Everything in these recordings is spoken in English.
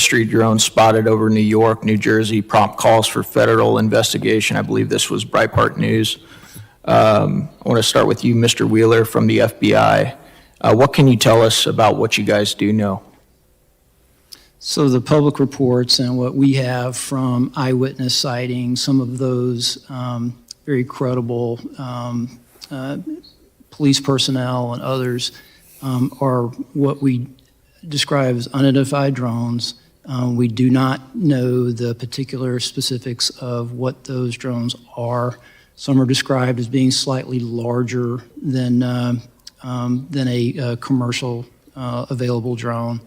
Mystery drone spotted over New York, New Jersey, prompt calls for federal investigation. I believe this was Breitbart News. I want to start with you, Mr. Wheeler from the FBI. What can you tell us about what you guys do know? So the public reports and what we have from eyewitness sightings, some of those very credible police personnel and others are what we describe as unidentified drones. We do not know the particular specifics of what those drones are. Some are described as being slightly larger than a commercial available drone,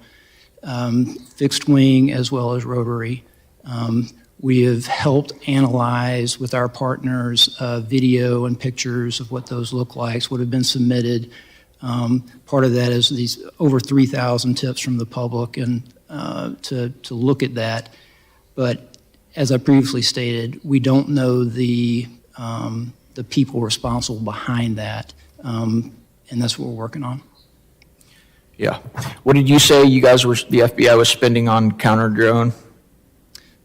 fixed wing as well as rotary. We have helped analyze with our partners video and pictures of what those look like, what have been submitted. Part of that is these over 3,000 tips from the public and to look at that. But as I previously stated, we don't know the people responsible behind that, and that's what we're working on. Yeah. What did you say the FBI was spending on counter drone?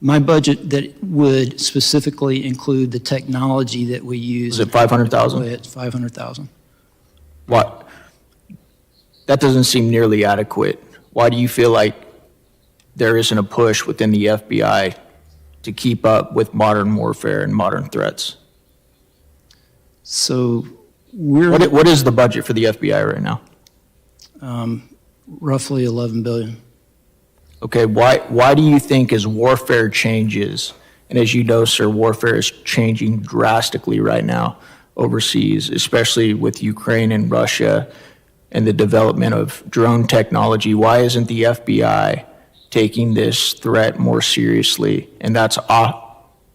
My budget that would specifically include the technology that we use. Is it 500,000? It's 500,000. What? That doesn't seem nearly adequate. Why do you feel like there isn't a push within the FBI to keep up with modern warfare and modern threats? So we're what is the budget for the FBI right now? Roughly $11 billion. Okay, why do you think as warfare changes, and as you know, sir, warfare is changing drastically right now overseas, especially with Ukraine and Russia and the development of drone technology, why isn't the FBI taking this threat more seriously? And that's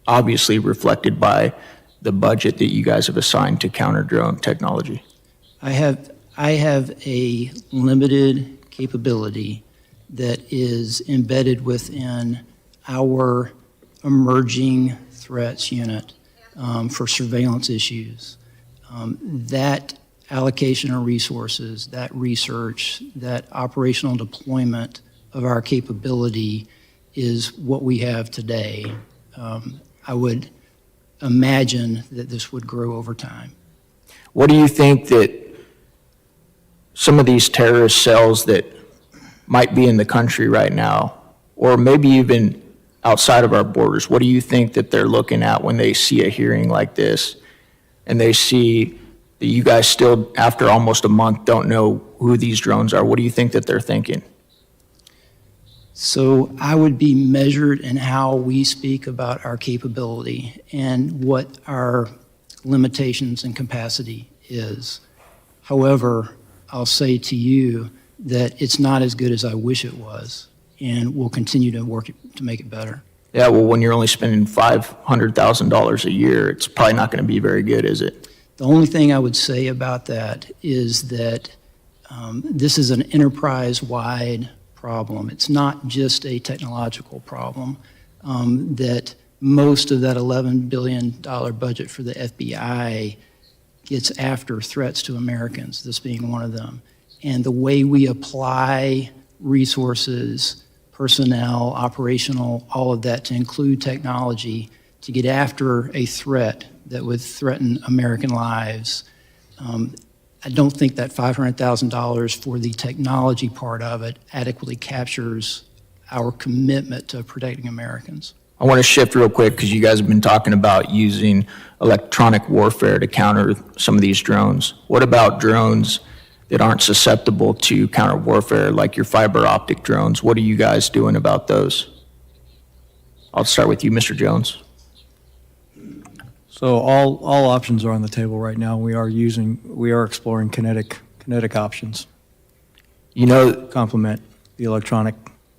obviously reflected by the budget that you guys have assigned to counter drone technology. I have a limited capability that is embedded within our emerging threats unit for surveillance issues. That allocation of resources, that research, that operational deployment of our capability is what we have today. I would imagine that this would grow over time. What do you think that some of these terrorist cells that might be in the country right now, or maybe even outside of our borders, what do you think that they're looking at when they see a hearing like this and they see that you guys still, after almost a month, don't know who these drones are? What do you think that they're thinking? So I would be measured in how we speak about our capability and what our limitations and capacity is. However, I'll say to you that it's not as good as I wish it was, and we'll continue to work to make it better. Yeah, well, when you're only spending $500,000 a year, it's probably not going to be very good, is it? The only thing I would say about that is that this is an enterprise-wide problem. It's not just a technological problem. That most of that $11 billion budget for the FBI gets after threats to Americans, this being one of them. And the way we apply resources, personnel, operational, all of that to include technology to get after a threat that would threaten American lives, I don't think that $500,000 for the technology part of it adequately captures our commitment to protecting Americans. I want to shift real quick because you guys have been talking about using electronic warfare to counter some of these drones. What about drones that aren't susceptible to counter warfare, like your fiber optic drones? What are you guys doing about those? I'll start with you, Mr. Jones. So all options are on the table right now. We are exploring kinetic options. You know, Complement the electronic.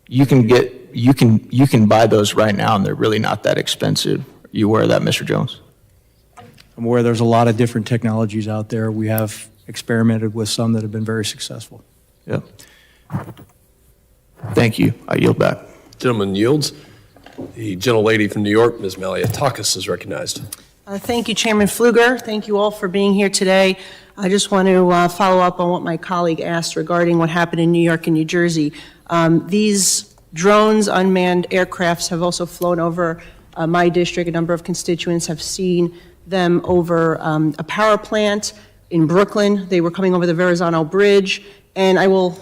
you can buy those right now, and they're really not that expensive. Are you aware of that, Mr. Jones? I'm aware there's a lot of different technologies out there. We have experimented with some that have been very successful. Yeah. Thank you. I yield back. Gentleman yields. The gentlelady from New York, Ms. Maliotakis, is recognized. Thank you, Chairman Pfluger. Thank you all for being here today. I just want to follow up on what my colleague asked regarding what happened in New York and New Jersey. These drones, unmanned aircrafts have also flown over my district. A number of constituents have seen them over a power plant in Brooklyn. They were coming over the Verrazano Bridge, and I will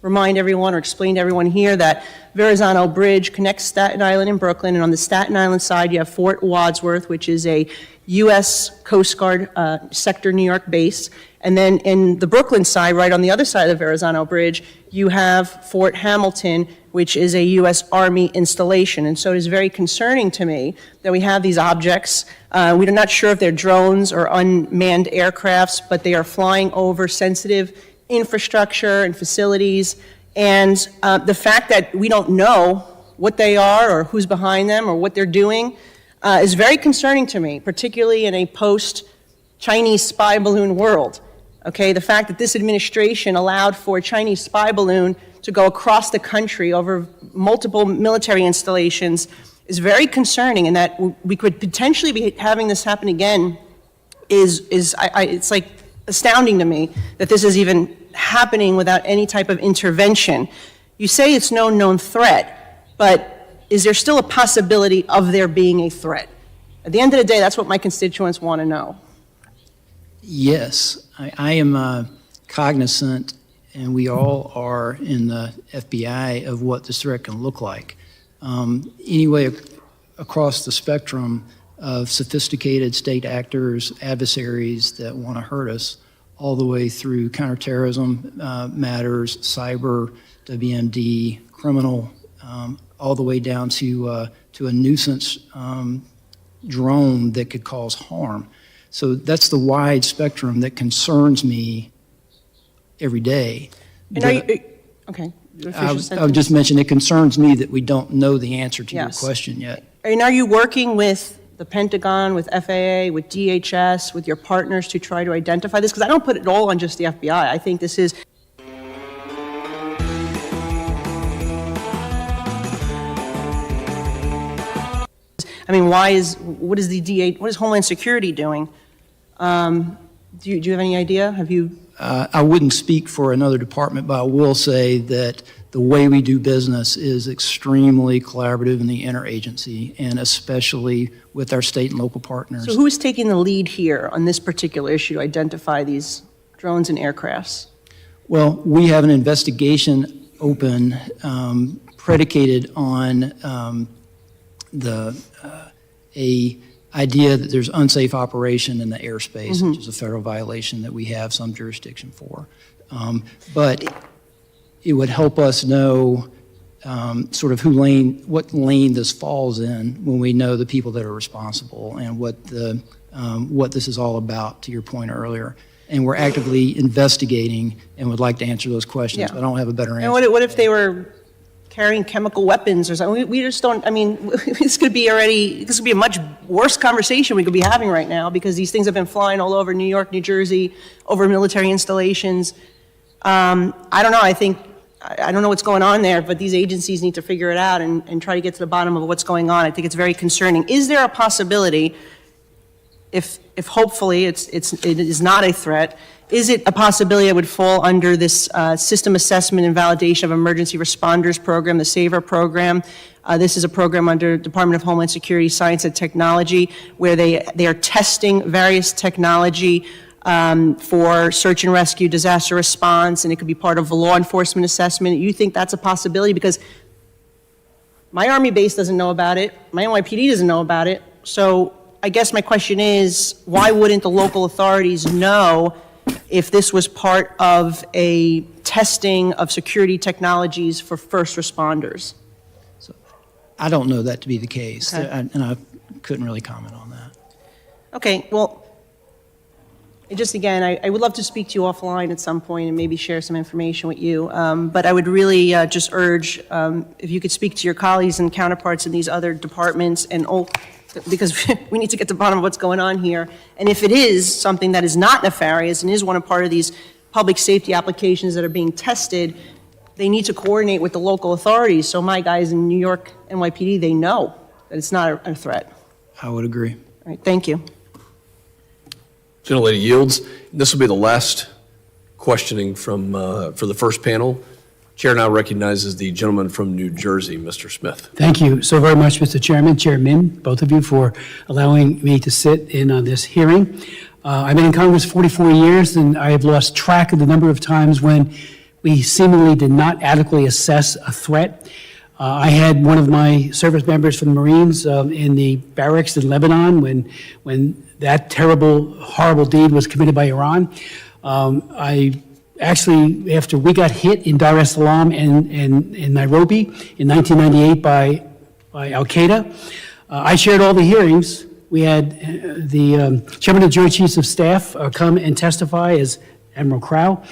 remind everyone or explain to everyone here that Verrazano Bridge connects Staten Island and Brooklyn, and on the Staten Island side, you have Fort Wadsworth, which is a U.S. Coast Guard sector New York base. And then in the Brooklyn side, right on the other side of the Verrazano Bridge, you have Fort Hamilton, which is a U.S. Army installation. And so it is very concerning to me that we have these objects. We're not sure if they're drones or unmanned aircrafts, but they are flying over sensitive infrastructure and facilities. And the fact that we don't know what they are or who's behind them or what they're doing is very concerning to me, particularly in a post-Chinese spy balloon world. Okay, the fact that this administration allowed for a Chinese spy balloon to go across the country over multiple military installations is very concerning, and that we could potentially be having this happen again it's like astounding to me that this is even happening without any type of intervention. You say it's no known threat, but is there still a possibility of there being a threat? At the end of the day, that's what my constituents want to know. Yes, I am cognizant, and we all are in the FBI, of what this threat can look like. Anyway, across the spectrum of sophisticated state actors, adversaries that want to hurt us, all the way through counterterrorism matters, cyber, WMD, criminal, all the way down to a nuisance drone that could cause harm. So that's the wide spectrum that concerns me every day. And are you, okay. I would just mention, it concerns me that we don't know the answer to your Yes. question yet. And are you working with the Pentagon, with FAA, with DHS, with your partners to try to identify this? Because I don't put it all on just the FBI. I think this is what is Homeland Security doing? Do you have any idea? Have you? I wouldn't speak for another department, but I will say that the way we do business is extremely collaborative in the interagency, and especially with our state and local partners. So who is taking the lead here on this particular issue to identify these drones and aircrafts? Well, we have an investigation open predicated on a idea that there's unsafe operation in the airspace, which is a federal violation that we have some jurisdiction for. But it would help us know sort of what lane this falls in when we know the people that are responsible and what this is all about, to your point earlier. And we're actively investigating and would like to answer those questions, Yeah. but I don't have a better answer. And what if they were carrying chemical weapons or something? We just don't, this could be a much worse conversation we could be having right now, because these things have been flying all over New York, New Jersey, over military installations. I don't know, I don't know what's going on there, but these agencies need to figure it out and try to get to the bottom of what's going on. I think it's very concerning. Is there a possibility, if hopefully it is not a threat, is it a possibility it would fall under this System Assessment and Validation of Emergency Responders Program, the SAVER program? This is a program under Department of Homeland Security, Science and Technology, where they are testing various technology for search and rescue, disaster response, and it could be part of a law enforcement assessment. You think that's a possibility? Because my Army base doesn't know about it, my NYPD doesn't know about it, so I guess my question is, why wouldn't the local authorities know if this was part of a testing of security technologies for first responders? So I don't know that to be the case, Okay. and I couldn't really comment on that. Okay, well, just again, I would love to speak to you offline at some point and maybe share some information with you, but I would really just urge if you could speak to your colleagues and counterparts in these other departments, and because we need to get to the bottom of what's going on here. And if it is something that is not nefarious and is part of these public safety applications that are being tested, they need to coordinate with the local authorities, so my guys in New York NYPD, they know that it's not a threat. I would agree. All right, thank you. Gentlelady yields. This will be the last questioning for the first panel. Chair now recognizes the gentleman from New Jersey, Mr. Smith. Thank you so very much, Mr. Chairman, Chairman, both of you, for allowing me to sit in on this hearing. I've been in Congress 44 years, and I have lost track of the number of times when we seemingly did not adequately assess a threat. I had one of my service members from the Marines in the barracks in Lebanon when that terrible, horrible deed was committed by Iran. I actually, after we got hit in Dar es Salaam and in Nairobi in 1998 by Al-Qaeda, I chaired all the hearings. We had the Chairman of the Joint Chiefs of Staff come and testify as Admiral Crow.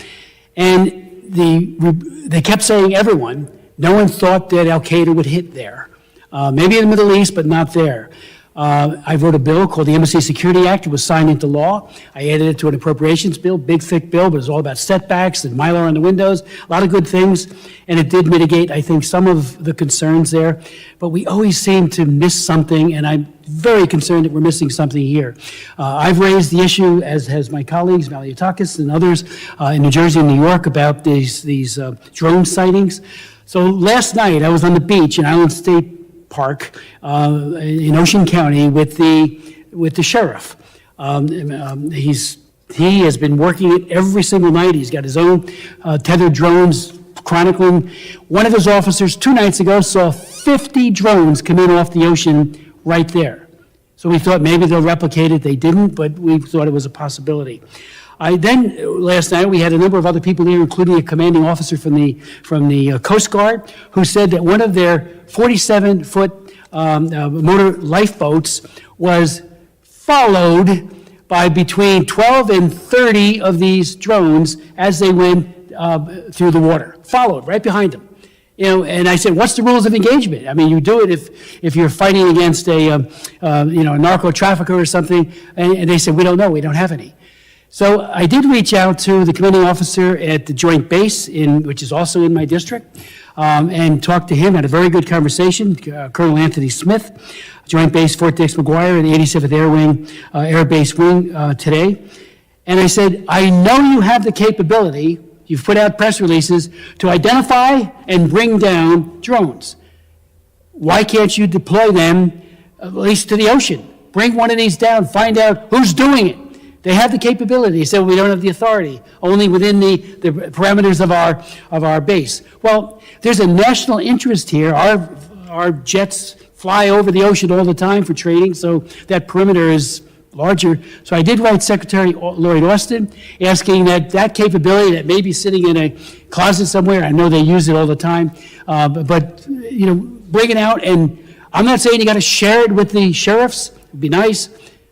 And they kept saying, everyone, no one thought that Al-Qaeda would hit there. Maybe in the Middle East, but not there. I wrote a bill called the Embassy Security Act. It was signed into law. I added it to an appropriations bill, big, thick bill, but it was all about setbacks and Mylar on the windows, a lot of good things. And it did mitigate, I think, some of the concerns there. But we always seem to miss something, and I'm very concerned that we're missing something here. I've raised the issue, as has my colleagues, Maliotakis and others in New Jersey and New York, about these drone sightings. So last night, I was on the beach in Island State Park in Ocean County with the sheriff. He has been working it every single night. He's got his own tethered drones chronicling. One of his officers 2 nights ago saw 50 drones come in off the ocean right there. So we thought maybe they'll replicate it. They didn't, but we thought it was a possibility. Last night, we had a number of other people here, including a commanding officer from the Coast Guard, who said that one of their 47-foot motor lifeboats was followed by between 12 and 30 of these drones as they went through the water, followed right behind them. And I said, what's the rules of engagement? I mean, you do it if you're fighting against a narco trafficker or something. And they said, we don't know, we don't have any. So I did reach out to the commanding officer at the Joint Base, which is also in my district, and talked to him, had a very good conversation, Colonel Anthony Smith, Joint Base Fort Dix McGuire in the 87th Air Wing, Air Base Wing today. And I said, I know you have the capability, you've put out press releases, to identify and bring down drones. Why can't you deploy them at least to the ocean? Bring one of these down, find out who's doing it. They have the capability. They said, we don't have the authority, only within the parameters of our base. Well, there's a national interest here. Our jets fly over the ocean all the time for training, so that perimeter is larger. So I did write Secretary Lloyd Austin asking that capability that may be sitting in a closet somewhere, I know they use it all the time, but bring it out. And I'm not saying you got to share it with the sheriffs. It'd be nice.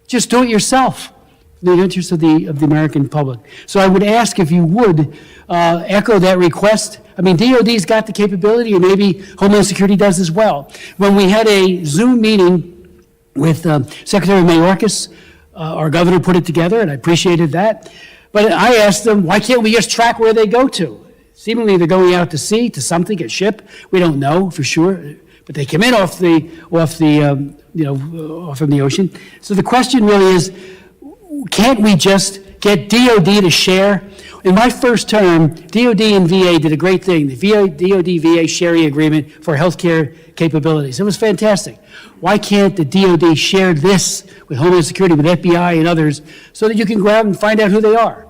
Just do it yourself. The interest of the American public. So I would ask if you would echo that request. I mean, DOD's got the capability, or maybe Homeland Security does as well. When we had a Zoom meeting with Secretary Mayorkas, our governor put it together, and I appreciated that. But I asked them, why can't we just track where they go to? Seemingly they're going out to sea, to something, a ship. We don't know for sure, but they come in off from the ocean. So the question really is, can't we just get DOD to share? In my first term, DOD and VA did a great thing, the DOD-VA sharing agreement for healthcare capabilities. It was fantastic. Why can't the DOD share this with Homeland Security, with FBI and others, so that you can go out and find out who they are?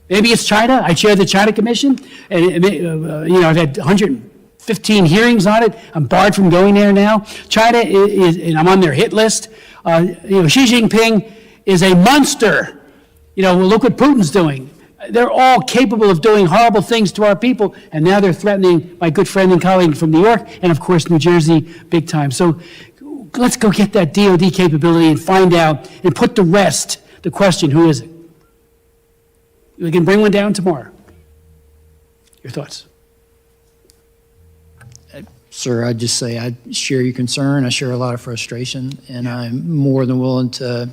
Maybe it's China. I chair the China Commission, and I've had 115 hearings on it. I'm barred from going there now. China is, and I'm on their hit list. Xi Jinping is a monster. Look what Putin's doing. They're all capable of doing horrible things to our people, and now they're threatening my good friend and colleague from New York, and of course New Jersey, big time. So let's go get that DOD capability and find out, and put to rest the question, who is it? We can bring one down tomorrow. Your thoughts? Sir, I'd just say I share your concern. I share a lot of frustration, and I'm more than willing to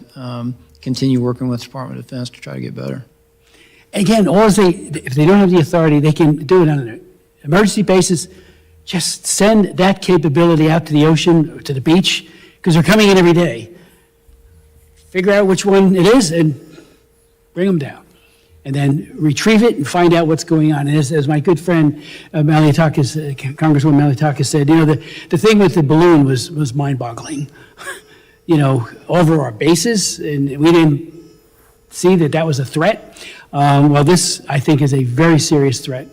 continue working with the Department of Defense to try to get better. Again, if they don't have the authority, they can do it on an emergency basis. Just send that capability out to the ocean, or to the beach, because they're coming in every day. Figure out which one it is and bring them down. and then retrieve it and find out what's going on. And as my good friend Congresswoman Malliotakis said, the thing with the balloon was mind-boggling. Over our bases, and we didn't see that was a threat. Well, this, I think, is a very serious threat.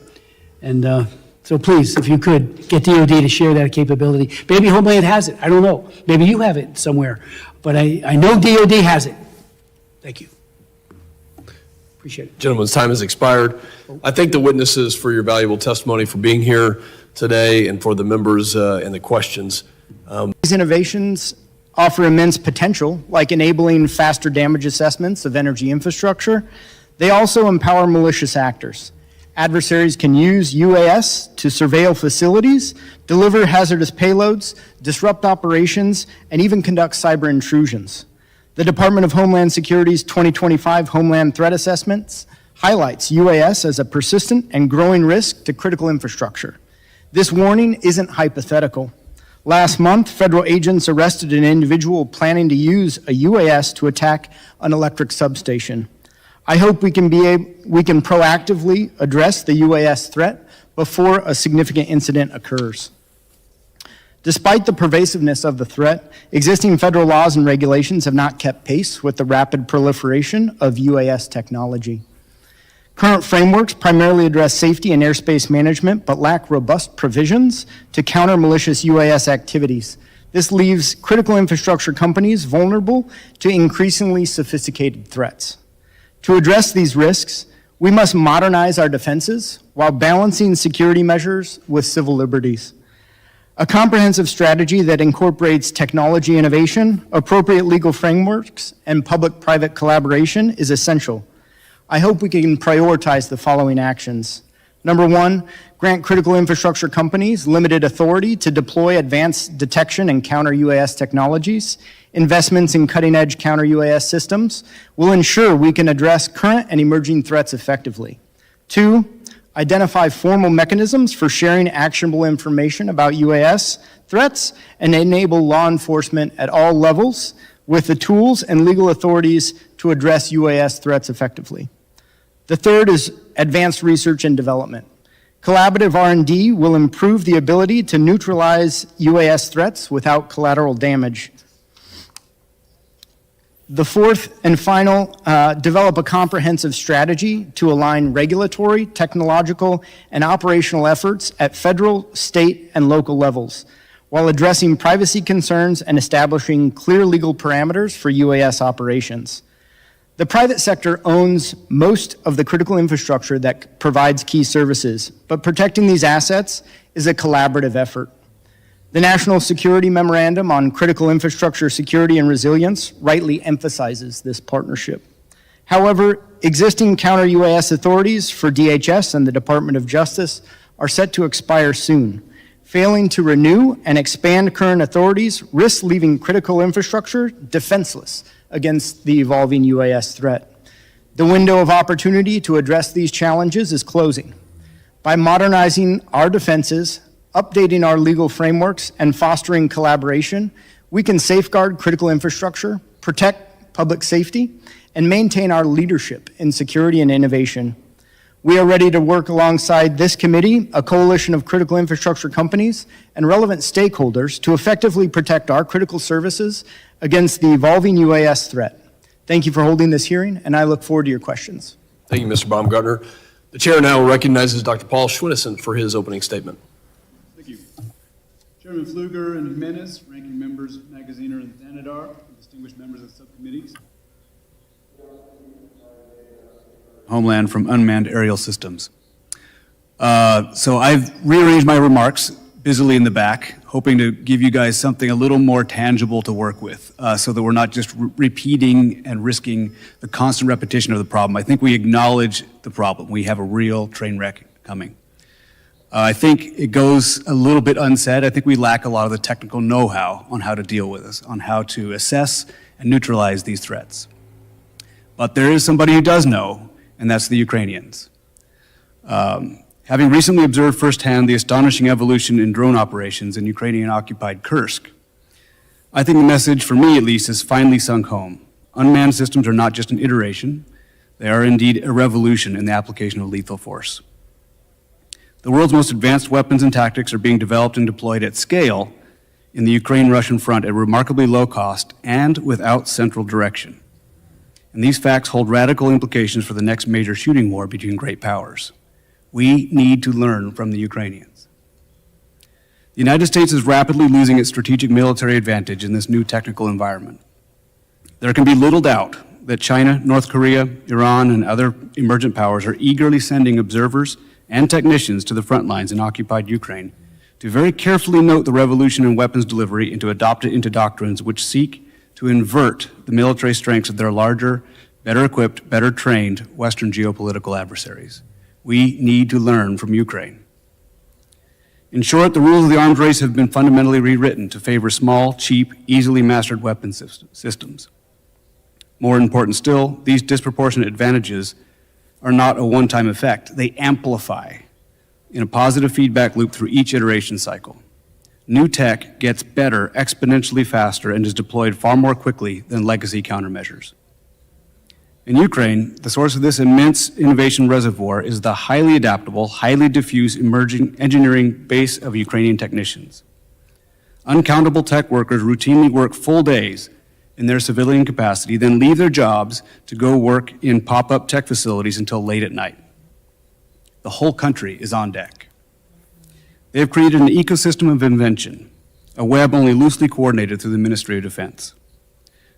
And so please, if you could, get DOD to share that capability. Maybe Homeland has it, I don't know. Maybe you have it somewhere, but I know DOD has it. Thank you. Appreciate it. Gentlemen's time has expired. I thank the witnesses for your valuable testimony, for being here today, and for the members and the questions. These innovations offer immense potential, like enabling faster damage assessments of energy infrastructure. They also empower malicious actors. Adversaries can use UAS to surveil facilities, deliver hazardous payloads, disrupt operations, and even conduct cyber intrusions. The Department of Homeland Security's 2025 Homeland Threat Assessments highlights UAS as a persistent and growing risk to critical infrastructure. This warning isn't hypothetical. Last month, federal agents arrested an individual planning to use a UAS to attack an electric substation. I hope we can proactively address the UAS threat before a significant incident occurs. Despite the pervasiveness of the threat, existing federal laws and regulations have not kept pace with the rapid proliferation of UAS technology. Current frameworks primarily address safety and airspace management, but lack robust provisions to counter malicious UAS activities. This leaves critical infrastructure companies vulnerable to increasingly sophisticated threats. To address these risks, we must modernize our defenses while balancing security measures with civil liberties. A comprehensive strategy that incorporates technology innovation, appropriate legal frameworks, and public-private collaboration is essential. I hope we can prioritize the following actions. Number one, grant critical infrastructure companies limited authority to deploy advanced detection and counter-UAS technologies. Investments in cutting-edge counter-UAS systems will ensure we can address current and emerging threats effectively. Two, identify formal mechanisms for sharing actionable information about UAS threats and enable law enforcement at all levels with the tools and legal authorities to address UAS threats effectively. The third is advanced research and development. Collaborative R&D will improve the ability to neutralize UAS threats without collateral damage. The fourth and final, develop a comprehensive strategy to align regulatory, technological, and operational efforts at federal, state, and local levels, while addressing privacy concerns and establishing clear legal parameters for UAS operations. The private sector owns most of the critical infrastructure that provides key services, but protecting these assets is a collaborative effort. The National Security Memorandum on Critical Infrastructure Security and Resilience rightly emphasizes this partnership. However, existing counter-UAS authorities for DHS and the Department of Justice are set to expire soon. Failing to renew and expand current authorities risks leaving critical infrastructure defenseless against the evolving UAS threat. The window of opportunity to address these challenges is closing. By modernizing our defenses, updating our legal frameworks, and fostering collaboration, we can safeguard critical infrastructure, protect public safety, and maintain our leadership in security and innovation. We are ready to work alongside this committee, a coalition of critical infrastructure companies, and relevant stakeholders to effectively protect our critical services against the evolving UAS threat. Thank you for holding this hearing, and I look forward to your questions. Thank you, Mr. Baumgartner. The chair now recognizes Dr. Paul Schwinnesen for his opening statement. Thank you. Chairman Pfluger and Jimenez, ranking members Magaziner and Zanadar, and distinguished members of subcommittees. Homeland from unmanned aerial systems. So I've rearranged my remarks busily in the back, hoping to give you guys something a little more tangible to work with, so that we're not just repeating and risking the constant repetition of the problem. I think we acknowledge the problem. We have a real train wreck coming. I think it goes a little bit unsaid. I think we lack a lot of the technical know-how on how to deal with this, on how to assess and neutralize these threats. But there is somebody who does know, and that's the Ukrainians. Having recently observed firsthand the astonishing evolution in drone operations in Ukrainian-occupied Kursk, I think the message, for me at least, has finally sunk home. Unmanned systems are not just an iteration. They are indeed a revolution in the application of lethal force. The world's most advanced weapons and tactics are being developed and deployed at scale in the Ukraine-Russian front at remarkably low cost and without central direction. And these facts hold radical implications for the next major shooting war between great powers. We need to learn from the Ukrainians. The United States is rapidly losing its strategic military advantage in this new technical environment. There can be little doubt that China, North Korea, Iran, and other emergent powers are eagerly sending observers and technicians to the front lines in occupied Ukraine to very carefully note the revolution in weapons delivery and to adopt it into doctrines which seek to invert the military strengths of their larger, better equipped, better trained Western geopolitical adversaries. We need to learn from Ukraine. In short, the rules of the arms race have been fundamentally rewritten to favor small, cheap, easily mastered weapon systems. More important still, these disproportionate advantages are not a one-time effect. They amplify in a positive feedback loop through each iteration cycle. New tech gets better exponentially faster and is deployed far more quickly than legacy countermeasures. In Ukraine, the source of this immense innovation reservoir is the highly adaptable, highly diffuse emerging engineering base of Ukrainian technicians. Uncountable tech workers routinely work full days in their civilian capacity, then leave their jobs to go work in pop-up tech facilities until late at night. The whole country is on deck. They have created an ecosystem of invention, a web only loosely coordinated through the Ministry of Defense.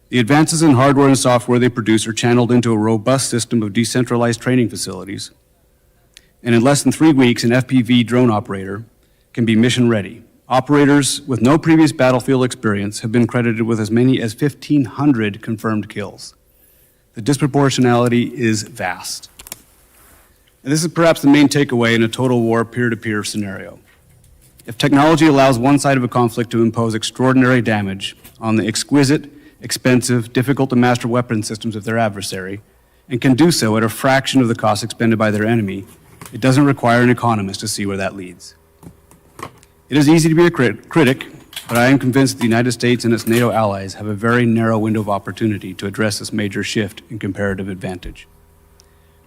The advances in hardware and software they produce are channeled into a robust system of decentralized training facilities. And in less than 3 weeks, an FPV drone operator can be mission ready. Operators with no previous battlefield experience have been credited with as many as 1,500 confirmed kills. The disproportionality is vast. And this is perhaps the main takeaway in a total war peer-to-peer scenario. If technology allows one side of a conflict to impose extraordinary damage on the exquisite, expensive, difficult to master weapon systems of their adversary, and can do so at a fraction of the cost expended by their enemy, it doesn't require an economist to see where that leads. It is easy to be a critic, but I am convinced that the United States and its NATO allies have a very narrow window of opportunity to address this major shift in comparative advantage.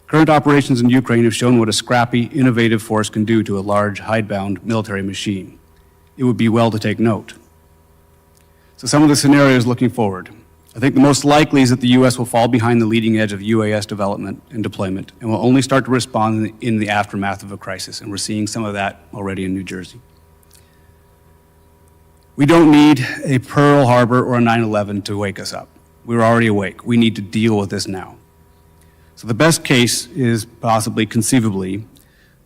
Current operations in Ukraine have shown what a scrappy, innovative force can do to a large, hidebound military machine. It would be well to take note. So some of the scenarios looking forward. I think the most likely is that the U.S. will fall behind the leading edge of UAS development and deployment and will only start to respond in the aftermath of a crisis, and we're seeing some of that already in New Jersey. We don't need a Pearl Harbor or a 9/11 to wake us up. We're already awake. We need to deal with this now. So the best case is possibly, conceivably,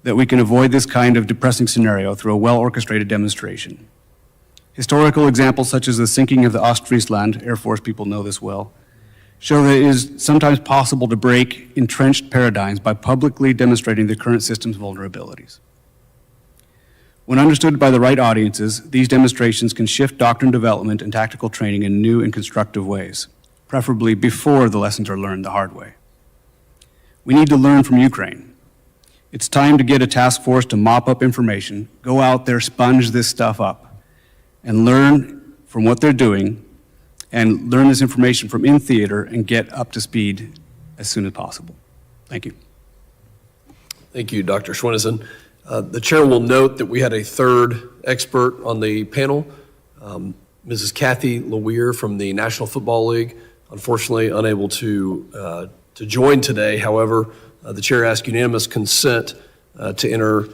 that we can avoid this kind of depressing scenario through a well-orchestrated demonstration. Historical examples such as the sinking of the Ostfriesland, Air Force people know this well, show that it is sometimes possible to break entrenched paradigms by publicly demonstrating the current system's vulnerabilities. When understood by the right audiences, these demonstrations can shift doctrine development and tactical training in new and constructive ways, preferably before the lessons are learned the hard way. We need to learn from Ukraine. It's time to get a task force to mop up information, go out there, sponge this stuff up, and learn from what they're doing, and learn this information from in theater and get up to speed as soon as possible. Thank you. Thank you, Dr. Schwennesen. The chair will note that we had a third expert on the panel, Mrs. Kathy Leweir from the National Football League, unfortunately unable to join today. However, the chair asked unanimous consent to enter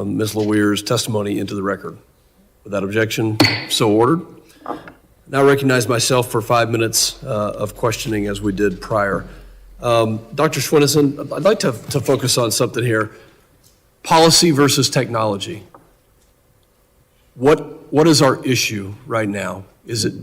Ms. Leweir's testimony into the record. Without objection, so ordered. Now recognize myself for 5 minutes of questioning as we did prior. Dr. Schwennesen, I'd like to focus on something here. Policy versus technology. What is our issue right now? Is it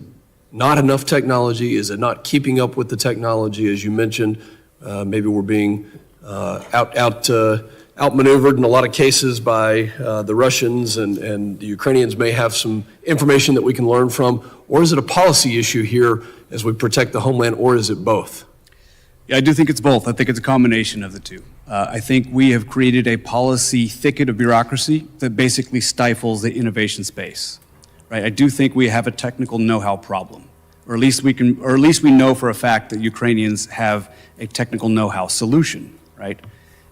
not enough technology? Is it not keeping up with the technology? As you mentioned, maybe we're being outmaneuvered in a lot of cases by the Russians, and the Ukrainians may have some information that we can learn from. Or is it a policy issue here as we protect the homeland, or is it both? Yeah, I do think it's both. I think it's a combination of the two. I think we have created a policy thicket of bureaucracy that basically stifles the innovation space. Right? I do think we have a technical know-how problem. or at least we know for a fact that Ukrainians have a technical know-how solution, right?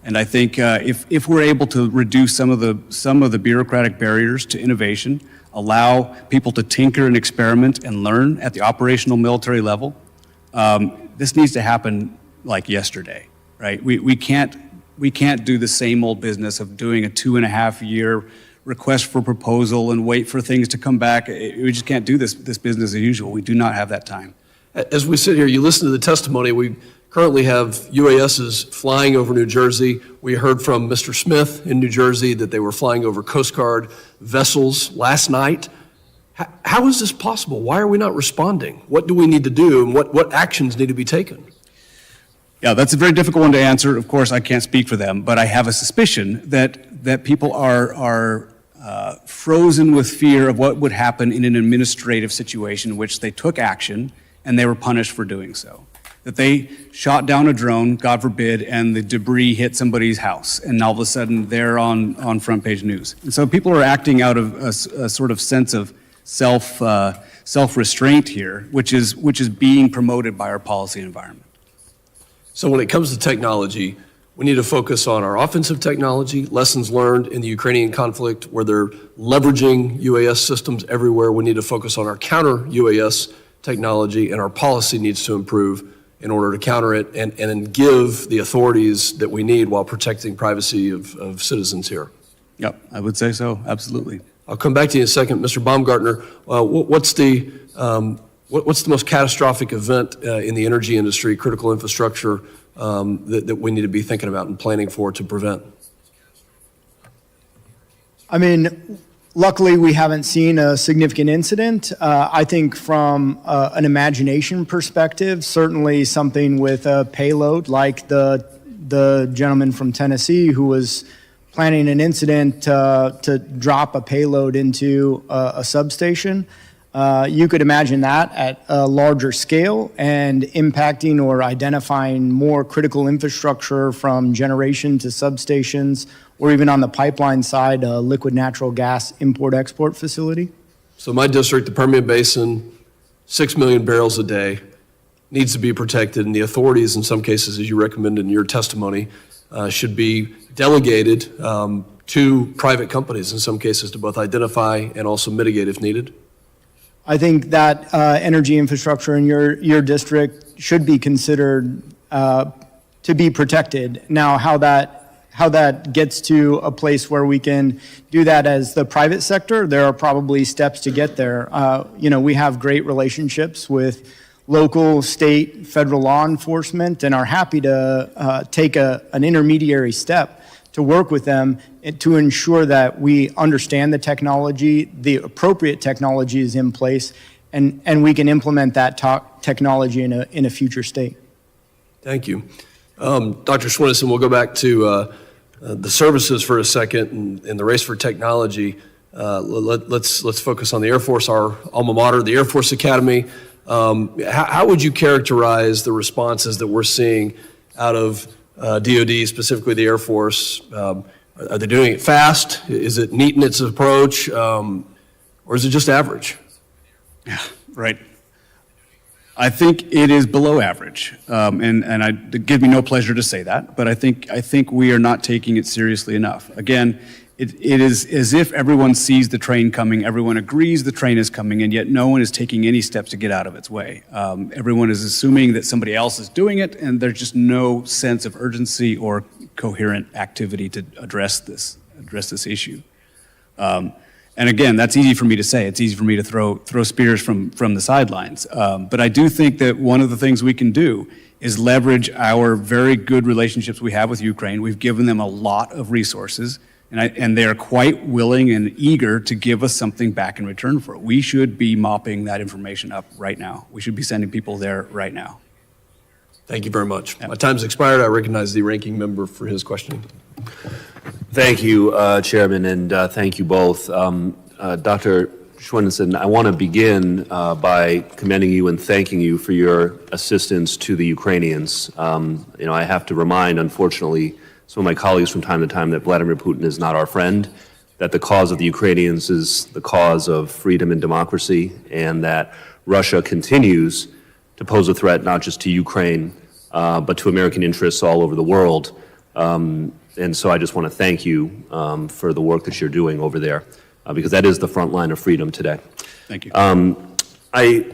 And I think if we're able to reduce some of the bureaucratic barriers to innovation, allow people to tinker and experiment and learn at the operational military level, this needs to happen like yesterday, right? We can't do the same old business of doing a 2.5-year request for proposal and wait for things to come back. We just can't do this business as usual. We do not have that time. As we sit here, you listen to the testimony, we currently have UASs flying over New Jersey. We heard from Mr. Smith in New Jersey that they were flying over Coast Guard vessels last night. How is this possible? Why are we not responding? What do we need to do, and what actions need to be taken? Yeah, that's a very difficult one to answer. Of course, I can't speak for them, but I have a suspicion that people are frozen with fear of what would happen in an administrative situation in which they took action and they were punished for doing so. That they shot down a drone, God forbid, and the debris hit somebody's house, and all of a sudden they're on front page news. And so people are acting out of a sort of sense of self-restraint here, which is being promoted by our policy environment. So when it comes to technology, we need to focus on our offensive technology, lessons learned in the Ukrainian conflict where they're leveraging UAS systems everywhere. We need to focus on our counter UAS technology, and our policy needs to improve in order to counter it and give the authorities that we need while protecting privacy of citizens here. Yep, I would say so, absolutely. I'll come back to you in a second. Mr. Baumgartner, what's the most catastrophic event in the energy industry, critical infrastructure, that we need to be thinking about and planning for to prevent? I mean, luckily, we haven't seen a significant incident. I think from an imagination perspective, certainly something with a payload like the gentleman from Tennessee who was planning an incident to drop a payload into a substation. You could imagine that at a larger scale and impacting or identifying more critical infrastructure from generation to substations, or even on the pipeline side, a liquid natural gas import-export facility. So my district, the Permian Basin, 6 million barrels a day, needs to be protected, and the authorities, in some cases, as you recommended in your testimony, should be delegated to private companies, in some cases, to both identify and also mitigate if needed. I think that energy infrastructure in your district should be considered to be protected. Now, how that gets to a place where we can do that as the private sector, there are probably steps to get there. We have great relationships with local, state, federal law enforcement, and are happy to take an intermediary step to work with them to ensure that we understand the technology, the appropriate technology is in place, and we can implement that technology in a future state. Thank you. Dr. Schwinnison, we'll go back to the services for a second and the race for technology. Let's focus on the Air Force, our alma mater, the Air Force Academy. How would you characterize the responses that we're seeing out of DOD, specifically the Air Force? Are they doing it fast? Is it neat in its approach? Or is it just average? Yeah, right. I think it is below average, it gives me no pleasure to say that, but I think we are not taking it seriously enough. Again, it is as if everyone sees the train coming, everyone agrees the train is coming, and yet no one is taking any steps to get out of its way. Everyone is assuming that somebody else is doing it, and there's just no sense of urgency or coherent activity to address this issue. And again, that's easy for me to say. It's easy for me to throw spears from the sidelines. But I do think that one of the things we can do is leverage our very good relationships we have with Ukraine. We've given them a lot of resources, and they are quite willing and eager to give us something back in return for it. We should be mopping that information up right now. We should be sending people there right now. Thank you very much. My time's expired. I recognize the ranking member for his questioning. Thank you, Chairman, and thank you both. Dr. Schwinnison, I want to begin by commending you and thanking you for your assistance to the Ukrainians. I have to remind, unfortunately, some of my colleagues from time to time that Vladimir Putin is not our friend, that the cause of the Ukrainians is the cause of freedom and democracy, and that Russia continues to pose a threat not just to Ukraine, but to American interests all over the world. And so I just want to thank you for the work that you're doing over there, because that is the front line of freedom today. Thank you. I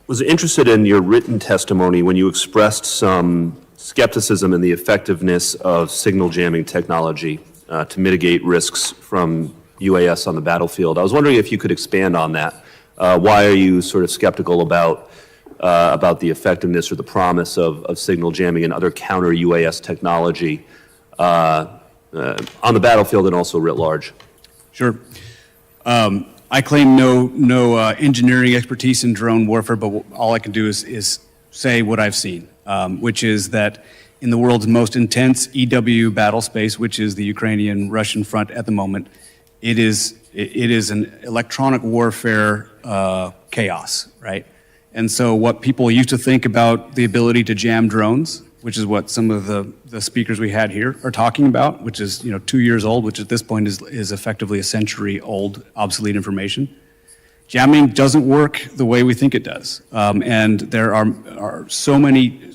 was interested in your written testimony when you expressed some skepticism in the effectiveness of signal jamming technology to mitigate risks from UAS on the battlefield. I was wondering if you could expand on that. Why are you sort of skeptical about the effectiveness or the promise of signal jamming and other counter UAS technology on the battlefield and also writ large? Sure. I claim no engineering expertise in drone warfare, but all I can do is say what I've seen, which is that in the world's most intense EW battle space, which is the Ukrainian-Russian front at the moment, it is an electronic warfare chaos, right? And so what people used to think about the ability to jam drones, which is what some of the speakers we had here are talking about, which is 2 years old, which at this point is effectively a century old obsolete information. Jamming doesn't work the way we think it does. And there are so many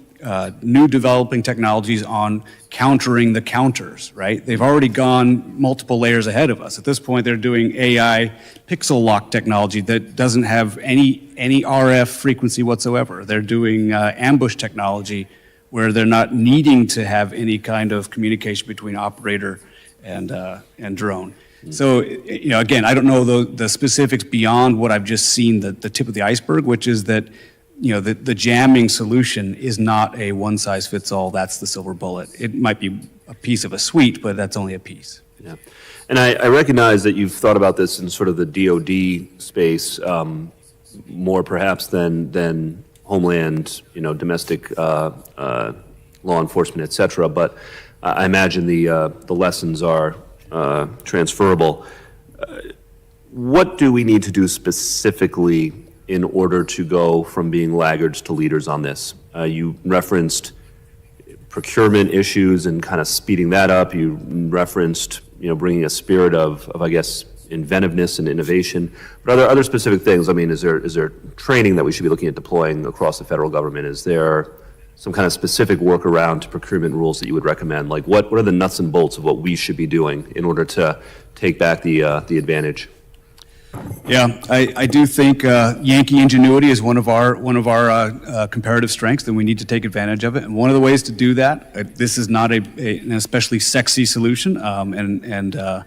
new developing technologies on countering the counters, right? They've already gone multiple layers ahead of us. At this point, they're doing AI pixel lock technology that doesn't have any RF frequency whatsoever. They're doing ambush technology where they're not needing to have any kind of communication between operator and drone. So, again, I don't know the specifics beyond what I've just seen, the tip of the iceberg, which is that, the jamming solution is not a one-size-fits-all, that's the silver bullet. It might be a piece of a suite, but that's only a piece. Yeah. And I recognize that you've thought about this in sort of the DoD space more perhaps than Homeland, domestic law enforcement, et cetera, but I imagine the lessons are transferable. What do we need to do specifically in order to go from being laggards to leaders on this? You referenced procurement issues and kind of speeding that up. You referenced, bringing a spirit of I guess, inventiveness and innovation. But are there other specific things? I mean, is there training that we should be looking at deploying across the federal government? Is there some kind of specific workaround to procurement rules that you would recommend? Like, what are the nuts and bolts of what we should be doing in order to take back the advantage? Yeah, I do think Yankee ingenuity is one of our comparative strengths, and we need to take advantage of it. And one of the ways to do that, this is not an especially sexy solution, so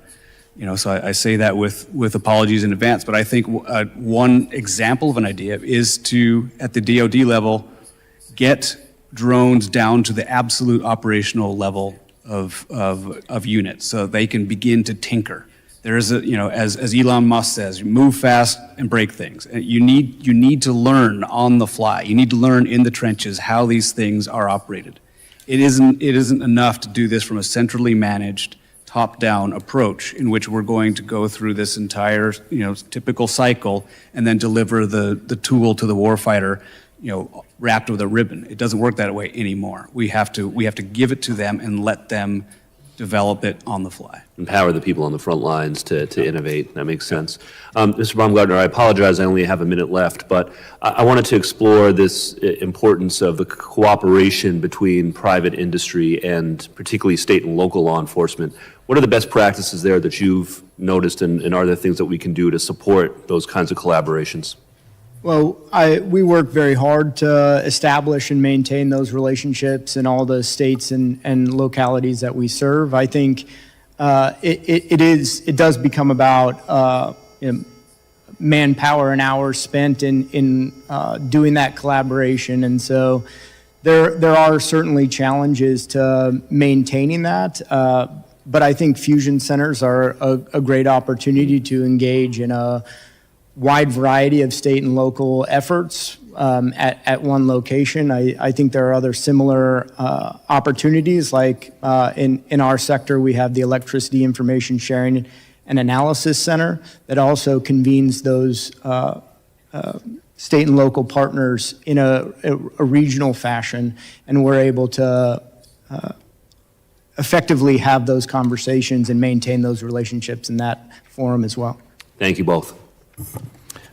I say that with apologies in advance. But I think one example of an idea is to, at the DoD level, get drones down to the absolute operational level of units, so they can begin to tinker. There is as Elon Musk says, move fast and break things. You need to learn on the fly. You need to learn in the trenches how these things are operated. It isn't enough to do this from a centrally managed, top-down approach in which we're going to go through this entire typical cycle and then deliver the tool to the warfighter wrapped with a ribbon. It doesn't work that way anymore. We have to give it to them and let them develop it on the fly. Empower the people on the front lines to innovate. That makes sense. Mr. Baumgartner, I apologize, I only have a minute left, but I wanted to explore this importance of the cooperation between private industry and particularly state and local law enforcement. What are the best practices there that you've noticed, and are there things that we can do to support those kinds of collaborations? Well, we work very hard to establish and maintain those relationships in all the states and localities that we serve. I think it does become about manpower and hours spent in doing that collaboration, and so there are certainly challenges to maintaining that. But I think fusion centers are a great opportunity to engage in a wide variety of state and local efforts at one location. I think there are other similar opportunities, like in our sector, we have the Electricity Information Sharing and Analysis Center that also convenes those state and local partners in a regional fashion, and we're able to effectively have those conversations and maintain those relationships in that forum as well. Thank you both.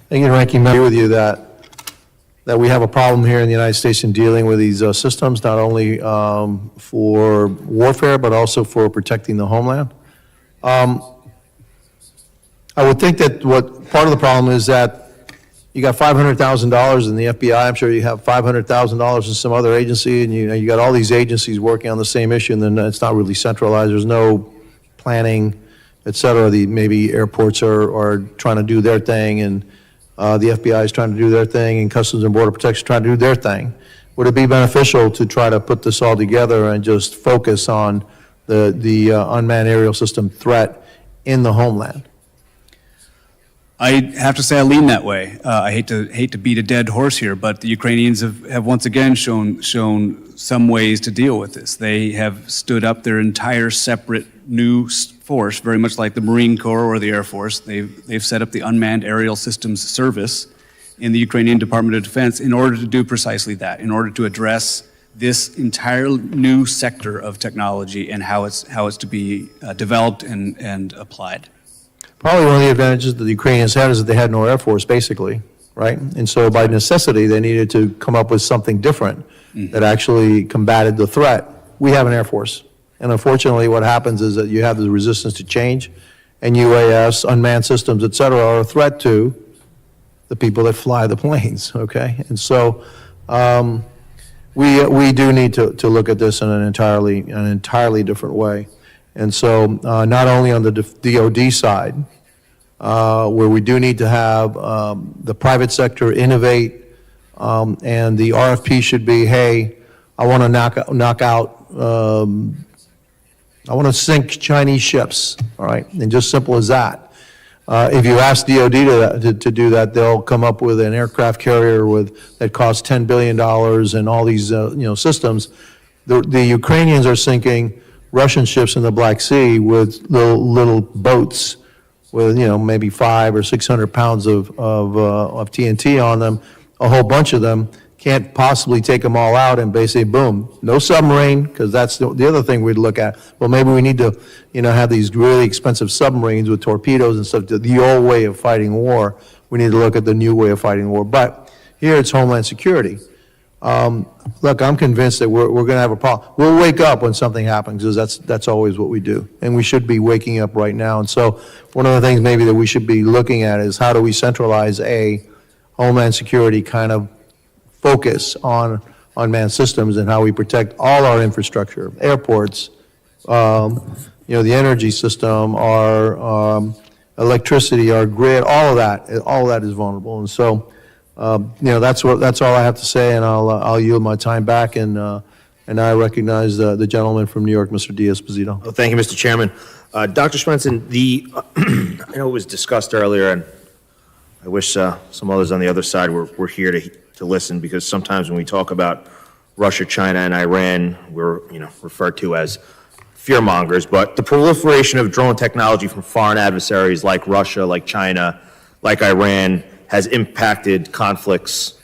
Thank you, Ranking Member. I agree with you that we have a problem here in the United States in dealing with these systems, not only for warfare, but also for protecting the homeland. I would think that what part of the problem is that you got $500,000 in the FBI. I'm sure you have $500,000 in some other agency, and you got all these agencies working on the same issue, and then it's not really centralized. There's no planning, et cetera. Maybe airports are trying to do their thing, and the FBI is trying to do their thing, and Customs and Border Protection is trying to do their thing. Would it be beneficial to try to put this all together and just focus on the unmanned aerial system threat in the homeland? I have to say I lean that way. I hate to beat a dead horse here, but the Ukrainians have once again shown some ways to deal with this. They have stood up their entire separate new force, very much like the Marine Corps or the Air Force. They've set up the Unmanned Aerial Systems Service in the Ukrainian Department of Defense in order to do precisely that, in order to address this entire new sector of technology and how it's to be developed and applied. Probably one of the advantages that the Ukrainians had is that they had no Air Force, basically, right? And so by necessity, they needed to come up with something different that actually combated the threat. We have an Air Force. And unfortunately, what happens is that you have the resistance to change, and UAS, unmanned systems, et cetera, are a threat to the people that fly the planes, okay? And so we do need to look at this in an entirely different way. And so not only on the DOD side, where we do need to have the private sector innovate, and the RFP should be, hey, I want to knock out, I want to sink Chinese ships, all right? And just simple as that. If you ask DOD to do that, they'll come up with an aircraft carrier that costs $10 billion and all these systems. The Ukrainians are sinking Russian ships in the Black Sea with little boats with maybe 500 or 600 pounds of TNT on them. A whole bunch of them can't possibly take them all out, and basically boom, no submarine, because that's the other thing we'd look at. Well, maybe we need to have these really expensive submarines with torpedoes and stuff. The old way of fighting war. We need to look at the new way of fighting war. But here it's Homeland Security. Look, I'm convinced that we're going to have a problem. We'll wake up when something happens, because that's always what we do. And we should be waking up right now. And so one of the things maybe that we should be looking at is how do we centralize a Homeland Security kind of focus on unmanned systems and how we protect all our infrastructure, airports, the energy system, our electricity, our grid, all of that is vulnerable. And so that's all I have to say, and I'll yield my time back, and I recognize the gentleman from New York, Mr. Diaz-Posito. Well, thank you, Mr. Chairman. Dr. Swenson, I know it was discussed earlier, and I wish some others on the other side were here to listen, because sometimes when we talk about Russia, China, and Iran, we're referred to as fearmongers. But the proliferation of drone technology from foreign adversaries like Russia, like China, like Iran, has impacted conflicts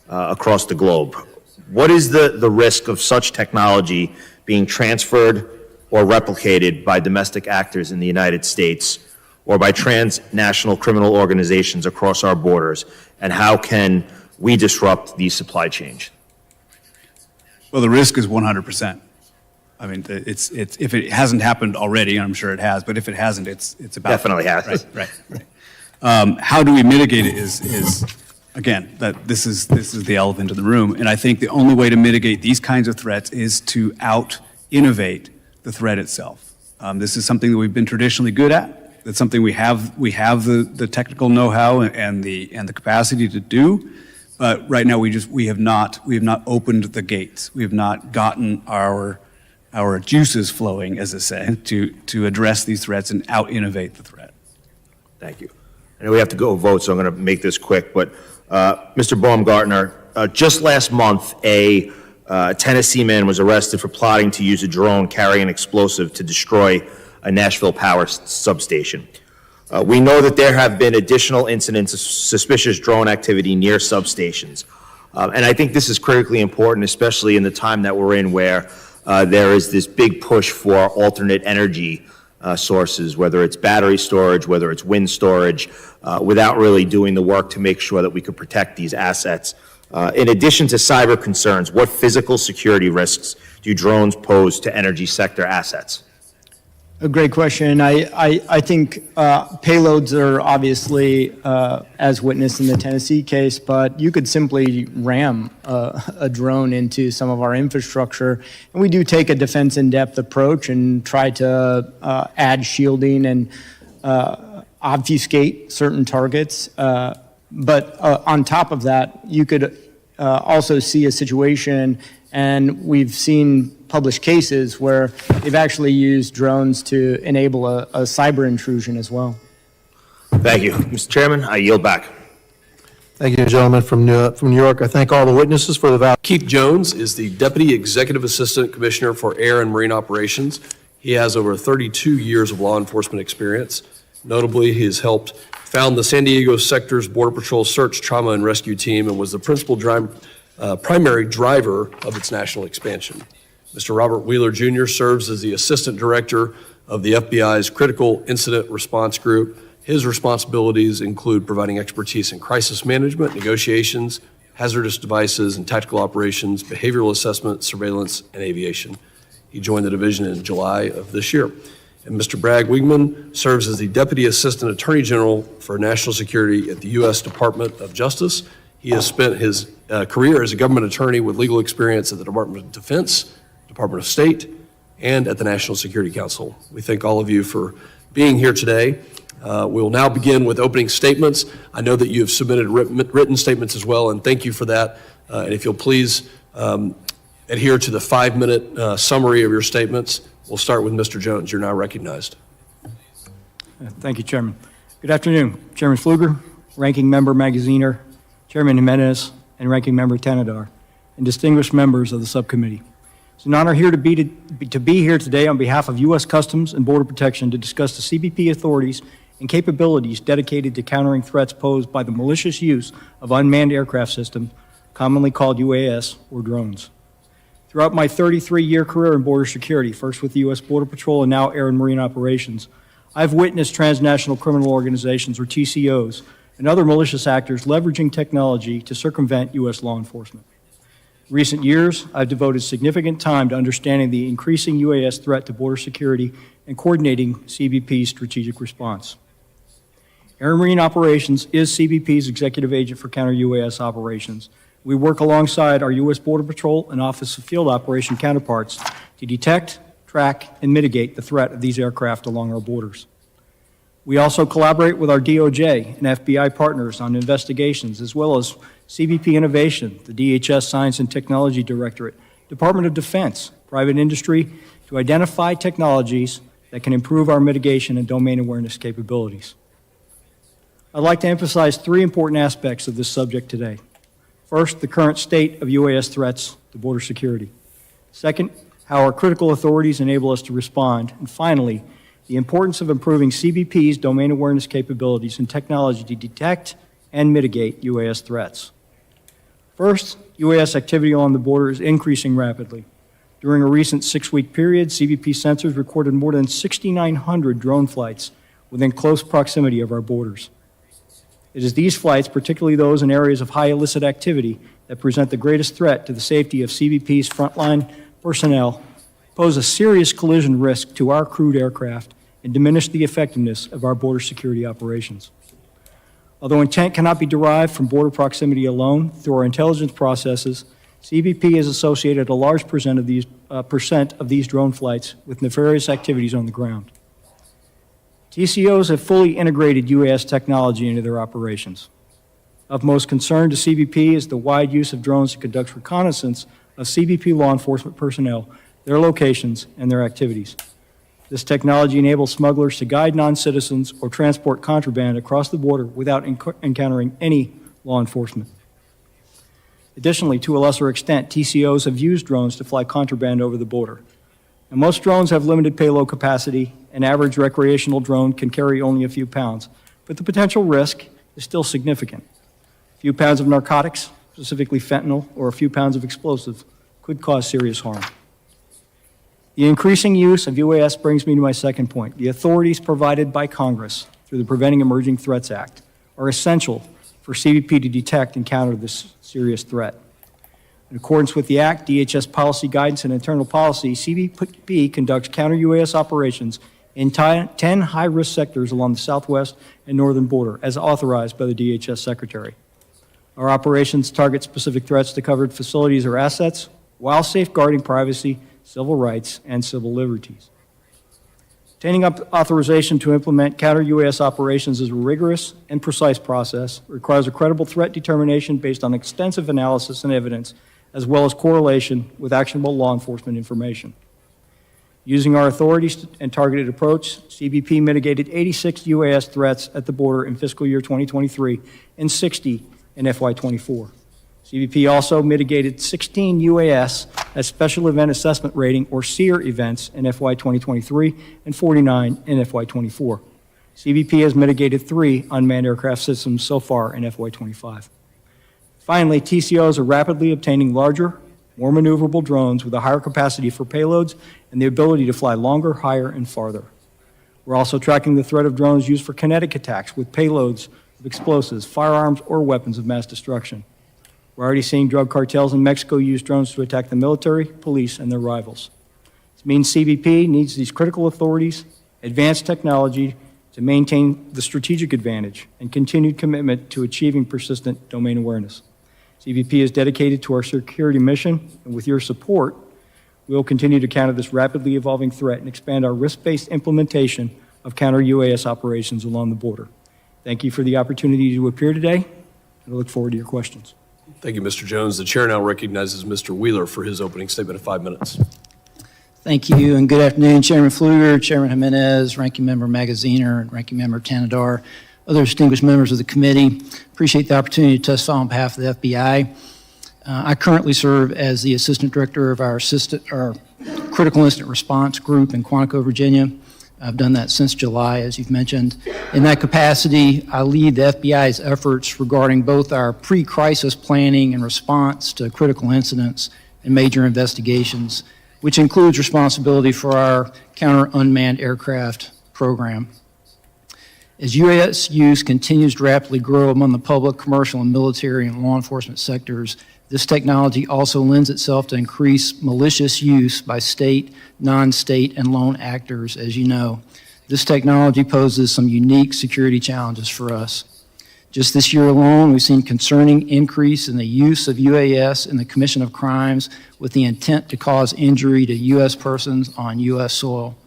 across the globe. What is the risk of such technology being transferred or replicated by domestic actors in the United States or by transnational criminal organizations across our borders? And how can we disrupt these supply chains? Well, the risk is 100%. I mean, it's if it hasn't happened already, and I'm sure it has, but if it hasn't, it's about Definitely has. Right. How do we mitigate it is again, that this is the elephant in the room, and I think the only way to mitigate these kinds of threats is to out-innovate the threat itself. This is something that we've been traditionally good at. That's something we have the technical know-how and the capacity to do. But right now we have not opened the gates. We have not gotten our juices flowing, as they say, to address ththese threats and out-innovate the threat. Thank you. I know we have to go vote, so I'm going to make this quick. But Mr. Baumgartner, just last month, a Tennessee man was arrested for plotting to use a drone carrying an explosive to destroy a Nashville power substation. We know that there have been additional incidents of suspicious drone activity near substations. And I think this is critically important, especially in the time that we're in, where there is this big push for alternate energy sources, whether it's battery storage, whether it's wind storage, without really doing the work to make sure that we could protect these assets. In addition to cyber concerns, what physical security risks do drones pose to energy sector assets? A great question. I think payloads are obviously, as witnessed in the Tennessee case, but you could simply ram a drone into some of our infrastructure. And we do take a defense in-depth approach and try to add shielding and obfuscate certain targets. But on top of that, you could also see a situation, and we've seen published cases where they've actually used drones to enable a cyber intrusion as well. Thank you. Mr. Chairman, I yield back. Thank you, gentlemen from New York. I thank all the witnesses for the value. Keith Jones is the Deputy Executive Assistant Commissioner for Air and Marine Operations. He has over 32 years of law enforcement experience. Notably, he has helped found the San Diego sector's Border Patrol Search, Trauma, and Rescue Team and was the primary driver of its national expansion. Mr. Robert Wheeler Jr. serves as the Assistant Director of the FBI's Critical Incident Response Group. His responsibilities include providing expertise in crisis management, negotiations, hazardous devices and tactical operations, behavioral assessment, surveillance, and aviation. He joined the division in July of this year. And Mr. Bragg Wigman serves as the Deputy Assistant Attorney General for National Security at the U.S. Department of Justice. He has spent his career as a government attorney with legal experience at the Department of Defense, Department of State, and at the National Security Council. We thank all of you for being here today. We will now begin with opening statements. I know that you have submitted written statements as well, and thank you for that. And if you'll please adhere to the 5-minute summary of your statements. We'll start with Mr. Jones. You're now recognized. Thank you, Chairman. Good afternoon, Chairman Pfluger, Ranking Member Magaziner, Chairman Jimenez, and Ranking Member Tanadar, and distinguished members of the subcommittee. It's an honor here to be here today on behalf of U.S. Customs and Border Protection to discuss the CBP authorities and capabilities dedicated to countering threats posed by the malicious use of unmanned aircraft systems, commonly called UAS or drones. Throughout my 33-year career in border security, first with the U.S. Border Patrol and now Air and Marine Operations, I've witnessed transnational criminal organizations, or TCOs, and other malicious actors leveraging technology to circumvent U.S. law enforcement. In recent years, I've devoted significant time to understanding the increasing UAS threat to border security and coordinating CBP's strategic response. Air and Marine Operations is CBP's executive agent for counter-UAS operations. We work alongside our U.S. Border Patrol and Office of Field Operation counterparts to detect, track, and mitigate the threat of these aircraft along our borders. We also collaborate with our DOJ and FBI partners on investigations, as well as CBP Innovation, the DHS Science and Technology Directorate, Department of Defense, private industry, to identify technologies that can improve our mitigation and domain awareness capabilities. I'd like to emphasize 3 important aspects of this subject today. First, the current state of UAS threats to border security. Second, how our critical authorities enable us to respond. And finally, the importance of improving CBP's domain awareness capabilities and technology to detect and mitigate UAS threats. First, UAS activity along the border is increasing rapidly. During a recent 6-week period, CBP sensors recorded more than 6,900 drone flights within close proximity of our borders. It is these flights, particularly those in areas of high illicit activity, that present the greatest threat to the safety of CBP's frontline personnel, pose a serious collision risk to our crewed aircraft, and diminish the effectiveness of our border security operations. Although intent cannot be derived from border proximity alone, through our intelligence processes, CBP has associated a large percent of these drone flights with nefarious activities on the ground. TCOs have fully integrated UAS technology into their operations. Of most concern to CBP is the wide use of drones to conduct reconnaissance of CBP law enforcement personnel, their locations, and their activities. This technology enables smugglers to guide non-citizens or transport contraband across the border without encountering any law enforcement. Additionally, to a lesser extent, TCOs have used drones to fly contraband over the border. Now, most drones have limited payload capacity. An average recreational drone can carry only a few pounds, but the potential risk is still significant. A few pounds of narcotics, specifically fentanyl, or a few pounds of explosives could cause serious harm. The increasing use of UAS brings me to my second point. The authorities provided by Congress through the Preventing Emerging Threats Act are essential for CBP to detect and counter this serious threat. In accordance with the Act, DHS policy guidance and internal policy, CBP conducts counter-UAS operations in 10 high-risk sectors along the southwest and northern border, as authorized by the DHS Secretary. Our operations target specific threats to covered facilities or assets while safeguarding privacy, civil rights, and civil liberties. Obtaining authorization to implement counter-UAS operations is a rigorous and precise process, requires a credible threat determination based on extensive analysis and evidence, as well as correlation with actionable law enforcement information. Using our authorities and targeted approach, CBP mitigated 86 UAS threats at the border in fiscal year 2023 and 60 in FY24. CBP also mitigated 16 UAS as Special Event Assessment Rating, or SEER, events in FY 2023 and 49 in FY 24. CBP has mitigated 3 unmanned aircraft systems so far in FY 25. Finally, TCOs are rapidly obtaining larger, more maneuverable drones with a higher capacity for payloads and the ability to fly longer, higher, and farther. We're also tracking the threat of drones used for kinetic attacks with payloads of explosives, firearms, or weapons of mass destruction. We're already seeing drug cartels in Mexico use drones to attack the military, police, and their rivals. This means CBP needs these critical authorities, advanced technology to maintain the strategic advantage and continued commitment to achieving persistent domain awareness. CBP is dedicated to our security mission, and with your support, we will continue to counter this rapidly evolving threat and expand our risk-based implementation of counter-UAS operations along the border. Thank you for the opportunity to appear today, and I look forward to your questions. Thank you, Mr. Jones. The chair now recognizes Mr. Wheeler for his opening statement of 5 minutes. Thank you, and good afternoon, Chairman Pfluger, Chairman Jimenez, Ranking Member Magaziner, and Ranking Member Tanadar, other distinguished members of the committee. Appreciate the opportunity to testify on behalf of the FBI. I currently serve as the Assistant Director of our Critical Incident Response Group in Quantico, Virginia. I've done that since July, as you've mentioned. In that capacity, I lead the FBI's efforts regarding both our pre-crisis planning and response to critical incidents and major investigations, which includes responsibility for our counter-unmanned aircraft program. As UAS use continues to rapidly grow among the public, commercial, and military and law enforcement sectors, this technology also lends itself to increased malicious use by state, non-state, and lone actors, as you know. This technology poses some unique security challenges for us. Just this year alone, we've seen concerning increase in the use of UAS in the commission of crimes with the intent to cause injury to U.S. persons on U.S. soil.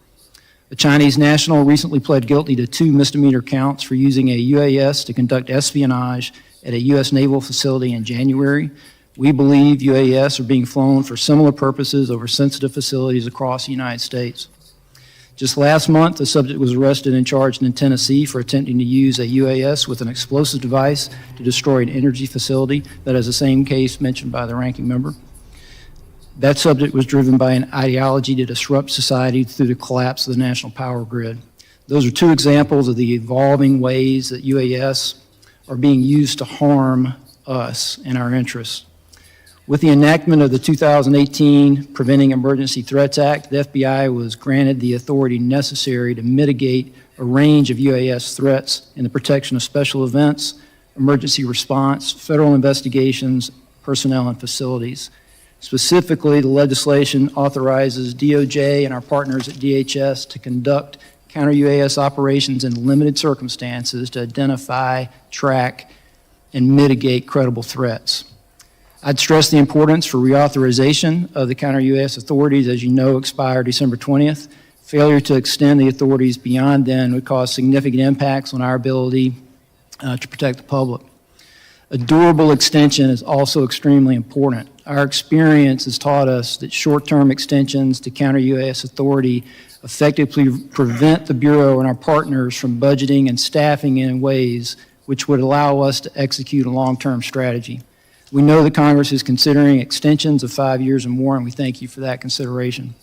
A Chinese national recently pled guilty to 2 misdemeanor counts for using a UAS to conduct espionage at a U.S. naval facility in January. We believe UAS are being flown for similar purposes over sensitive facilities across the United States. Just last month, the subject was arrested and charged in Tennessee for attempting to use a UAS with an explosive device to destroy an energy facility. That is the same case mentioned by the ranking member. That subject was driven by an ideology to disrupt society through the collapse of the national power grid. Those are 2 examples of the evolving ways that UAS are being used to harm us and our interests. With the enactment of the 2018 Preventing Emergency Threats Act, the FBI was granted the authority necessary to mitigate a range of UAS threats in the protection of special events, emergency response, federal investigations, personnel, and facilities. Specifically, the legislation authorizes DOJ and our partners at DHS to conduct counter-UAS operations in limited circumstances to identify, track, and mitigate credible threats. I'd stress the importance for reauthorization of the counter-UAS authorities, as you know, expire December 20th. Failure to extend the authorities beyond then would cause significant impacts on our ability to protect the public. A durable extension is also extremely important. Our experience has taught us that short-term extensions to counter-UAS authority effectively prevent the Bureau and our partners from budgeting and staffing in ways which would allow us to execute a long-term strategy. We know that Congress is considering extensions of 5 years or more, and we thank you for that consideration.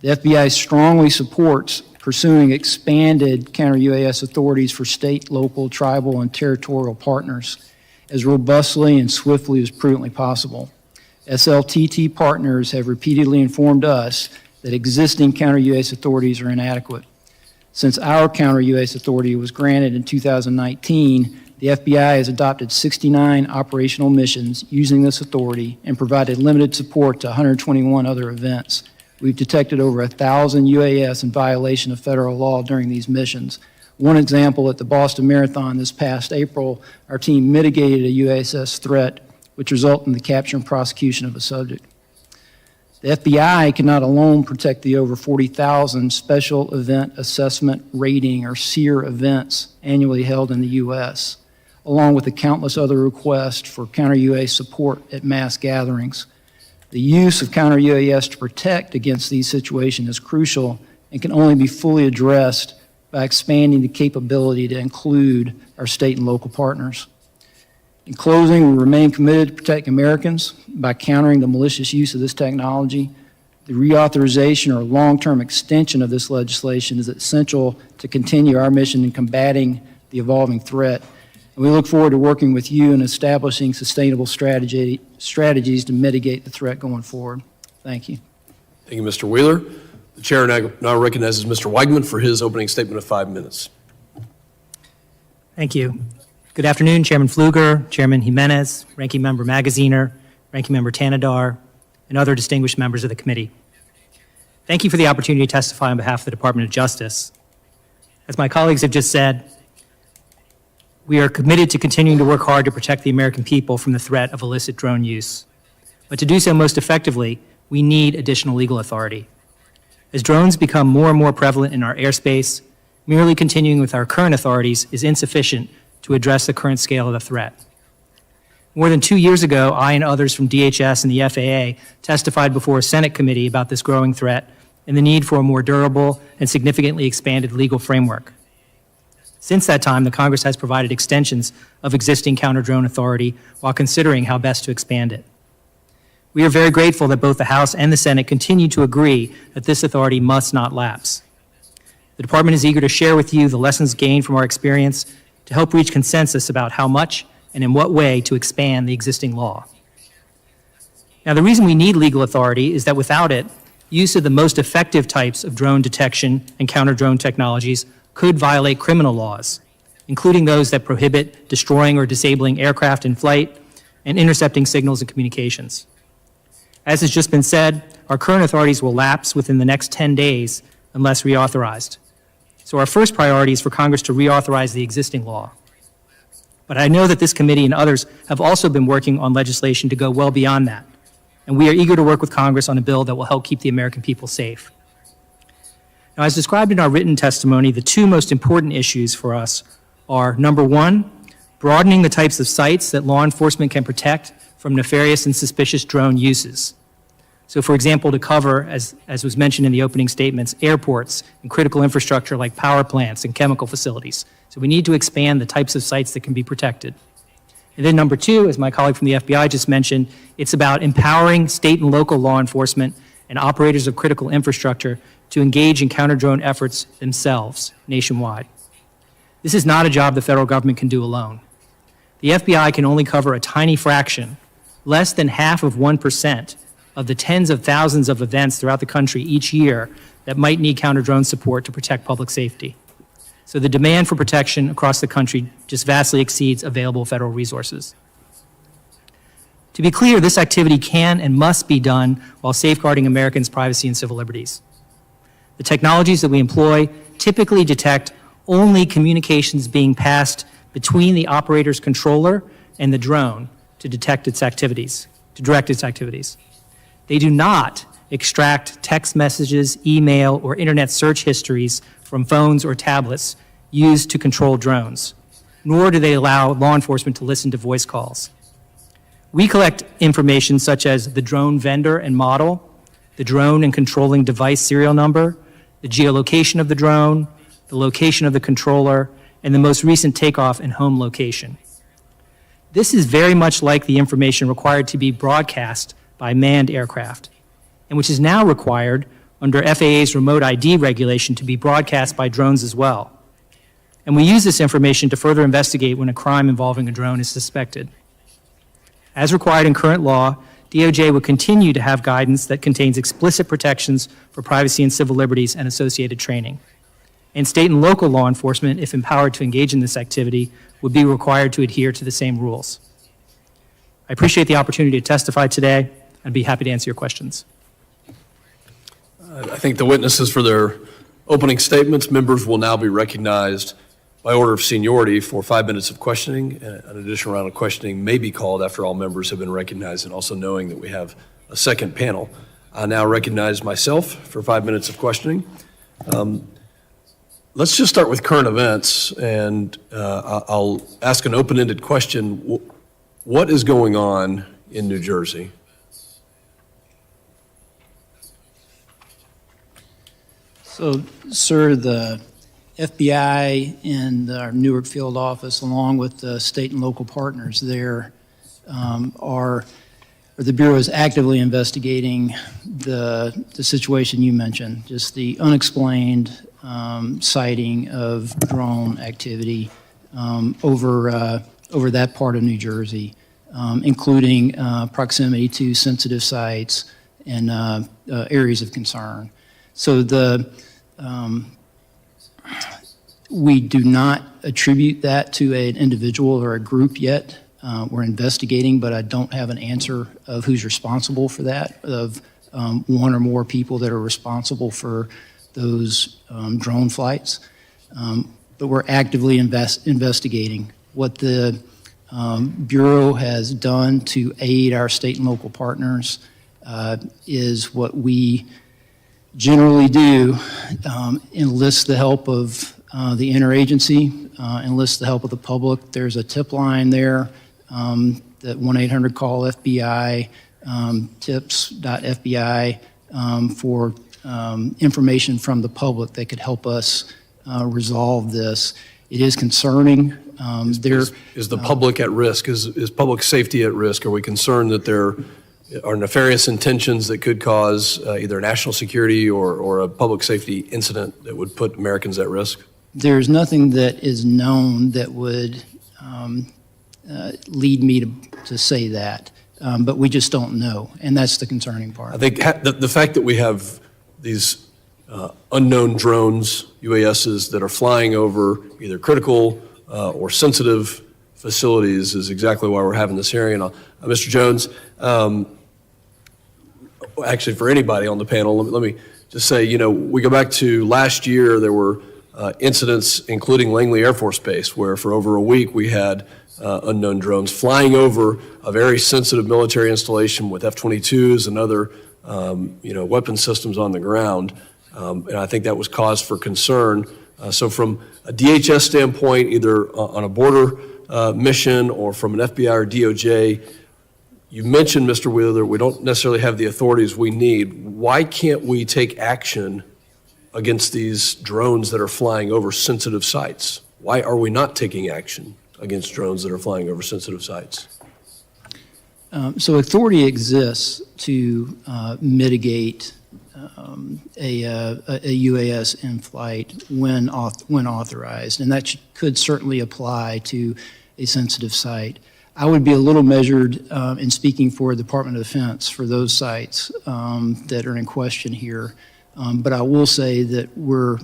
The FBI strongly supports pursuing expanded counter-UAS authorities for state, local, tribal, and territorial partners as robustly and swiftly as prudently possible. SLTT partners have repeatedly informed us that existing counter-UAS authorities are inadequate. Since our counter-UAS authority was granted in 2019, the FBI has adopted 69 operational missions using this authority and provided limited support to 121 other events. We've detected over 1,000 UAS in violation of federal law during these missions. One example, at the Boston Marathon this past April, our team mitigated a UAS threat, which resulted in the capture and prosecution of a subject. The FBI cannot alone protect the over 40,000 Special Event Assessment Rating, or SEER, events annually held in the U.S., along with the countless other requests for counter-UAS support at mass gatherings. The use of counter-UAS to protect against these situations is crucial and can only be fully addressed by expanding the capability to include our state and local partners. In closing, we remain committed to protecting Americans by countering the malicious use of this technology. The reauthorization or long-term extension of this legislation is essential to continue our mission in combating the evolving threat. And we look forward to working with you in establishing sustainable strategies to mitigate the threat going forward. Thank you. Thank you, Mr. Wheeler. The chair now recognizes Mr. Weigman for his opening statement of 5 minutes. Thank you. Good afternoon, Chairman Pfluger, Chairman Jimenez, Ranking Member Magaziner, Ranking Member Tanadar, and other distinguished members of the committee. Thank you for the opportunity to testify on behalf of the Department of Justice. As my colleagues have just said, we are committed to continuing to work hard to protect the American people from the threat of illicit drone use. But to do so most effectively, we need additional legal authority. As drones become more and more prevalent in our airspace, merely continuing with our current authorities is insufficient to address the current scale of the threat. More than 2 years ago, I and others from DHS and the FAA testified before a Senate committee about this growing threat and the need for a more durable and significantly expanded legal framework. Since that time, the Congress has provided extensions of existing counter-drone authority while considering how best to expand it. We are very grateful that both the House and the Senate continue to agree that this authority must not lapse. The Department is eager to share with you the lessons gained from our experience to help reach consensus about how much and in what way to expand the existing law. Now, the reason we need legal authority is that without it, use of the most effective types of drone detection and counter-drone technologies could violate criminal laws, including those that prohibit destroying or disabling aircraft in flight and intercepting signals and communications. As has just been said, our current authorities will lapse within the next 10 days unless reauthorized. So our first priority is for Congress to reauthorize the existing law. But I know that this committee and others have also been working on legislation to go well beyond that, and we are eager to work with Congress on a bill that will help keep the American people safe. Now, as described in our written testimony, the two most important issues for us are, number one, broadening the types of sites that law enforcement can protect from nefarious and suspicious drone uses. So, for example, to cover, as was mentioned in the opening statements, airports and critical infrastructure like power plants and chemical facilities. So we need to expand the types of sites that can be protected. And then number two, as my colleague from the FBI just mentioned, it's about empowering state and local law enforcement and operators of critical infrastructure to engage in counter-drone efforts themselves nationwide. This is not a job the federal government can do alone. The FBI can only cover a tiny fraction, less than half of 1%, of the tens of thousands of events throughout the country each year that might need counter-drone support to protect public safety. So the demand for protection across the country just vastly exceeds available federal resources. To be clear, this activity can and must be done while safeguarding Americans' privacy and civil liberties. The technologies that we employ typically detect only communications being passed between the operator's controller and the drone to detect its activities, to direct its activities. They do not extract text messages, email, or internet search histories from phones or tablets used to control drones, nor do they allow law enforcement to listen to voice calls. We collect information such as the drone vendor and model, the drone and controlling device serial number, the geolocation of the drone, the location of the controller, and the most recent takeoff and home location. This is very much like the information required to be broadcast by manned aircraft, and which is now required under FAA's remote ID regulation to be broadcast by drones as well. And we use this information to further investigate when a crime involving a drone is suspected. As required in current law, DOJ will continue to have guidance that contains explicit protections for privacy and civil liberties and associated training. And state and local law enforcement, if empowered to engage in this activity, would be required to adhere to the same rules. I appreciate the opportunity to testify today. I'd be happy to answer your questions. I thank the witnesses for their opening statements. Members will now be recognized by order of seniority for 5 minutes of questioning. An additional round of questioning may be called after all members have been recognized, and also knowing that we have a second panel. I now recognize myself for 5 minutes of questioning. Let's just start with current events, and I'll ask an open-ended question. What is going on in New Jersey? So, sir, the FBI and our Newark field office, along with the state and local partners there, the Bureau is actively investigating the situation you mentioned, just the unexplained sighting of drone activity over that part of New Jersey, including proximity to sensitive sites and areas of concern. So we do not attribute that to an individual or a group yet. We're investigating, but I don't have an answer of who's responsible for that, of one or more people that are responsible for those drone flights. But we're actively investigating. What the Bureau has done to aid our state and local partners is what we generally do, enlist the help of the interagency, enlist the help of the public. There's a tip line there, that 1-800-CALL-FBI, tips.fbi, for information from the public that could help us resolve this. It is concerning. Is the public at risk? Is public safety at risk? Are we concerned that there are nefarious intentions that could cause either national security or a public safety incident that would put Americans at risk? There's nothing that is known that would lead me to say that, but we just don't know, and that's the concerning part. I think the fact that we have these unknown drones, UASs, that are flying over either critical or sensitive facilities is exactly why we're having this hearing. And Mr. Jones, actually for anybody on the panel, let me just say, we go back to last year, there were incidents, including Langley Air Force Base, where for over a week we had unknown drones flying over a very sensitive military installation with F-22s and other, weapon systems on the ground. And I think that was cause for concern. So from a DHS standpoint, either on a border mission or from an FBI or DOJ, you mentioned, Mr. Wheeler, we don't necessarily have the authorities we need. Why can't we take action against these drones that are flying over sensitive sites? Why are we not taking action against drones that are flying over sensitive sites? So authority exists to mitigate a UAS in flight when authorized, and that could certainly apply to a sensitive site. I would be a little measured in speaking for the Department of Defense for those sites that are in question here, but I will say that we're,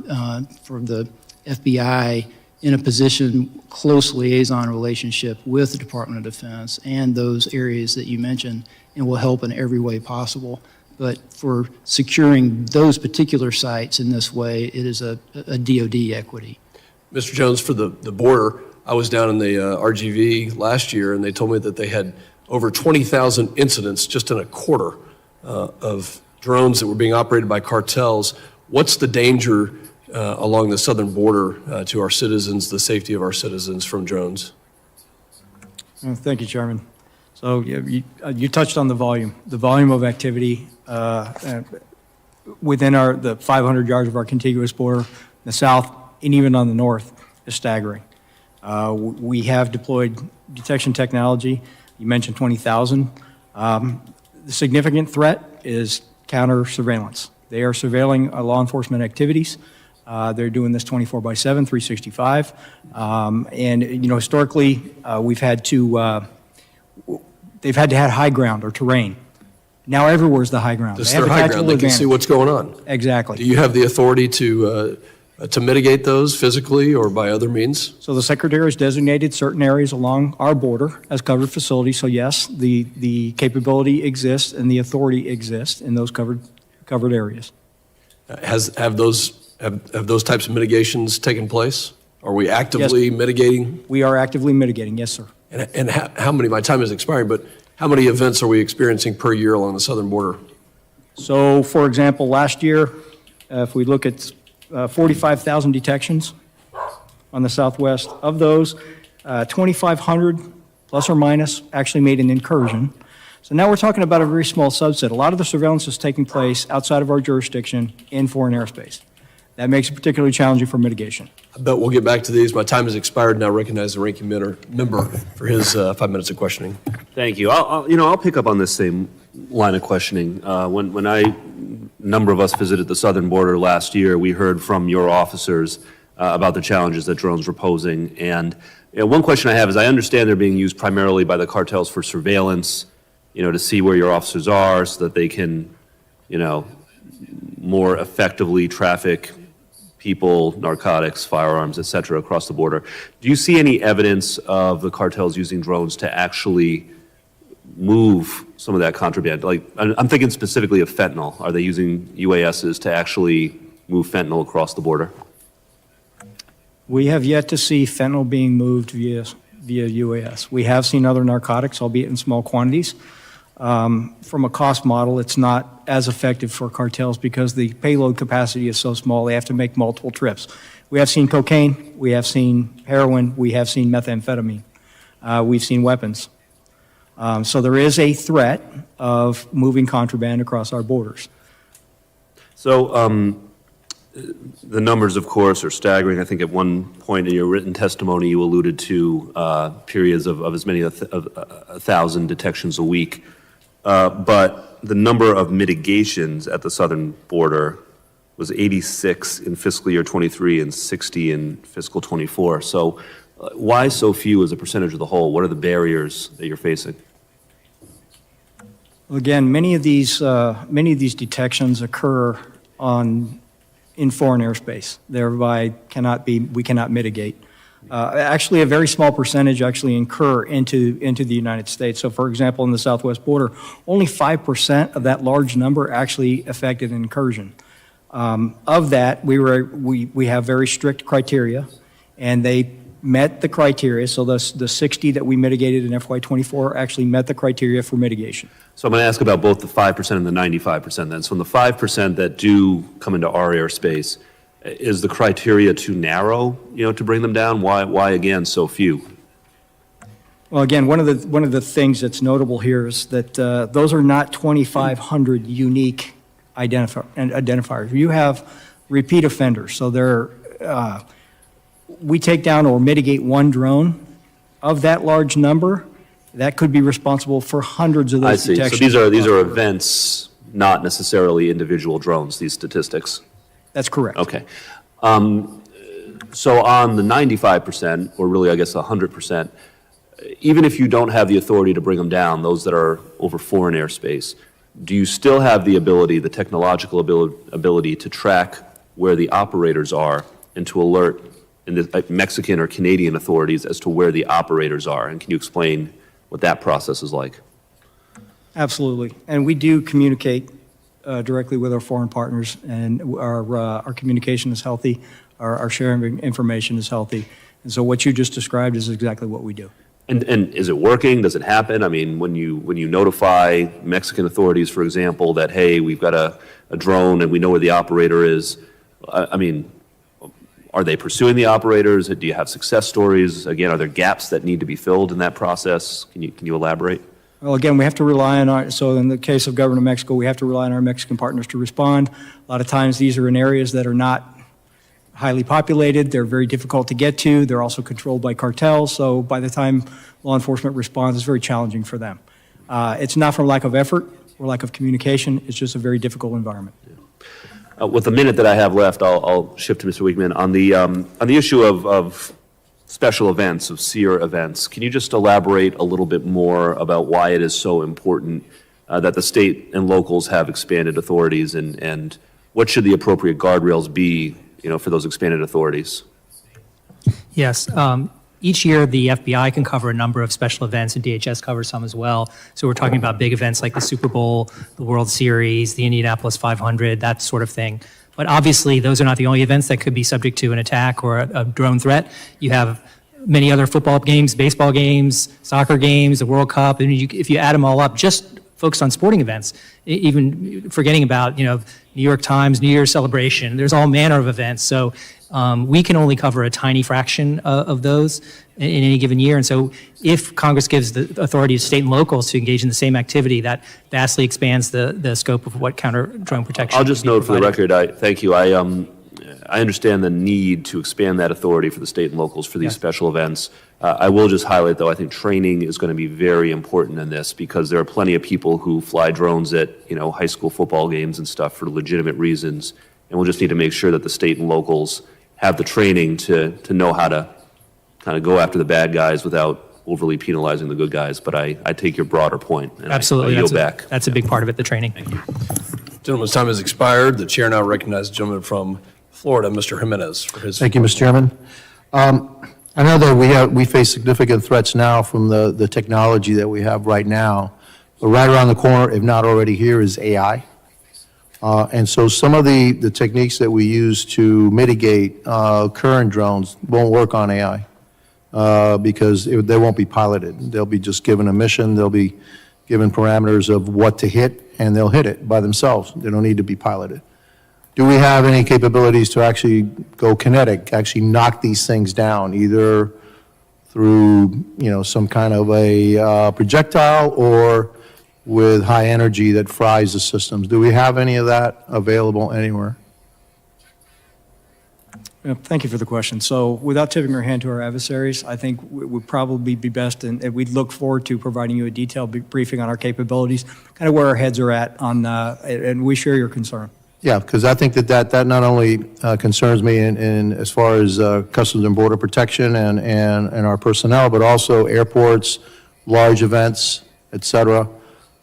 from the FBI, in a position, close liaison relationship with the Department of Defense and those areas that you mentioned, and will help in every way possible. But for securing those particular sites in this way, it is a DoD equity. Mr. Jones, for the border, I was down in the RGV last year, and they told me that they had over 20,000 incidents just in a quarter of drones that were being operated by cartels. What's the danger along the southern border to our citizens, the safety of our citizens from drones? Thank you, Chairman. So you touched on the volume of activity within the 500 yards of our contiguous border, in the south and even on the north, is staggering. We have deployed detection technology. You mentioned 20,000. The significant threat is counter surveillance. They are surveilling law enforcement activities. They're doing this 24/7, 365. And, historically, they've had to have high ground or terrain Now everywhere's the high ground. This is They have their a high tactical ground, they can see advantage. what's going on. Exactly. Do you have the authority to mitigate those physically or by other means? So the Secretary has designated certain areas along our border as covered facilities. So yes, the capability exists and the authority exists in those covered areas. Have those types of mitigations taken place? Are we actively mitigating? We are actively mitigating, yes, sir. And how many, my time is expiring, but how many events are we experiencing per year along the southern border? So, for example, last year, if we look at 45,000 detections on the southwest, of those, 2,500 plus or minus actually made an incursion. So now we're talking about a very small subset. A lot of the surveillance is taking place outside of our jurisdiction in foreign airspace. That makes it particularly challenging for mitigation. I bet we'll get back to these. My time has expired, and I recognize the ranking member for his 5 minutes of questioning. Thank you. I'll pick up on this same line of questioning. When a number of us visited the southern border last year, we heard from your officers about the challenges that drones were posing. And one question I have is, I understand they're being used primarily by the cartels for surveillance, to see where your officers are so that they can, more effectively traffic people, narcotics, firearms, et cetera, across the border. Do you see any evidence of the cartels using drones to actually move some of that contraband? Like, I'm thinking specifically of fentanyl. Are they using UASs to actually move fentanyl across the border? We have yet to see fentanyl being moved via UAS. We have seen other narcotics, albeit in small quantities. From a cost model, it's not as effective for cartels because the payload capacity is so small, they have to make multiple trips. We have seen cocaine, we have seen heroin, we have seen methamphetamine, we've seen weapons. So there is a threat of moving contraband across our borders. So the numbers, of course, are staggering. I think at one point in your written testimony, you alluded to periods of as many as 1,000 detections a week. But the number of mitigations at the southern border was 86 in fiscal year 23 and 60 in fiscal 24. So why so few as a percentage of the whole? What are the barriers that you're facing? Again, many of these detections occur in foreign airspace, thereby we cannot mitigate. Actually, a very small percentage actually incur into the United States. So, for example, in the southwest border, only 5% of that large number actually affected an incursion. Of that, we have very strict criteria, and they met the criteria. So the 60 that we mitigated in FY24 actually met the criteria for mitigation. So I'm going to ask about both the 5% and the 95% then. So in the 5% that do come into our airspace, is the criteria too narrow, to bring them down? Why again, so few? Well, again, one of the things that's notable here is that those are not 2,500 unique identifiers. You have repeat offenders. So we take down or mitigate one drone. Of that large number, that could be responsible for hundreds of those I see. detections. So these are events, not necessarily individual drones, these statistics? That's correct. Okay. So on the 95%, or really I guess 100%, even if you don't have the authority to bring them down, those that are over foreign airspace, do you still have the ability, the technological ability to track where the operators are and to alert Mexican or Canadian authorities as to where the operators are? And can you explain what that process is like? Absolutely. And we do communicate directly with our foreign partners, and our communication is healthy, our sharing of information is healthy. And so what you just described is exactly what we do. And is it working? Does it happen? I mean, when you notify Mexican authorities, for example, that, hey, we've got a drone and we know where the operator is, I mean, are they pursuing the operators? Do you have success stories? Again, are there gaps that need to be filled in that process? Can you elaborate? Well, again, we have to rely on so in the case of Government of Mexico, we have to rely on our Mexican partners to respond. A lot of times these are in areas that are not highly populated. They're very difficult to get to. They're also controlled by cartels. So by the time law enforcement responds, it's very challenging for them. It's not from lack of effort or lack of communication. It's just a very difficult environment. With the minute that I have left, I'll shift to Mr. Wiegman. On the issue of special events, of SEER events, can you just elaborate a little bit more about why it is so important that the state and locals have expanded authorities, and what should the appropriate guardrails be, for those expanded authorities? Yes. Each year, the FBI can cover a number of special events, and DHS covers some as well. So we're talking about big events like the Super Bowl, the World Series, the Indianapolis 500, that sort of thing. But obviously, those are not the only events that could be subject to an attack or a drone threat. You have many other football games, baseball games, soccer games, the World Cup. And if you add them all up, just focused on sporting events, even forgetting about, New York Times, New Year's celebration, there's all manner of events. So we can only cover a tiny fraction of those in any given year. And so if Congress gives the authority to state and locals to engage in the same activity, that vastly expands the scope of what counter-drone protection I'll just can be note for the provided. record, thank you. I understand the need to expand that authority for the state and locals for these Yes. special events. I will just highlight, though, I think training is going to be very important in this because there are plenty of people who fly drones at, high school football games and stuff for legitimate reasons. And we'll just need to make sure that the state and locals have the training to know how to kind of go after the bad guys without overly penalizing the good guys. But I take your broader point. And Absolutely. I yield back. That's a big part of it, the training. Thank you. Gentleman's time has expired. The chair now recognizes the gentleman from Florida, Mr. Jimenez, for his. Thank you, Mr. Chairman. I know that we face significant threats now from the technology that we have right now, but right around the corner, if not already here, is AI. And so some of the techniques that we use to mitigate current drones won't work on AI because they won't be piloted. They'll be just given a mission, they'll be given parameters of what to hit, and they'll hit it by themselves. They don't need to be piloted. Do we have any capabilities to actually go kinetic, actually knock these things down, either through, some kind of a projectile or with high energy that fries the systems? Do we have any of that available anywhere? Thank you for the question. So without tipping our hand to our adversaries, I think it would probably be best, and we'd look forward to providing you a detailed briefing on our capabilities, kind of where our heads are at on, and we share your concern. Yeah, because I think that not only concerns me in as far as Customs and Border Protection and our personnel, but also airports, large events, et cetera,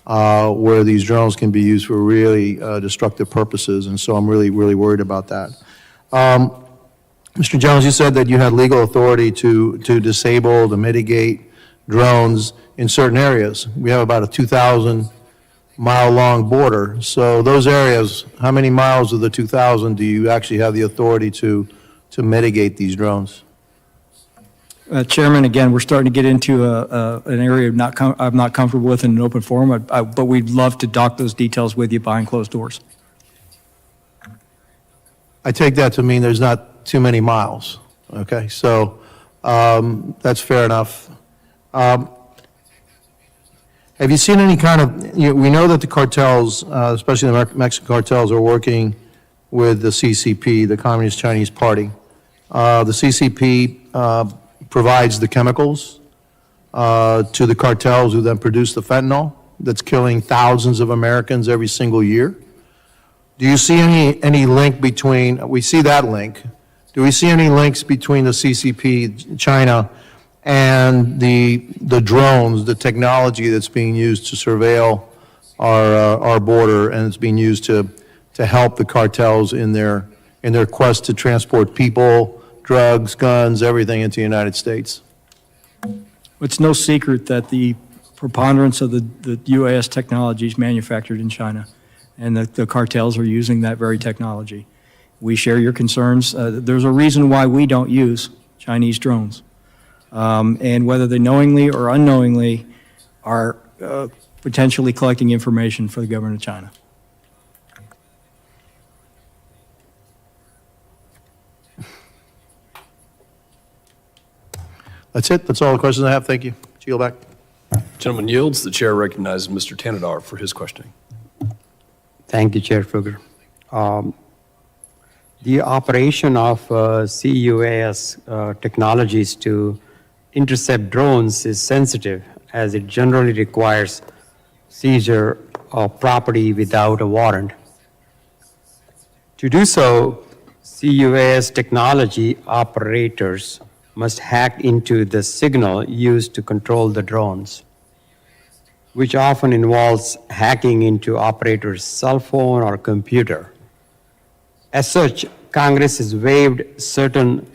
where these drones can be used for really destructive purposes, and so I'm really worried about that. Mr. Jones, you said that you had legal authority to disable, to mitigate drones in certain areas. We have about a 2,000-mile-long border. So those areas, how many miles of the 2,000 do you actually have the authority to mitigate these drones? Chairman, again, we're starting to get into an area I'm not comfortable with in an open forum, but we'd love to dock those details with you behind closed doors. I take that to mean there's not too many miles, okay? So that's fair enough. Have you seen any kind of, we know that the cartels, especially the Mexican cartels, are working with the CCP, the Communist Chinese Party. The CCP provides the chemicals to the cartels who then produce the fentanyl that's killing thousands of Americans every single year. Do you see any link between, we see that link, do we see any links between the CCP, China, and the drones, the technology that's being used to surveil our border, and it's being used to help the cartels in their quest to transport people, drugs, guns, everything into the United States? It's no secret that the preponderance of the UAS technology is manufactured in China, and the cartels are using that very technology. We share your concerns. There's a reason why we don't use Chinese drones. And whether they knowingly or unknowingly are potentially collecting information for the government of China. That's it. That's all the questions I have. Thank you. Yield back. Gentleman yields. The chair recognizes Mr. Tanadar for his questioning. Thank you, Chair Fluger. The operation of CUAS technologies to intercept drones is sensitive, as it generally requires seizure of property without a warrant. To do so, CUAS technology operators must hack into the signal used to control the drones. which often involves hacking into operators' cell phone or computer. As such, Congress has waived certain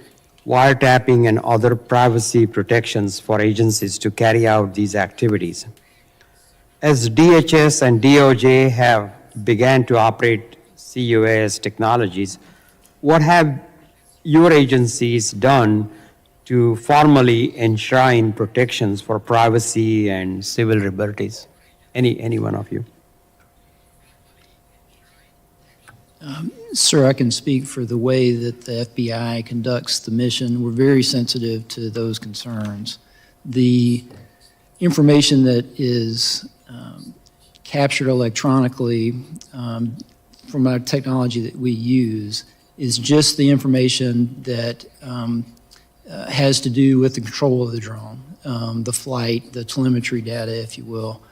wiretapping and other privacy protections for agencies to carry out these activities. As DHS and DOJ have began to operate CUAS technologies, what have your agencies done to formally enshrine protections for privacy and civil liberties? Any one of you? Sir, I can speak for the way that the FBI conducts the mission. We're very sensitive to those concerns. The information that is captured electronically from our technology that we use is just the information that has to do with the control of the drone, the flight, the telemetry data, if you will.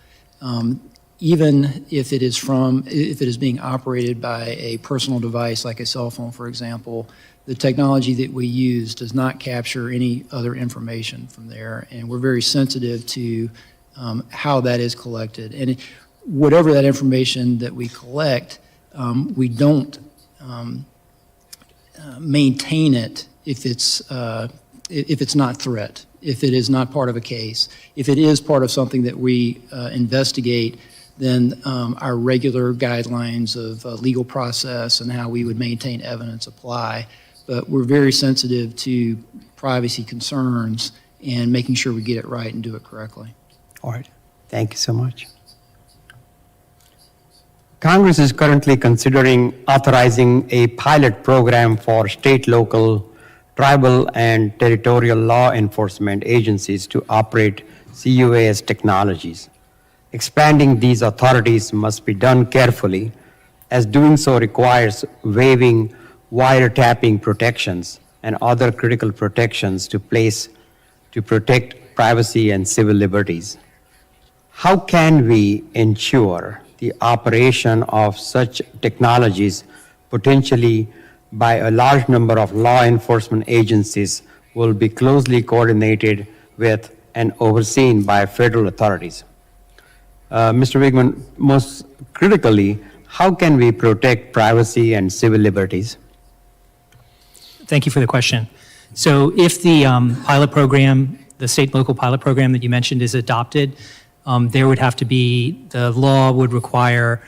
Even if it is being operated by a personal device like a cell phone, for example, the technology that we use does not capture any other information from there, and we're very sensitive to how that is collected. And whatever that information that we collect, we don't maintain it if it's not threat, if it is not part of a case. If it is part of something that we investigate, then our regular guidelines of legal process and how we would maintain evidence apply. But we're very sensitive to privacy concerns and making sure we get it right and do it correctly. All right. Thank you so much. Congress is currently considering authorizing a pilot program for state, local, tribal, and territorial law enforcement agencies to operate CUAS technologies. Expanding these authorities must be done carefully, as doing so requires waiving wiretapping protections and other critical protections to protect privacy and civil liberties. How can we ensure the operation of such technologies, potentially by a large number of law enforcement agencies, will be closely coordinated with and overseen by federal authorities? Mr. Wigman, most critically, how can we protect privacy and civil liberties? Thank you for the question. So if the pilot program, the state and local pilot program that you mentioned is adopted, there would have to be, the law would require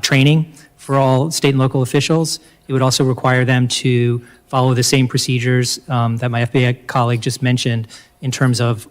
training for all state and local officials. It would also require them to follow the same procedures that my FBI colleague just mentioned in terms of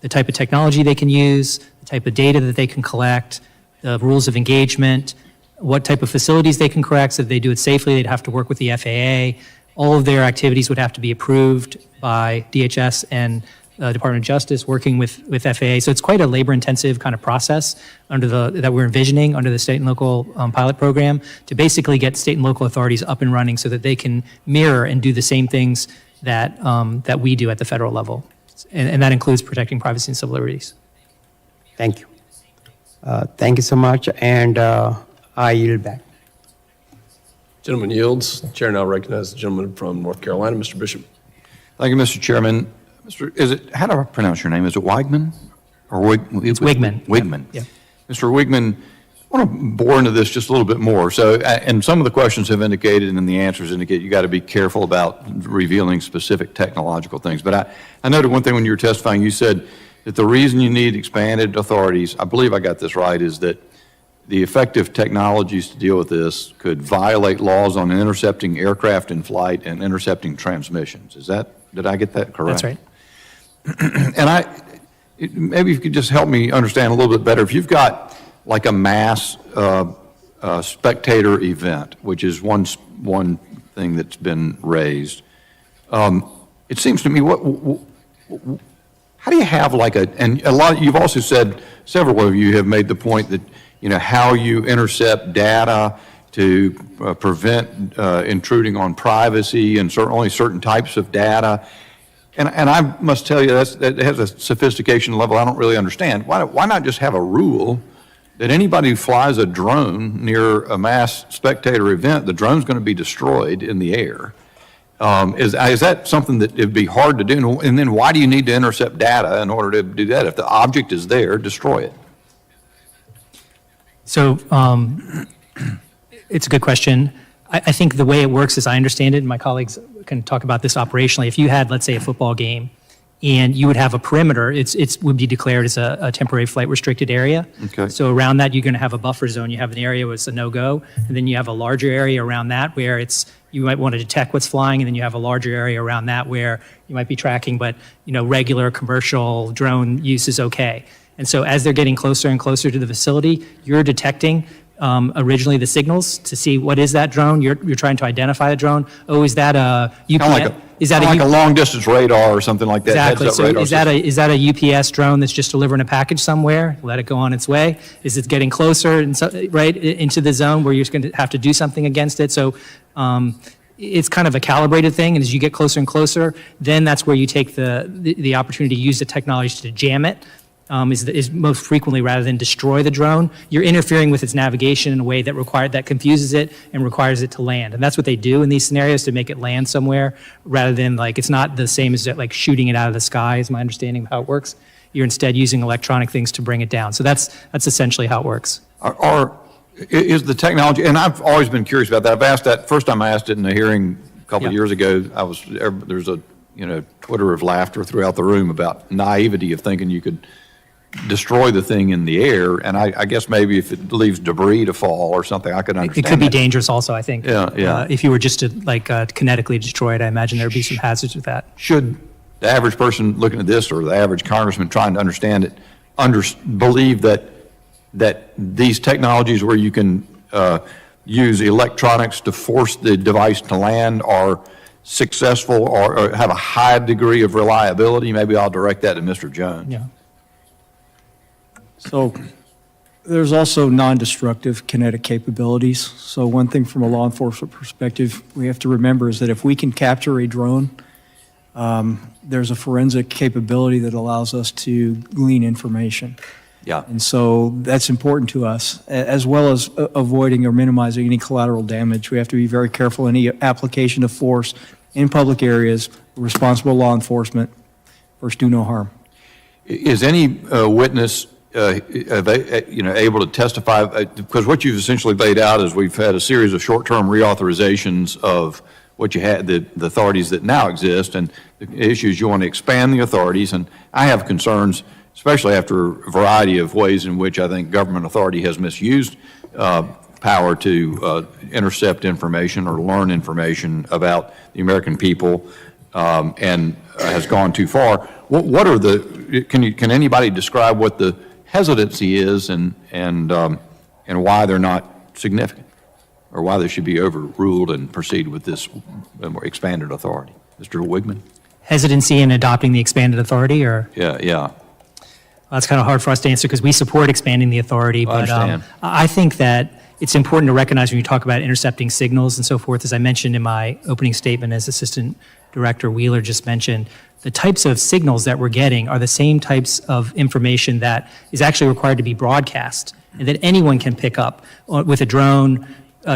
the type of technology they can use, the type of data that they can collect, the rules of engagement, what type of facilities they can correct, so that they do it safely. They'd have to work with the FAA. All of their activities would have to be approved by DHS and Department of Justice working with FAA. So it's quite a labor-intensive kind of process that we're envisioning under the state and local pilot program to basically get state and local authorities up and running so that they can mirror and do the same things that we do at the federal level. And that includes protecting privacy and civil liberties. Thank you. Thank you so much, and I yield back. Gentleman yields. Chair now recognizes the gentleman from North Carolina, Mr. Bishop. Thank you, Mr. Chairman. How do I pronounce your name? Is it Weigman? Or It's Wigman. Wigman. Yeah. Mr. Wigman, I want to bore into this just a little bit more. So, and some of the questions have indicated and the answers indicate you got to be careful about revealing specific technological things. But I noted one thing when you were testifying, you said that the reason you need expanded authorities, I believe I got this right, is that the effective technologies to deal with this could violate laws on intercepting aircraft in flight and intercepting transmissions. Did I get that correct? That's right. And maybe you could just help me understand a little bit better. If you've got like a mass spectator event, which is one thing that's been raised, it seems to me, how do you have and a lot, you've also said, several of you have made the point that, how you intercept data to prevent intruding on privacy and only certain types of data. And I must tell you, that has a sophistication level I don't really understand. Why not just have a rule that anybody who flies a drone near a mass spectator event, the drone's going to be destroyed in the air? Is that something that it'd be hard to do? And then why do you need to intercept data in order to do that? If the object is there, destroy it. So it's a good question. I think the way it works, as I understand it, and my colleagues can talk about this operationally, if you had, let's say, a football game, and you would have a perimeter, it would be declared as a temporary flight restricted area. Okay. So around that, you're going to have a buffer zone. You have an area where it's a no-go, and then you have a larger area around that where you might want to detect what's flying, and then you have a larger area around that where you might be tracking, but regular commercial drone use is okay. And so as they're getting closer and closer to the facility, you're detecting originally the signals to see what is that drone. You're trying to identify a drone. Oh, is that a UPS? Like a long-distance radar or something like that. Exactly. Heads-up So radar is that a UPS drone that's just delivering a package somewhere? Let it go on its way. Is it getting closer right into the zone where you're going to have to do something against it? So it's kind of a calibrated thing, and as you get closer and closer, then that's where you take the opportunity to use the technology to jam it. Is most frequently rather than destroy the drone. You're interfering with its navigation in a way that confuses it and requires it to land. And that's what they do in these scenarios to make it land somewhere rather than it's not the same as shooting it out of the sky is my understanding of how it works. You're instead using electronic things to bring it down. So that's essentially how it works. Is the technology, and I've always been curious about that. I've asked that, first time I asked it in a hearing a couple of years ago, there's a twitter of laughter throughout the room about naivety of thinking you could destroy the thing in the air, and I guess maybe if it leaves debris to fall or something, I could understand It could be that. dangerous also, I think. Yeah. If you were just to kinetically destroy it, I imagine there'd be some hazards with that. Should the average person looking at this, or the average congressman trying to understand it, believe that these technologies where you can use electronics to force the device to land are successful or have a high degree of reliability? Maybe I'll direct that to Mr. Jones. Yeah. So there's also non-destructive kinetic capabilities. So one thing from a law enforcement perspective we have to remember is that if we can capture a drone, there's a forensic capability that allows us to glean information. Yeah. And so that's important to us, as well as avoiding or minimizing any collateral damage. We have to be very careful in any application of force in public areas, responsible law enforcement, first do no harm. Is any witness able to testify? Because what you've essentially laid out is we've had a series of short-term reauthorizations of what you had, the authorities that now exist, and the issues you want to expand the authorities. And I have concerns, especially after a variety of ways in which I think government authority has misused power to intercept information or learn information about the American people and has gone too far. What are can anybody describe what the hesitancy is and why they're not significant, or why they should be overruled and proceed with this more expanded authority? Mr. Wigman? Hesitancy in adopting the expanded authority, or? Yeah. Well, that's kind of hard for us to answer because we support expanding the authority. I understand. I think that it's important to recognize when you talk about intercepting signals and so forth, as I mentioned in my opening statement, as Assistant Director Wheeler just mentioned, the types of signals that we're getting are the same types of information that is actually required to be broadcast and that anyone can pick up with a drone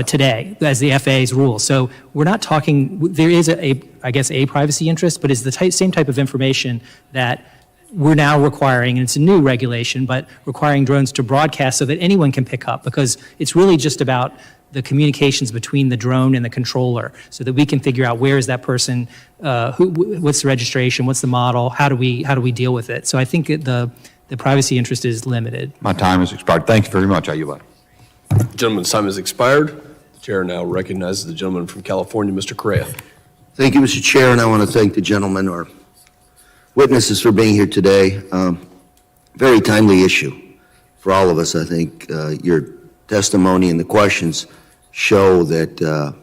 today, as the FAA's rules. So we're not talking, there is a privacy interest, but it's the same type of information that we're now requiring, and it's a new regulation, but requiring drones to broadcast so that anyone can pick up, because it's really just about the communications between the drone and the controller, so that we can figure out where is that person, what's the registration, what's the model, how do we deal with it. So I think the privacy interest is limited. My time has expired. Thank you very much. Ayuba. Gentleman's time has expired. The chair now recognizes the gentleman from California, Mr. Correa. Thank you, Mr. Chair, and I want to thank the gentleman or witnesses for being here today. Very timely issue for all of us. I think your testimony and the questions show that a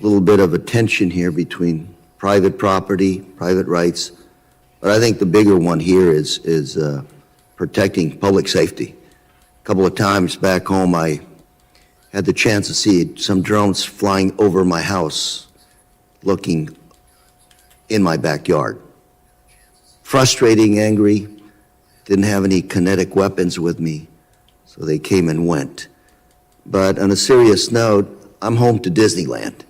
little bit of a tension here between private property, private rights, but I think the bigger one here is protecting public safety. A couple of times back home, I had the chance to see some drones flying over my house, looking in my backyard. Frustrating, angry, didn't have any kinetic weapons with me, so they came and went. But on a serious note, I'm home to Disneyland.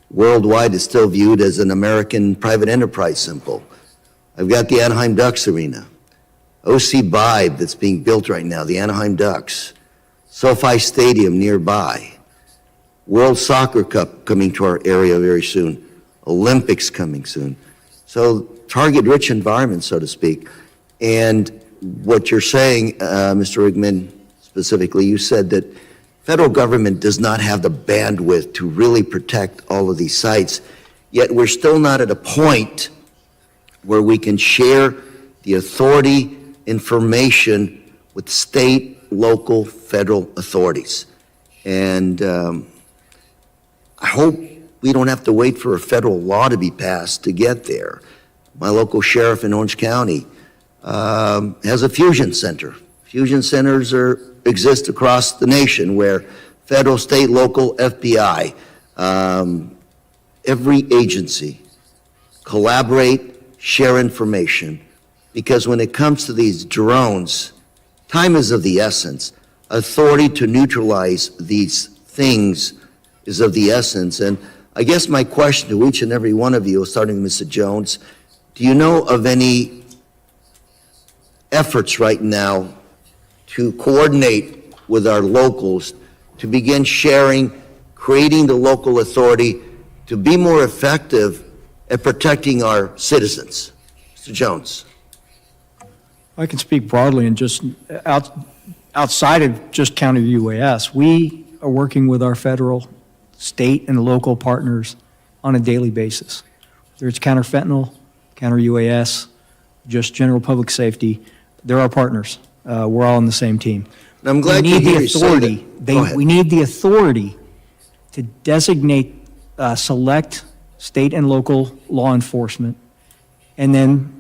Worldwide, it's still viewed as an American private enterprise symbol. I've got the Anaheim Ducks Arena. OC Bibe that's being built right now, the Anaheim Ducks, SoFi Stadium nearby, World Soccer Cup coming to our area very soon, Olympics coming soon. So target-rich environment, so to speak. And what you're saying, Mr. Wigman, specifically, you said that federal government does not have the bandwidth to really protect all of these sites, yet we're still not at a point where we can share the authority information with state, local, federal authorities. And I hope we don't have to wait for a federal law to be passed to get there. My local sheriff in Orange County has a fusion center. Fusion centers exist across the nation where federal, state, local, FBI, every agency collaborate, share information, because when it comes to these drones, time is of the essence. Authority to neutralize these things is of the essence. And I guess my question to each and every one of you, starting with Mr. Jones, do you know of any efforts right now to coordinate with our locals to begin sharing, creating the local authority to be more effective at protecting our citizens? Mr. Jones. I can speak broadly and just outside of just counter UAS. We are working with our federal, state, and local partners on a daily basis. Whether it's counter fentanyl, counter UAS, just general public safety, they're our partners. We're all on the same team. And I'm glad to hear you say that. Go ahead. We need the authority to designate, select state and local law enforcement, and then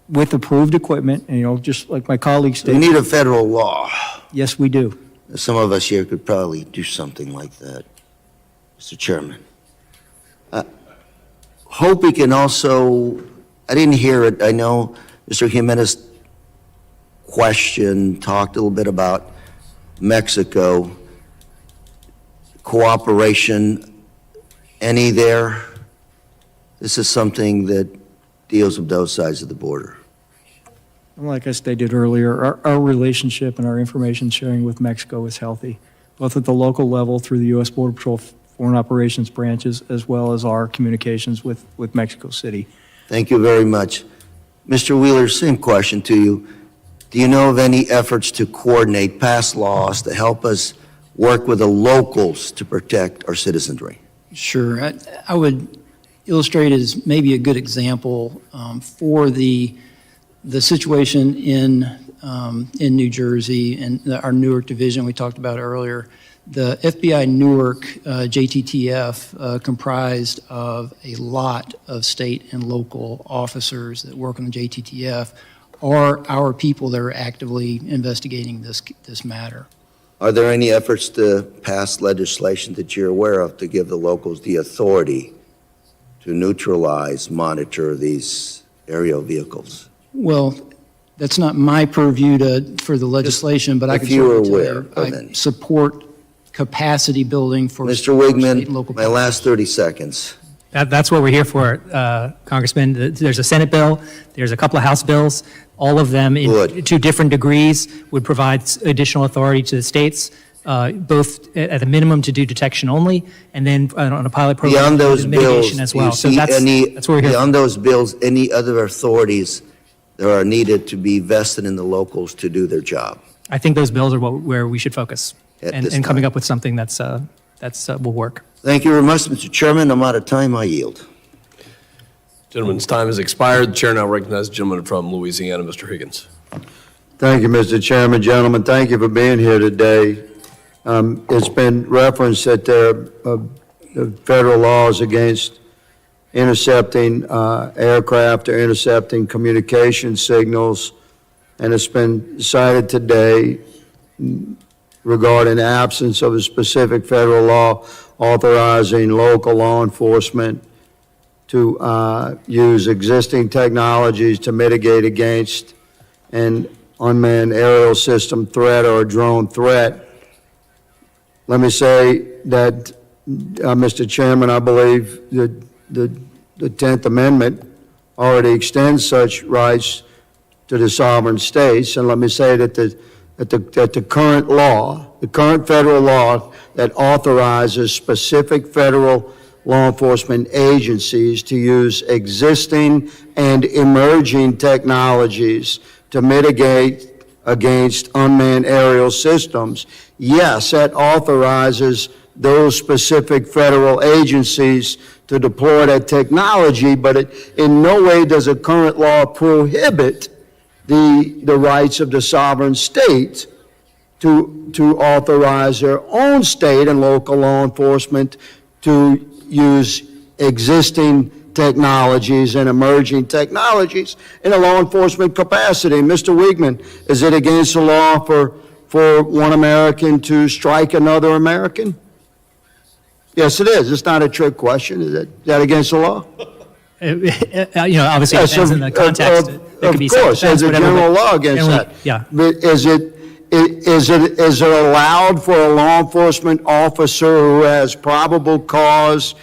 with approved equipment, and, you know, just like my colleagues We stated. need a federal law. Yes, we do. Some of us here could probably do something like that, Mr. Chairman. Hope we can also, I didn't hear it, I know Mr. Jimenez talked a little bit about Mexico. Cooperation, any there? This is something that deals with both sides of the border. And like I stated earlier, our relationship and our information sharing with Mexico is healthy, both at the local level through the U.S. Border Patrol Foreign Operations branches, as well as our communications with Mexico City. Thank you very much. Mr. Wheeler, same question to you. Do you know of any efforts to coordinate past laws to help us work with the locals to protect our citizenry? Sure. I would illustrate as maybe a good example for the situation in New Jersey and our Newark division we talked about earlier. The FBI Newark JTTF comprised of a lot of state and local officers that work on the JTTF are our people that are actively investigating this matter. Are there any efforts to pass legislation that you're aware of to give the locals the authority to neutralize, monitor these aerial vehicles? Well, that's not my purview for the legislation, but I can if you were certainly tell aware you, of I any. support capacity building for Mr. state and Wigman, local my last 30 seconds. That's what we're here for, Congressman. There's a Senate bill, there's a couple of House bills. All of them, to different degrees, would provide additional authority to the states, both at a minimum to do detection only, and then on a pilot program Beyond to those do mitigation bills, as do well. you So see that's what we're here for. beyond those bills, any other authorities that are needed to be vested in the locals to do their job? I think those bills are where we should focus, At and this coming time. up with something that's will work. Thank you very much, Mr. Chairman. I'm out of time. I yield. Gentleman's time has expired. The chair now recognizes the gentleman from Louisiana, Mr. Higgins. Thank you, Mr. Chairman. Gentlemen, thank you for being here today. It's been referenced that there are federal laws against intercepting aircraft or intercepting communication signals, and it's been cited today regarding the absence of a specific federal law authorizing local law enforcement to use existing technologies to mitigate against an unmanned aerial system threat or a drone threat. Let me say that, Mr. Chairman, I believe that the 10th Amendment already extends such rights to the sovereign states. And let me say that the current law, the current federal law that authorizes specific federal law enforcement agencies to use existing and emerging technologies to mitigate against unmanned aerial systems. Yes, that authorizes those specific federal agencies to deploy that technology, but in no way does a current law prohibit the rights of the sovereign state to authorize their own state and local law enforcement to use existing technologies and emerging technologies in a law enforcement capacity. Mr. Wiegman, is it against the law for one American to strike another American? Yes, it is. It's not a trick question. Is that against the law? Obviously it depends on the context. Of course, there's a general law against that. Yeah. But is it allowed for a law enforcement officer who has probable cause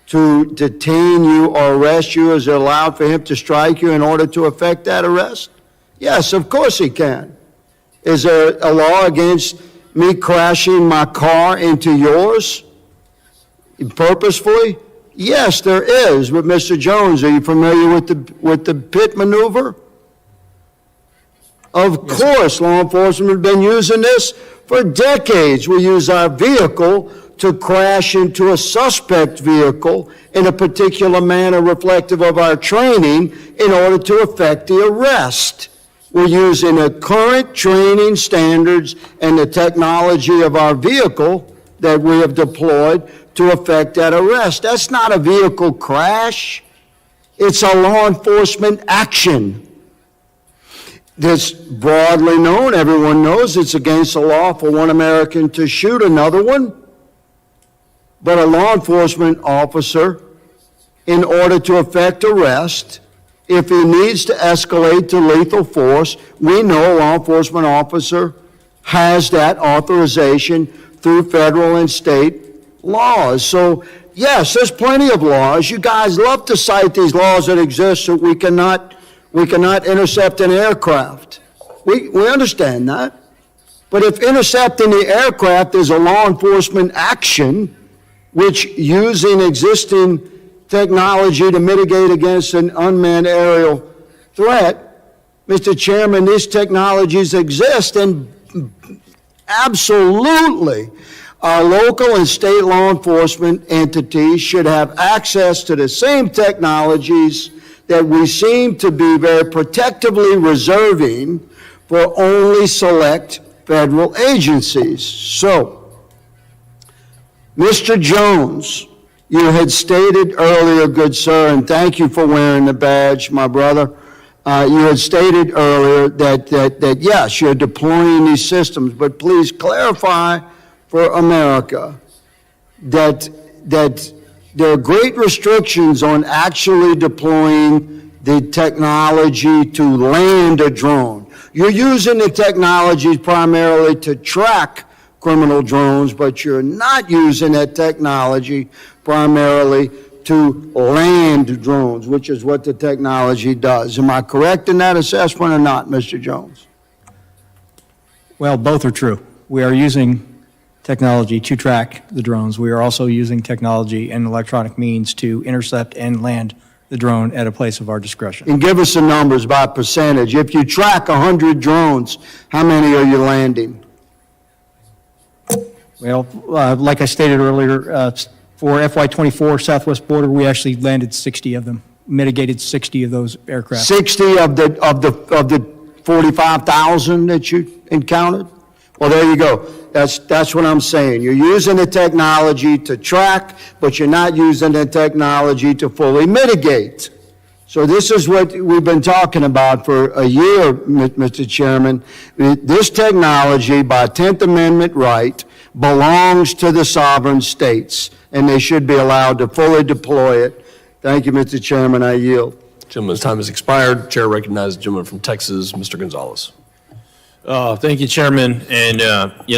to detain you or arrest you? Is it allowed for him to strike you in order to effect that arrest? Yes, of course he can. Is there a law against me crashing my car into yours purposefully? Yes, there is. But Mr. Jones, are you familiar with the pit maneuver? Of course, law enforcement have been using this for decades. We use our vehicle to crash into a suspect vehicle in a particular manner reflective of our training in order to effect the arrest. We're using the current training standards and the technology of our vehicle that we have deployed to effect that arrest. That's not a vehicle crash. It's a law enforcement action that's broadly known. Everyone knows it's against the law for one American to shoot another one. But a law enforcement officer, in order to effect arrest, if he needs to escalate to lethal force, we know a law enforcement officer has that authorization through federal and state laws. So, yes, there's plenty of laws. You guys love to cite these laws that exist so we cannot intercept an aircraft. We understand that. But if intercepting the aircraft is a law enforcement action, which using existing technology to mitigate against an unmanned aerial threat, Mr. Chairman, these technologies exist, and absolutely our local and state law enforcement entities should have access to the same technologies that we seem to be very protectively reserving for only select federal agencies. So, Mr. Jones, you had stated earlier, good sir, and thank you for wearing the badge, my brother. You had stated earlier that yes, you're deploying these systems, but please clarify for America that there are great restrictions on actually deploying the technology to land a drone. You're using the technology primarily to track criminal drones, but you're not using that technology primarily to land drones, which is what the technology does. Am I correct in that assessment or not, Mr. Jones? Well, both are true. We are using technology to track the drones. We are also using technology and electronic means to intercept and land the drone at a place of our discretion. And give us the numbers by percentage. If you track 100 drones, how many are you landing? Well, like I stated earlier, for FY24 Southwest Border, we actually landed 60 of them, mitigated 60 of those aircraft. 60 of the 45,000 that you encountered? Well, there you go. That's what I'm saying. You're using the technology to track, but you're not using the technology to fully mitigate. So this is what we've been talking about for a year, Mr. Chairman. This technology, by 10th Amendment right, belongs to the sovereign states, and they should be allowed to fully deploy it. Thank you, Mr. Chairman. I yield. Gentleman's time has expired. Chair recognizes the gentleman from Texas, Mr. Gonzalez. Thank you, Chairman. And,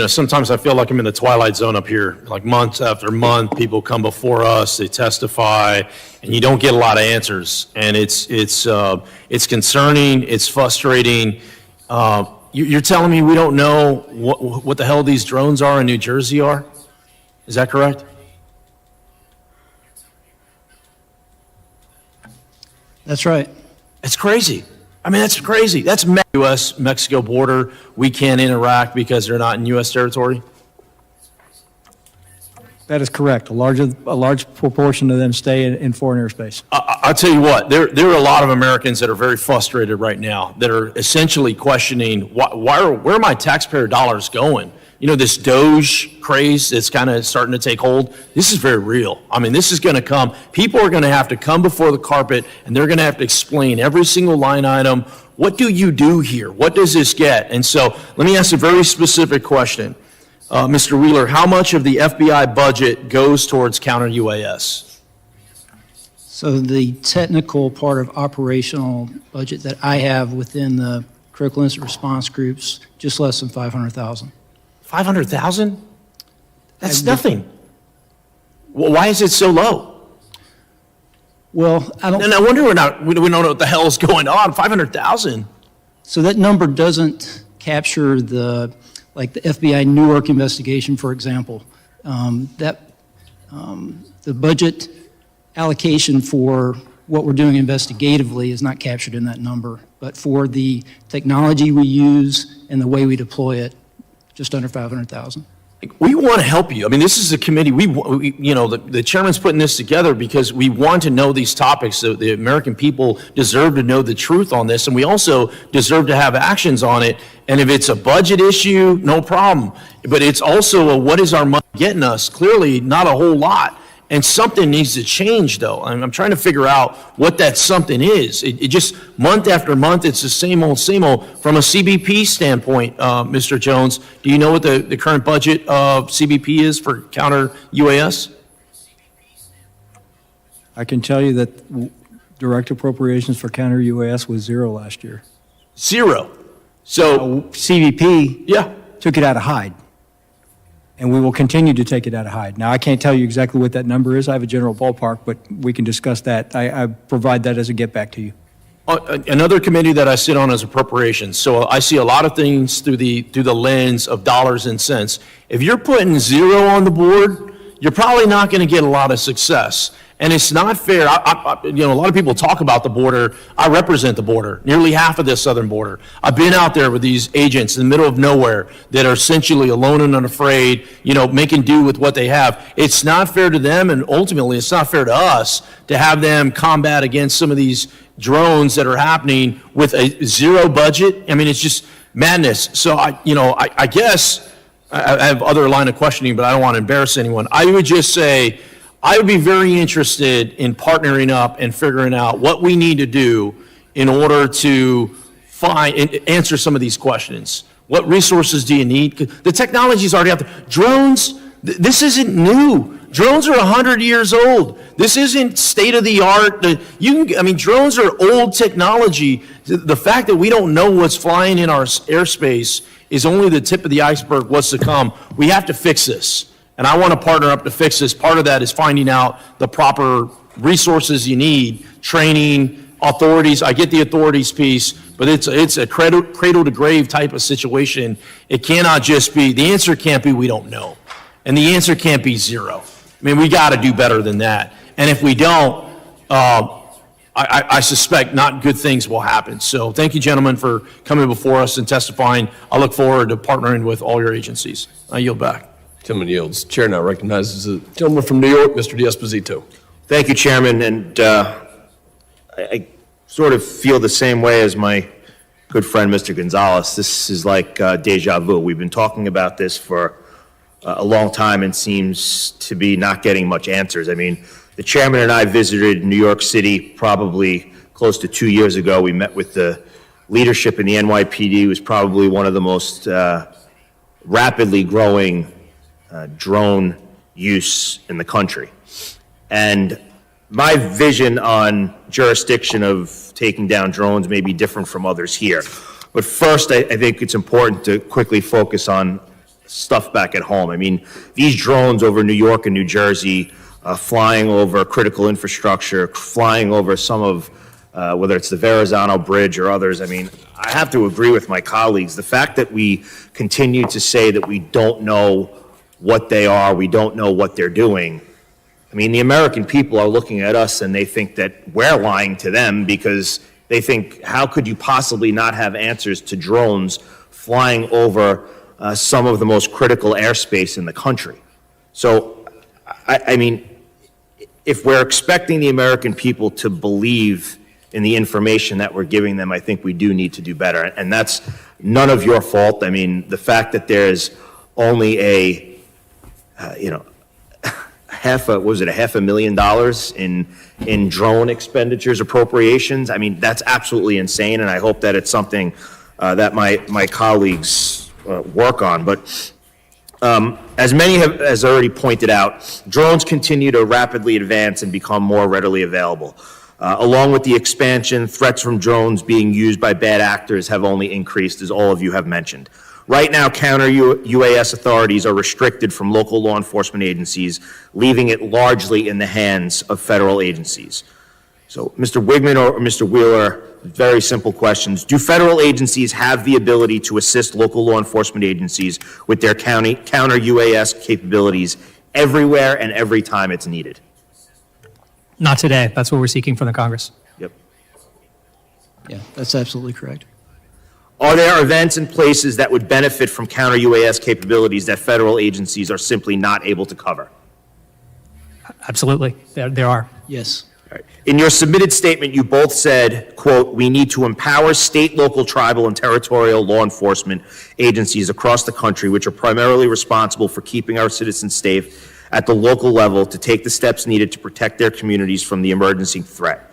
sometimes I feel like I'm in the twilight zone up here. Like month after month, people come before us, they testify, and you don't get a lot of answers. And it's concerning, it's frustrating. You're telling me we don't know what the hell these drones are in New Jersey are? Is that correct? That's right. It's crazy. I mean, that's crazy. That's U.S.-Mexico border. We can't interact because they're not in U.S. territory. That is correct. A large proportion of them stay in foreign airspace. I'll tell you what, there are a lot of Americans that are very frustrated right now that are essentially questioning where are my taxpayer dollars going? This Doge craze that's kind of starting to take hold, this is very real. I mean, this is going to come. People are going to have to come before the carpet, and they're going to have to explain every single line item. What do you do here? What does this get? And so let me ask a very specific question. Mr. Wheeler, how much of the FBI budget goes towards counter-UAS? So the technical part of operational budget that I have within the critical incident response groups, just less than 500,000. 500,000? That's nothing. Well, why is it so low? Well, I don't. And I wonder we don't know what the hell is going on. 500,000. So that number doesn't capture the FBI Newark investigation, for example. The budget allocation for what we're doing investigatively is not captured in that number. But for the technology we use and the way we deploy it, just under 500,000. We want to help you. I mean, this is a committee. The chairman's putting this together because we want to know these topics. So the American people deserve to know the truth on this, and we also deserve to have actions on it. And if it's a budget issue, no problem. But it's also what is our money getting us? Clearly, not a whole lot. And something needs to change, though. I'm trying to figure out what that something is. It just, month after month, it's the same old, same old. From a CBP standpoint, Mr. Jones, do you know what the current budget of CBP is for counter-UAS? I can tell you that direct appropriations for counter-UAS was zero last year. Zero. So CBP took it out of Hyde. And we will continue to take it out of Hyde. Now, I can't tell you exactly what that number is. I have a general ballpark, but we can discuss that. I provide that as a get back to you. Another committee that I sit on is appropriations. So I see a lot of things through the lens of dollars and cents. If you're putting zero on the board, you're probably not going to get a lot of success. And it's not fair. A lot of people talk about the border. I represent the border, nearly half of the southern border. I've been out there with these agents in the middle of nowhere that are essentially alone and unafraid, making do with what they have. It's not fair to them, and ultimately it's not fair to us to have them combat against some of these drones that are happening with a zero budget. I mean, it's just madness. So I guess I have other line of questioning, but I don't want to embarrass anyone. I would just say, I would be very interested in partnering up and figuring out what we need to do in order to find and answer some of these questions. What resources do you need? The technology is already out there. Drones, this isn't new. Drones are 100 years old. This isn't state of the art. Drones are old technology. The fact that we don't know what's flying in our airspace is only the tip of the iceberg, what's to come. We have to fix this. And I want to partner up to fix this. Part of that is finding out the proper resources you need, training, authorities. I get the authorities piece, but it's a cradle to grave type of situation. It cannot just be, the answer can't be we don't know. And the answer can't be zero. I mean, we got to do better than that. And if we don't, I suspect not good things will happen. So thank you, gentlemen, for coming before us and testifying. I look forward to partnering with all your agencies. I yield back. Gentleman yields. Chair now recognizes the gentleman from New York, Mr. D'Esposito. Thank you, Chairman, and I sort of feel the same way as my good friend, Mr. Gonzalez. This is like deja vu. We've been talking about this for a long time and seems to be not getting much answers. I mean, the chairman and I visited New York City probably close to 2 years ago. We met with the leadership in the NYPD. It was probably one of the most rapidly growing drone use in the country. And my vision on jurisdiction of taking down drones may be different from others here. But first, I think it's important to quickly focus on stuff back at home. I mean, these drones over New York and New Jersey, flying over critical infrastructure, flying over some of, whether it's the Verrazano Bridge or others, I mean, I have to agree with my colleagues. The fact that we continue to say that we don't know what they are, we don't know what they're doing, I mean, the American people are looking at us and they think that we're lying to them because they think, how could you possibly not have answers to drones flying over some of the most critical airspace in the country? So, I mean, if we're expecting the American people to believe in the information that we're giving them, I think we do need to do better. And that's none of your fault. I mean, the fact that there's only a, $500,000 in drone expenditures appropriations. I mean, that's absolutely insane, and I hope that it's something that my colleagues work on. But as many has already pointed out, drones continue to rapidly advance and become more readily available. Along with the expansion, threats from drones being used by bad actors have only increased, as all of you have mentioned. Right now, counter-UAS authorities are restricted from local law enforcement agencies, leaving it largely in the hands of federal agencies. So, Mr. Wigman or Mr. Wheeler, very simple questions. Do federal agencies have the ability to assist local law enforcement agencies with their counter-UAS capabilities everywhere and every time it's needed? Not today. That's what we're seeking from the Congress. Yep. Yeah, that's absolutely correct. Are there events and places that would benefit from counter-UAS capabilities that federal agencies are simply not able to cover? Absolutely. There are. Yes. All right. In your submitted statement, you both said, quote, "We need to empower state, local, tribal, and territorial law enforcement agencies across the country, which are primarily responsible for keeping our citizens safe at the local level, to take the steps needed to protect their communities from the emergency threat."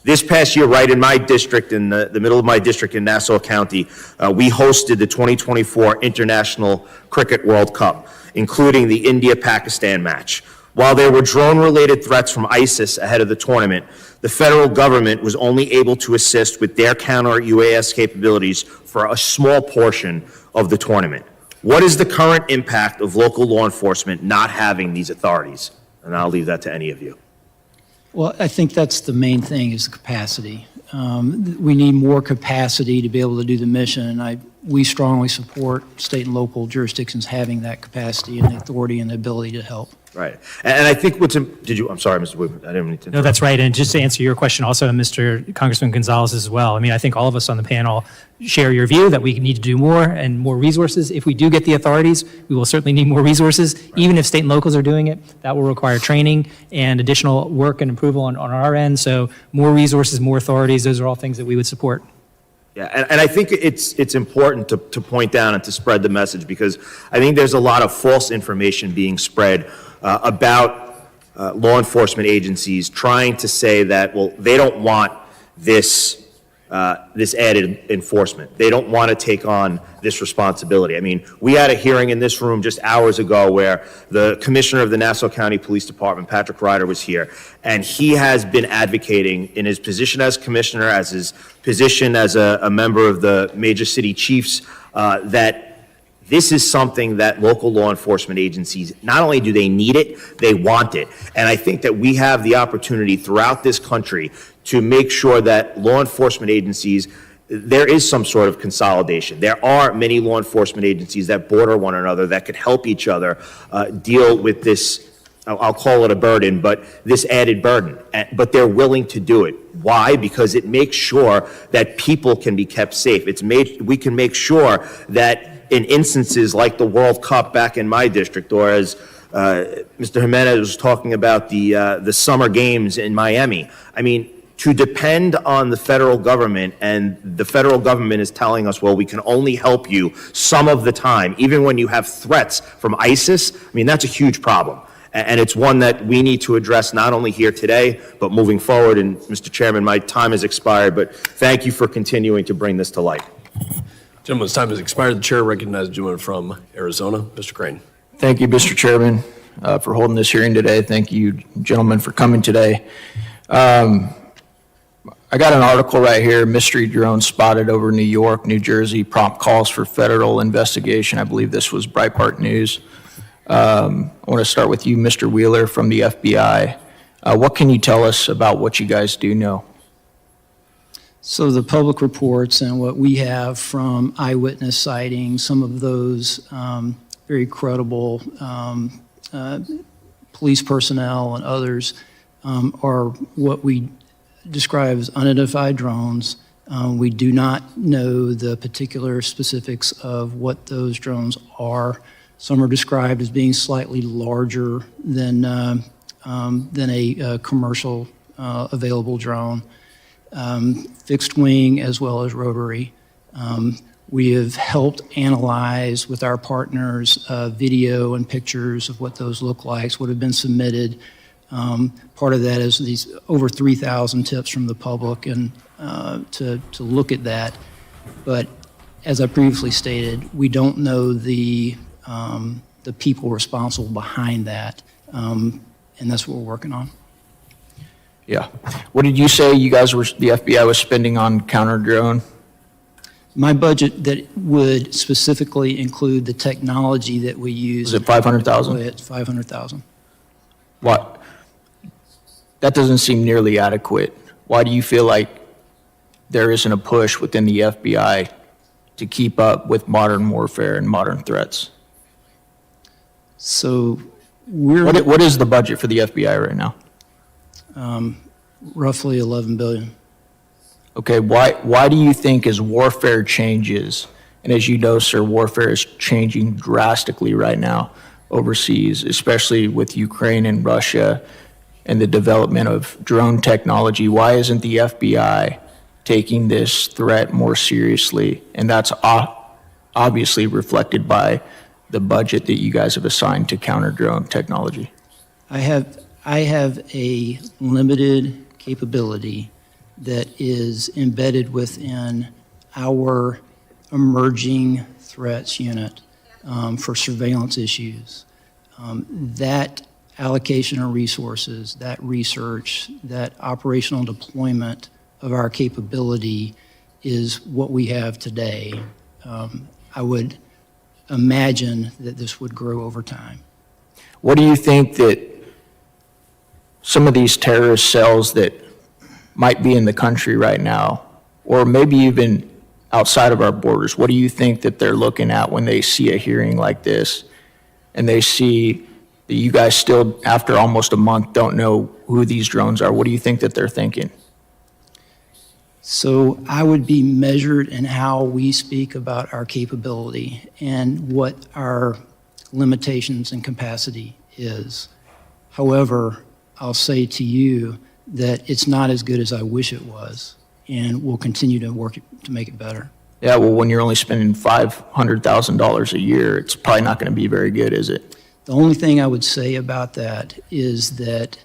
This past year, right in my district, in the middle of my district in Nassau County, we hosted the 2024 International Cricket World Cup, including the India-Pakistan match. While there were drone-related threats from ISIS ahead of the tournament, the federal government was only able to assist with their counter-UAS capabilities for a small portion of the tournament. What is the current impact of local law enforcement not having these authorities? And I'll leave that to any of you. Well, I think that's the main thing, is the capacity. We need more capacity to be able to do the mission, and we strongly support state and local jurisdictions having that capacity and the authority and the ability to help. Right. And I think I'm sorry, Mr. Woodman, I didn't mean to interrupt. No, that's right. And just to answer your question also, Mr. Congressman Gonzalez as well, I mean, I think all of us on the panel share your view that we need to do more and more resources. If we do get the authorities, we will certainly need more resources. Right. Even if state and locals are doing it, that will require training and additional work and approval on our end. So more resources, more authorities, those are all things that we would support. Yeah, and I think it's important to point down and to spread the message, because I think there's a lot of false information being spread about law enforcement agencies trying to say that, well, they don't want this added enforcement. They don't want to take on this responsibility. I mean, we had a hearing in this room just hours ago where the commissioner of the Nassau County Police Department, Patrick Ryder, was here, and he has been advocating in his position as commissioner, as his position as a member of the Major City Chiefs, that this is something that local law enforcement agencies, not only do they need it, they want it. And I think that we have the opportunity throughout this country to make sure that law enforcement agencies, there is some sort of consolidation. There are many law enforcement agencies that border one another that could help each other deal with this, I'll call it a burden, but this added burden. But they're willing to do it. Why? Because it makes sure that people can be kept safe. We can make sure that in instances like the World Cup back in my district, or as Mr. Jimenez was talking about the summer games in Miami. I mean, to depend on the federal government, and the federal government is telling us, well, we can only help you some of the time, even when you have threats from ISIS, I mean, that's a huge problem. And it's one that we need to address not only here today, but moving forward. And Mr. Chairman, my time has expired, but thank you for continuing to bring this to light. Gentleman's time has expired. The chair recognizes the gentleman from Arizona, Mr. Crane. Thank you, Mr. Chairman, for holding this hearing today. Thank you, gentlemen, for coming today. I I got an article right here, mystery drone spotted over New York, New Jersey, prompt calls for federal investigation. I believe this was Breitbart News. I want to start with you, Mr. Wheeler from the FBI. What can you tell us about what you guys do know? So the public reports and what we have from eyewitness sightings, some of those very credible police personnel and others are what we describe as unidentified drones. We do not know the particular specifics of what those drones are. Some are described as being slightly larger than a commercial available drone, fixed wing as well as rotary. We have helped analyze with our partners video and pictures of what those look like, what have been submitted. Part of that is these over 3,000 tips from the public and to look at that. But as I previously stated, we don't know the people responsible behind that, and that's what we're working on. Yeah. What did you say the FBI was spending on counter drone? My budget that would specifically include the technology that we use. Is it 500,000? It's 500,000. What? That doesn't seem nearly adequate. Why do you feel like there isn't a push within the FBI to keep up with modern warfare and modern threats? So we're What is the budget for the FBI right now? roughly 11 billion. Okay, why do you think as warfare changes, and as you know, sir, warfare is changing drastically right now overseas, especially with Ukraine and Russia and the development of drone technology, why isn't the FBI taking this threat more seriously? And that's obviously reflected by the budget that you guys have assigned to counter drone technology. I have a limited capability that is embedded within our emerging threats unit for surveillance issues. That allocation of resources, that research, that operational deployment of our capability is what we have today. I would imagine that this would grow over time. What do you think that some of these terrorist cells that might be in the country right now, or maybe even outside of our borders, what do you think that they're looking at when they see a hearing like this and they see that you guys still, after almost a month, don't know who these drones are? What do you think that they're thinking? So I would be measured in how we speak about our capability and what our limitations and capacity is. However, I'll say to you that it's not as good as I wish it was, and we'll continue to work to make it better. Yeah, well, when you're only spending $500,000 a year, it's probably not going to be very good, is it? The only thing I would say about that is that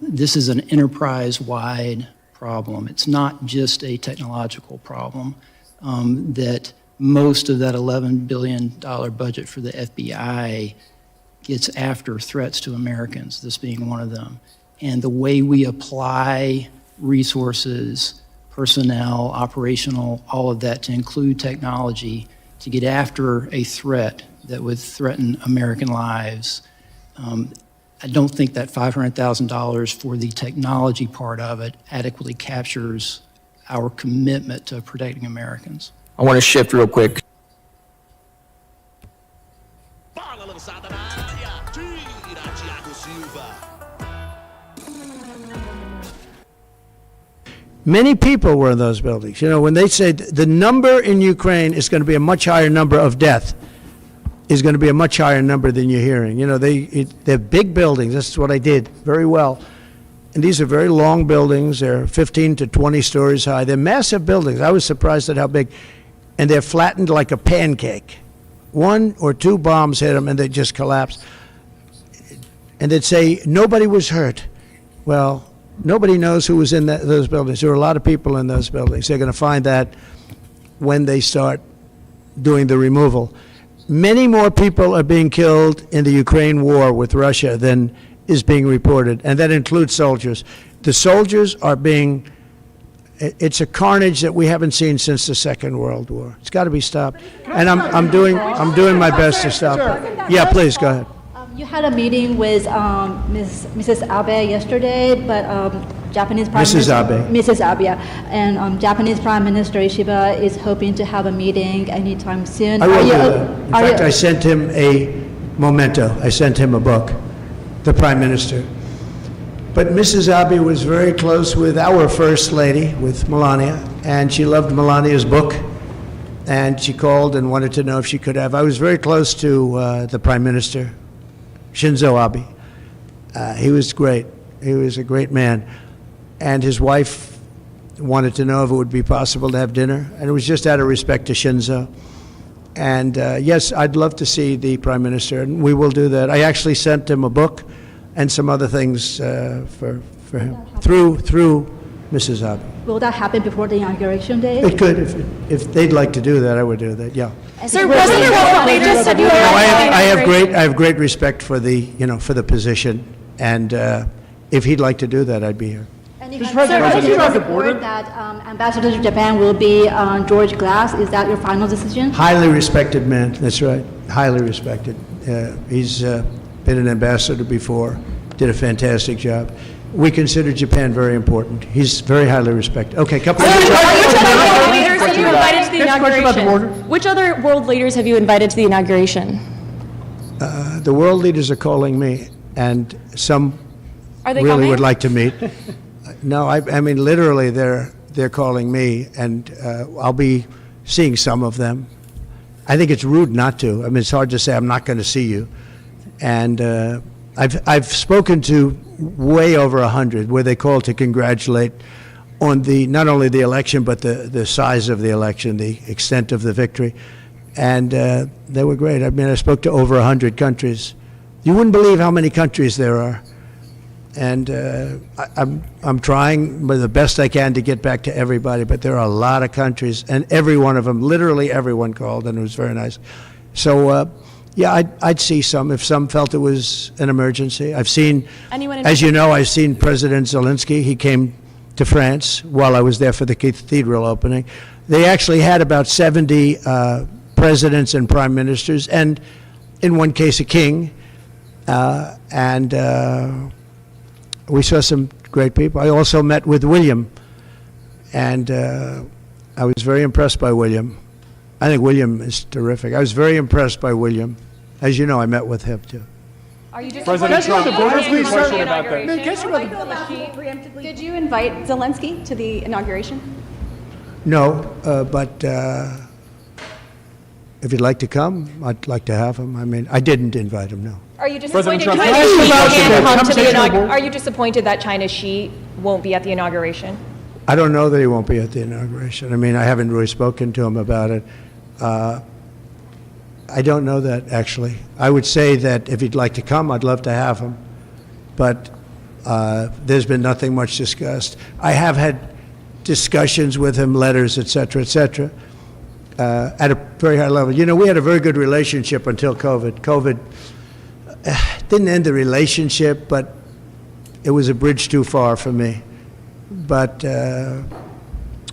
this is an enterprise-wide problem. It's not just a technological problem, that most of that $11 billion budget for the FBI gets after threats to Americans, this being one of them. And the way we apply resources, personnel, operational, all of that to include technology to get after a threat that would threaten American lives, I don't think that $500,000 for the technology part of it adequately captures our commitment to protecting Americans. I want to shift real quick. Many people were in those buildings. You know, when they said the number in Ukraine is going to be a much higher number of death, is going to be a much higher number than you're hearing. You know, they're big buildings. That's what I did very well. And these are very long buildings. They're 15 to 20 stories high. They're massive buildings. I was surprised at how big. And they're flattened like a pancake. 1 or 2 bombs hit them and they just collapsed. And they'd say, nobody was hurt. Well, nobody knows who was in those buildings. There were a lot of people in those buildings. They're going to find that when they start doing the removal. Many more people are being killed in the Ukraine war with Russia than is being reported, and that includes soldiers. The soldiers are being It's a carnage that we haven't seen since the Second World War. It's got to be stopped. And I'm doing my best to stop it. Yeah, please, go ahead. You had a meeting with Mrs. Abe yesterday, but Japanese Prime Mrs. Abe. Mrs. Abe, yeah. And Japanese Prime Minister Ishiba is hoping to have a meeting anytime soon. I will do that. In fact, I sent him a memento. I sent him a book, the Prime Minister. But Mrs. Abe was very close with our First Lady, with Melania, and she loved Melania's book, and she called and wanted to know if she could have. I was very close to the Prime Minister, Shinzo Abe. He was great. He was a great man. And his wife wanted to know if it would be possible to have dinner, and it was just out of respect to Shinzo. And yes, I'd love to see the Prime Minister, and we will do that. I actually sent him a book and some other things for him through Mrs. Abe. Will that happen before the inauguration day? It could, if they'd like to do that, I would do that. Yeah. Sir, President Trump, they just said you I have great respect for the for the position, and if he'd like to do that, I'd be here. And you have report that Ambassador to Japan will be George Glass. Is that your final decision? Highly respected man. That's right. Highly respected. He's been an ambassador before. Did a fantastic job. We consider Japan very important. He's very highly respected. Okay, couple of Which other world leaders have you invited to the inauguration? Which other world leaders have you invited to the inauguration? The world leaders are calling me, and some Are they really coming? would like to meet. No, I mean literally, they're calling me, and I'll be seeing some of them. I think it's rude not to. I mean, it's hard to say I'm not going to see you, and I've spoken to way over 100 where they called to congratulate on not only the election but the size of the election, the extent of the victory, and they were great. I mean, I spoke to over 100 countries. You wouldn't believe how many countries there are. And I'm trying the best I can to get back to everybody, but there are a lot of countries, and every one of them, literally everyone called, and it was very nice. So, yeah, I'd see some if some felt it was an emergency. I've seen, as you know, I've seen President Zelensky. He came to France while I was there for the cathedral opening. They actually had about 70 presidents and prime ministers, and in one case, a king, we saw some great people. I also met with William, and I was very impressed by William. I think William is terrific. I was very impressed by William. As you know, I met with him, too. Are you just President Trump, please, question about that. Did you invite Zelensky to the inauguration? No, but if you'd like to come, I'd like to have him. I mean, I didn't invite him, no. Are you disappointed Are you disappointed that China's Xi won't be at the inauguration? I don't know that he won't be at the inauguration. I mean, I haven't really spoken to him about it. I don't know that, actually. I would say that if he'd like to come, I'd love to have him. But there's been nothing much discussed. I have had discussions with him, letters, et cetera, at a very high level. You know, we had a very good relationship until COVID. COVID didn't end the relationship, but it was a bridge too far for me. But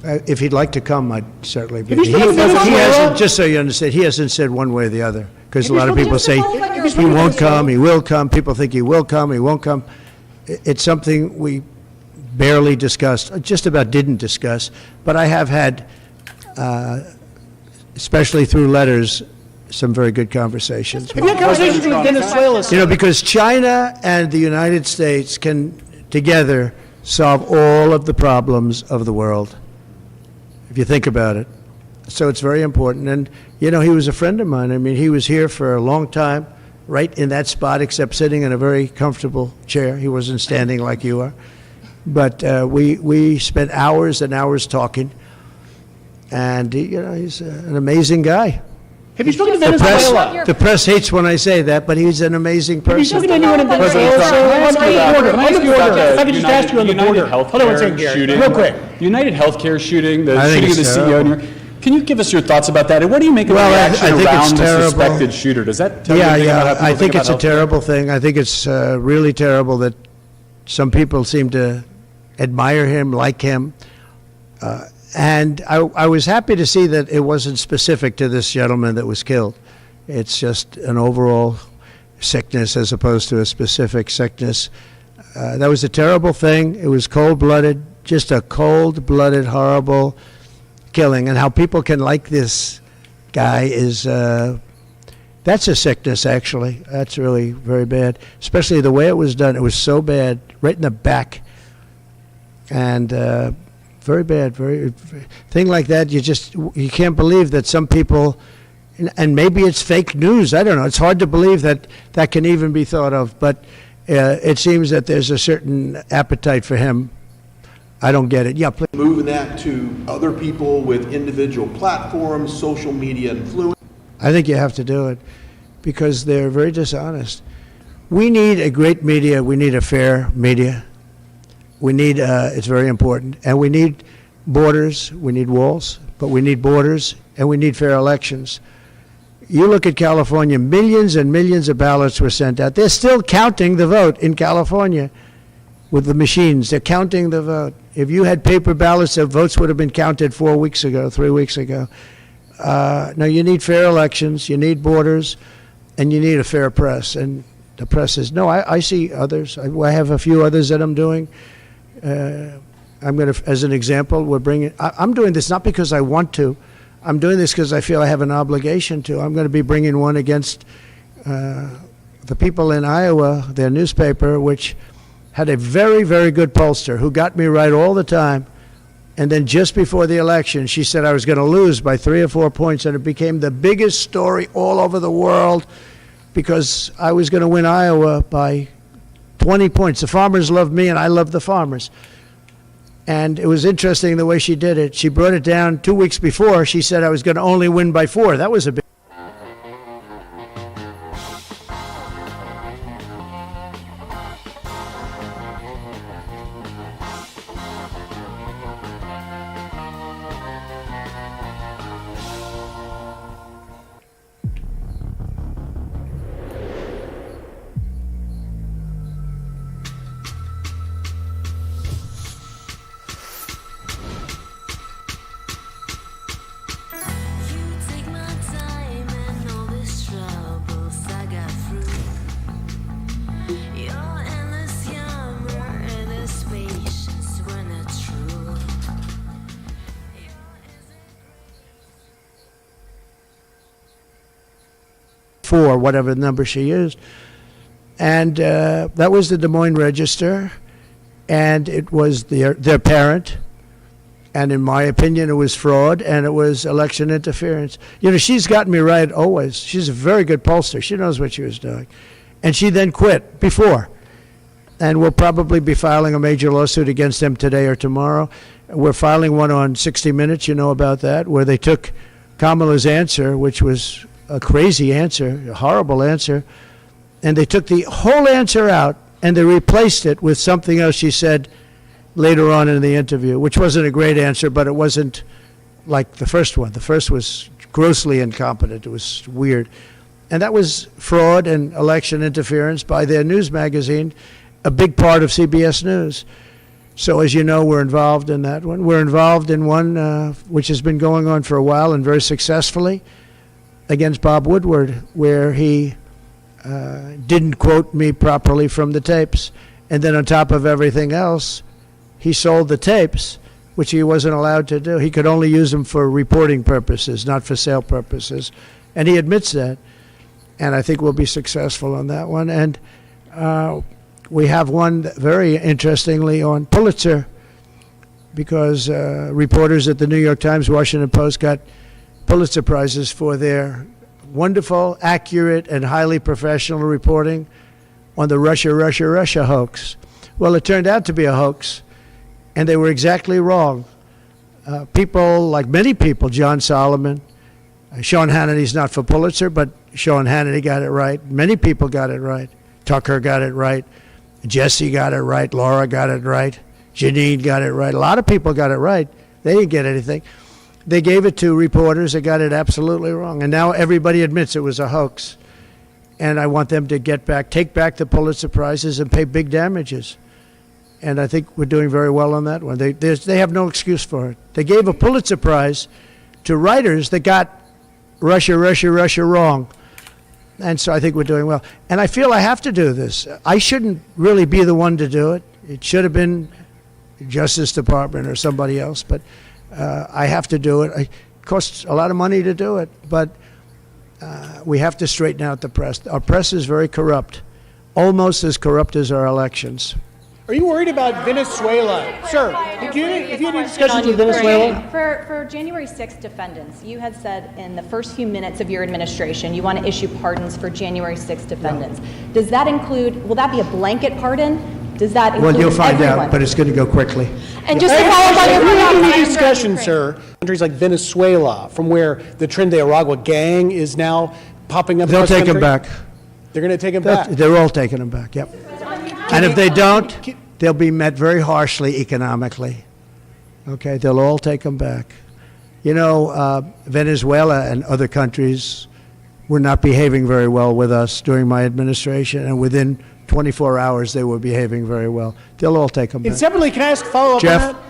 if he'd like to come, I'd certainly be. He hasn't, just so you understand, he hasn't said one way or the other. Because a lot of people say he won't come, he will come. People think he will come, he won't come. It's something we barely discussed, just about didn't discuss. But I have had, especially through letters, some very good conversations. Have you had conversations with Venezuela? You know, because China and the United States can together solve all of the problems of the world, if you think about it. So it's very important. And, you know, he was a friend of mine. I mean, he was here for a long time, right in that spot, except sitting in a very comfortable chair. He wasn't standing like you are. But we spent hours and hours talking. And, you know, he's an amazing guy. Have you spoken to Venezuela? The press hates when I say that, but he's an amazing person. Have you spoken to anyone in Venezuela? On the border, if I could just ask you on the border. Hold on one second, Gary, real quick. The United Healthcare shooting, the I think shooting of the it's CEO in New York. Can you give us your thoughts about that? And what do you make of the reaction I think around it's the terrible. suspected shooter? Does that tell you anything about how people I think about it's a healthcare? terrible thing. I think it's really terrible that some people seem to admire him, like him. And I was happy to see that it wasn't specific to this gentleman that was killed. It's just an overall sickness as opposed to a specific sickness. That was a terrible thing. It was cold-blooded, just a cold-blooded, horrible killing. And how people can like this guy is, that's a sickness, actually. That's really very bad, especially the way it was done. It was so bad, right in the back. And very bad, thing like that, you can't believe that some people, and maybe it's fake news, I don't know. It's hard to believe that that can even be thought of, but it seems that there's a certain appetite for him. I don't get it. Yeah, please. Moving that to other people with individual platforms, social media influence. I think you have to do it because they're very dishonest. We need a great media. We need a fair media. We need, it's very important. And we need borders. We need walls, but we need borders and we need fair elections. You look at California, millions and millions of ballots were sent out. They're still counting the vote in California with the machines. They're counting the vote. If you had paper ballots, the votes would have been counted 4 weeks ago, 3 weeks ago. No, you need fair elections, you need borders, and you need a fair press. And the press is, no, I see others. I have a few others that I'm doing. I'm going to, as an example, I'm doing this not because I want to. I'm doing this because I feel I have an obligation to. I'm going to be bringing one against the people in Iowa, their newspaper, which had a very, very good pollster who got me right all the time. And then just before the election, she said I was going to lose by 3 or 4 points, and it became the biggest story all over the world because I was going to win Iowa by 20 points. The farmers loved me, and I loved the farmers. And it was interesting the way she did it. She brought it down 2 weeks before. She said I was going to only win by 4. That was a big. Four, whatever number she used. And that was the Des Moines Register, and it was their parent. And in my opinion, it was fraud, and it was election interference. You know, she's gotten me right always. She's a very good pollster. She knows what she was doing. And she then quit before. And we'll probably be filing a major lawsuit against them today or tomorrow. We're filing one on 60 Minutes, you know about that, where they took Kamala's answer, which was a crazy answer, a horrible answer, and they took the whole answer out and they replaced it with something else she said later on in the interview, which wasn't a great answer, but it wasn't like the first one. The first was grossly incompetent. It was weird. And that was fraud and election interference by their news magazine, a big part of CBS News. So as you know, we're involved in that one. We're involved in one which has been going on for a while and very successfully, against Bob Woodward, where he didn't quote me properly from the tapes. And then on top of everything else, he sold the tapes, which he wasn't allowed to do. He could only use them for reporting purposes, not for sale purposes. And he admits that. And I think we'll be successful on that one. And we have one very interestingly on Pulitzer, because reporters at the New York Times, Washington Post got Pulitzer Prizes for their wonderful, accurate, and highly professional reporting on the Russia hoax. Well, it turned out to be a hoax, and they were exactly wrong. People, like many people, John Solomon, Sean Hannity's not for Pulitzer, but Sean Hannity got it right. Many people got it right. Tucker got it right. Jesse got it right. Laura got it right. Janine got it right. A lot of people got it right. They didn't get anything. They gave it to reporters that got it absolutely wrong. And now everybody admits it was a hoax. And I want them to take back the Pulitzer Prizes and pay big damages. and I think we're doing very well on that one. They have no excuse for it. They gave a Pulitzer Prize to writers that got Russia wrong. And so I think we're doing well. And I feel I have to do this. I shouldn't really be the one to do it. It should have been Justice Department or somebody else, but I have to do it. It costs a lot of money to do it, but we have to straighten out the press. Our press is very corrupt, almost as corrupt as our elections. Are you worried about Venezuela? Sir, have you had any discussions with Venezuela? For January 6th defendants, you had said in the first few minutes of your administration, you want to issue pardons for January 6th defendants. Does that include, will that be a blanket pardon? Does that include Well, you'll find everyone? out, but it's going to go quickly. And just to follow up on your Have you had any discussion, sir, countries like Venezuela, from where the Tren de Aragua gang is now popping up? They'll across the take him country? back. They're going to take him back? They're all taking him back, yep. And if they don't, they'll be met very harshly economically. Okay, they'll all take them back. You know, Venezuela and other countries were not behaving very well with us during my administration, and within 24 hours they were behaving very well. They'll all take them back. And separately, can I ask a follow-up Jeff, on that?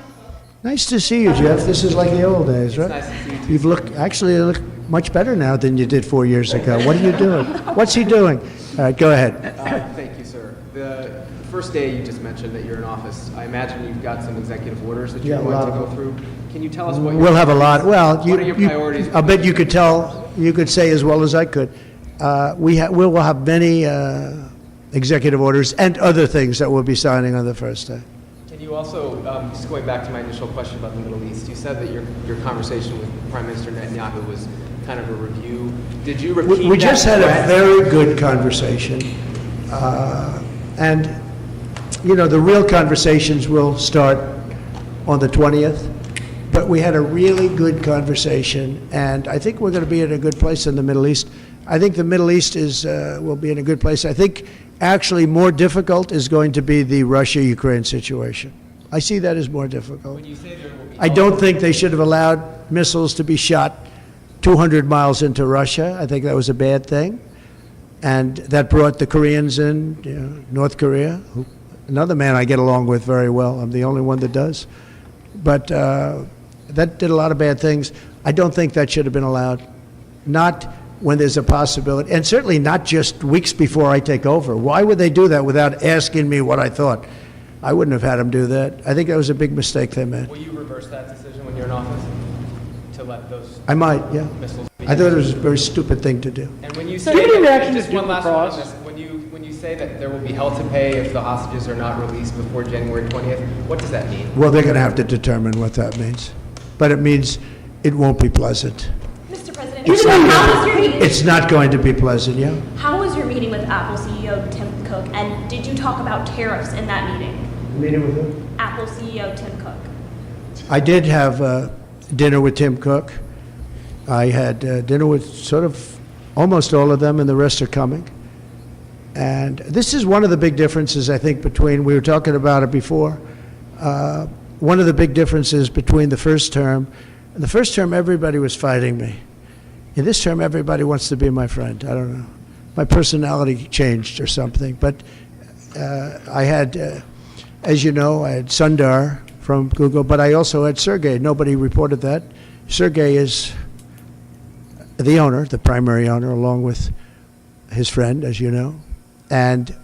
nice to see you, Jeff. This is like the old days, right? Nice to see you too. You've looked, actually, you look much better now than you did 4 years ago. What are you doing? What's he doing? All right, go ahead. Thank you, sir. The first day you just mentioned that you're in office, I imagine you've got some executive orders that you're Yeah, a going lot to of go through. Can you tell us what We'll have a lot. Well, what are your priorities? I bet you could tell, you could say as well as I could. We will have many executive orders and other things that we'll be signing on the first day. Can you also, just going back to my initial question about the Middle East, you said that your conversation with Prime Minister Netanyahu was kind of a review. Did you repeat We just that had a threat? very good conversation. And, you know, the real conversations will start on the 20th. But we had a really good conversation, and I think we're going to be in a good place in the Middle East. I think the Middle East will be in a good place. I think actually more difficult is going to be the Russia-Ukraine situation. I see that as more difficult. When you say there will be I don't think they should have allowed missiles to be shot 200 miles into Russia. I think that was a bad thing. And that brought the Koreans in, you know, North Korea, another man I get along with very well. I'm the only one that does. But that did a lot of bad things. I don't think that should have been allowed. Not when there's a possibility, and certainly not just weeks before I take over. Why would they do that without asking me what I thought? I wouldn't have had them do that. I think that was a big mistake they made. Will you reverse that decision when you're in office? To let those I might, yeah. missiles be I thought it was a very stupid thing to do. And when you So say, give me a reaction just to one Duke last one on Cross. this, when you say that there will be hell to pay if the hostages are not released before January 20th, what does that mean? Well, they're going to have to determine what that means. But it means it won't be pleasant. Mr. President, How was your meeting? It's not going to be pleasant, yeah? How was your meeting with Apple CEO Tim Cook, and did you talk about tariffs in that meeting? Meeting with who? Apple CEO Tim Cook. I did have dinner with Tim Cook. I had dinner with sort of almost all of them, and the rest are coming. And this is one of the big differences, I think, between, we were talking about it before, one of the big differences between the first term. In the first term, everybody was fighting me. In this term, everybody wants to be my friend. I don't know. My personality changed or something. But I had, as you know, I had Sundar from Google, but I also had Sergey. Nobody reported that. Sergey is the owner, the primary owner, along with his friend, as you know. And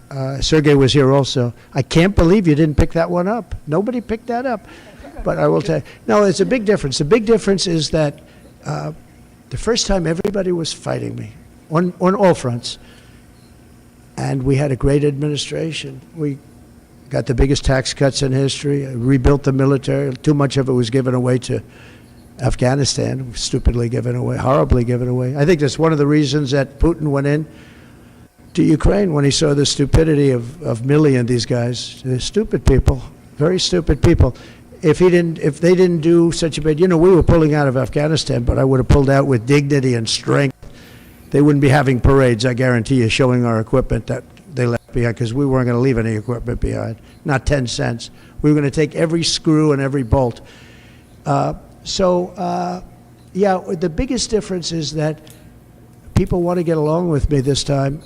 Sergey was here also. I can't believe you didn't pick that one up. Nobody picked that up. But I will tell you, no, it's a big difference. The big difference is that the first time everybody was fighting me on all fronts. And we had a great administration. We got the biggest tax cuts in history, rebuilt the military. Too much of it was given away to Afghanistan, stupidly given away, horribly given away. I think that's one of the reasons that Putin went in to Ukraine when he saw the stupidity of Milley and these guys. They're stupid people, very stupid people. If they didn't do such a bad, you know, we were pulling out of Afghanistan, but I would have pulled out with dignity and strength. They wouldn't be having parades, I guarantee you, showing our equipment that they left behind, because we weren't going to leave any equipment behind, not 10 cents. We were going to take every screw and every bolt. Yeah, the biggest difference is that people want to get along with me this time.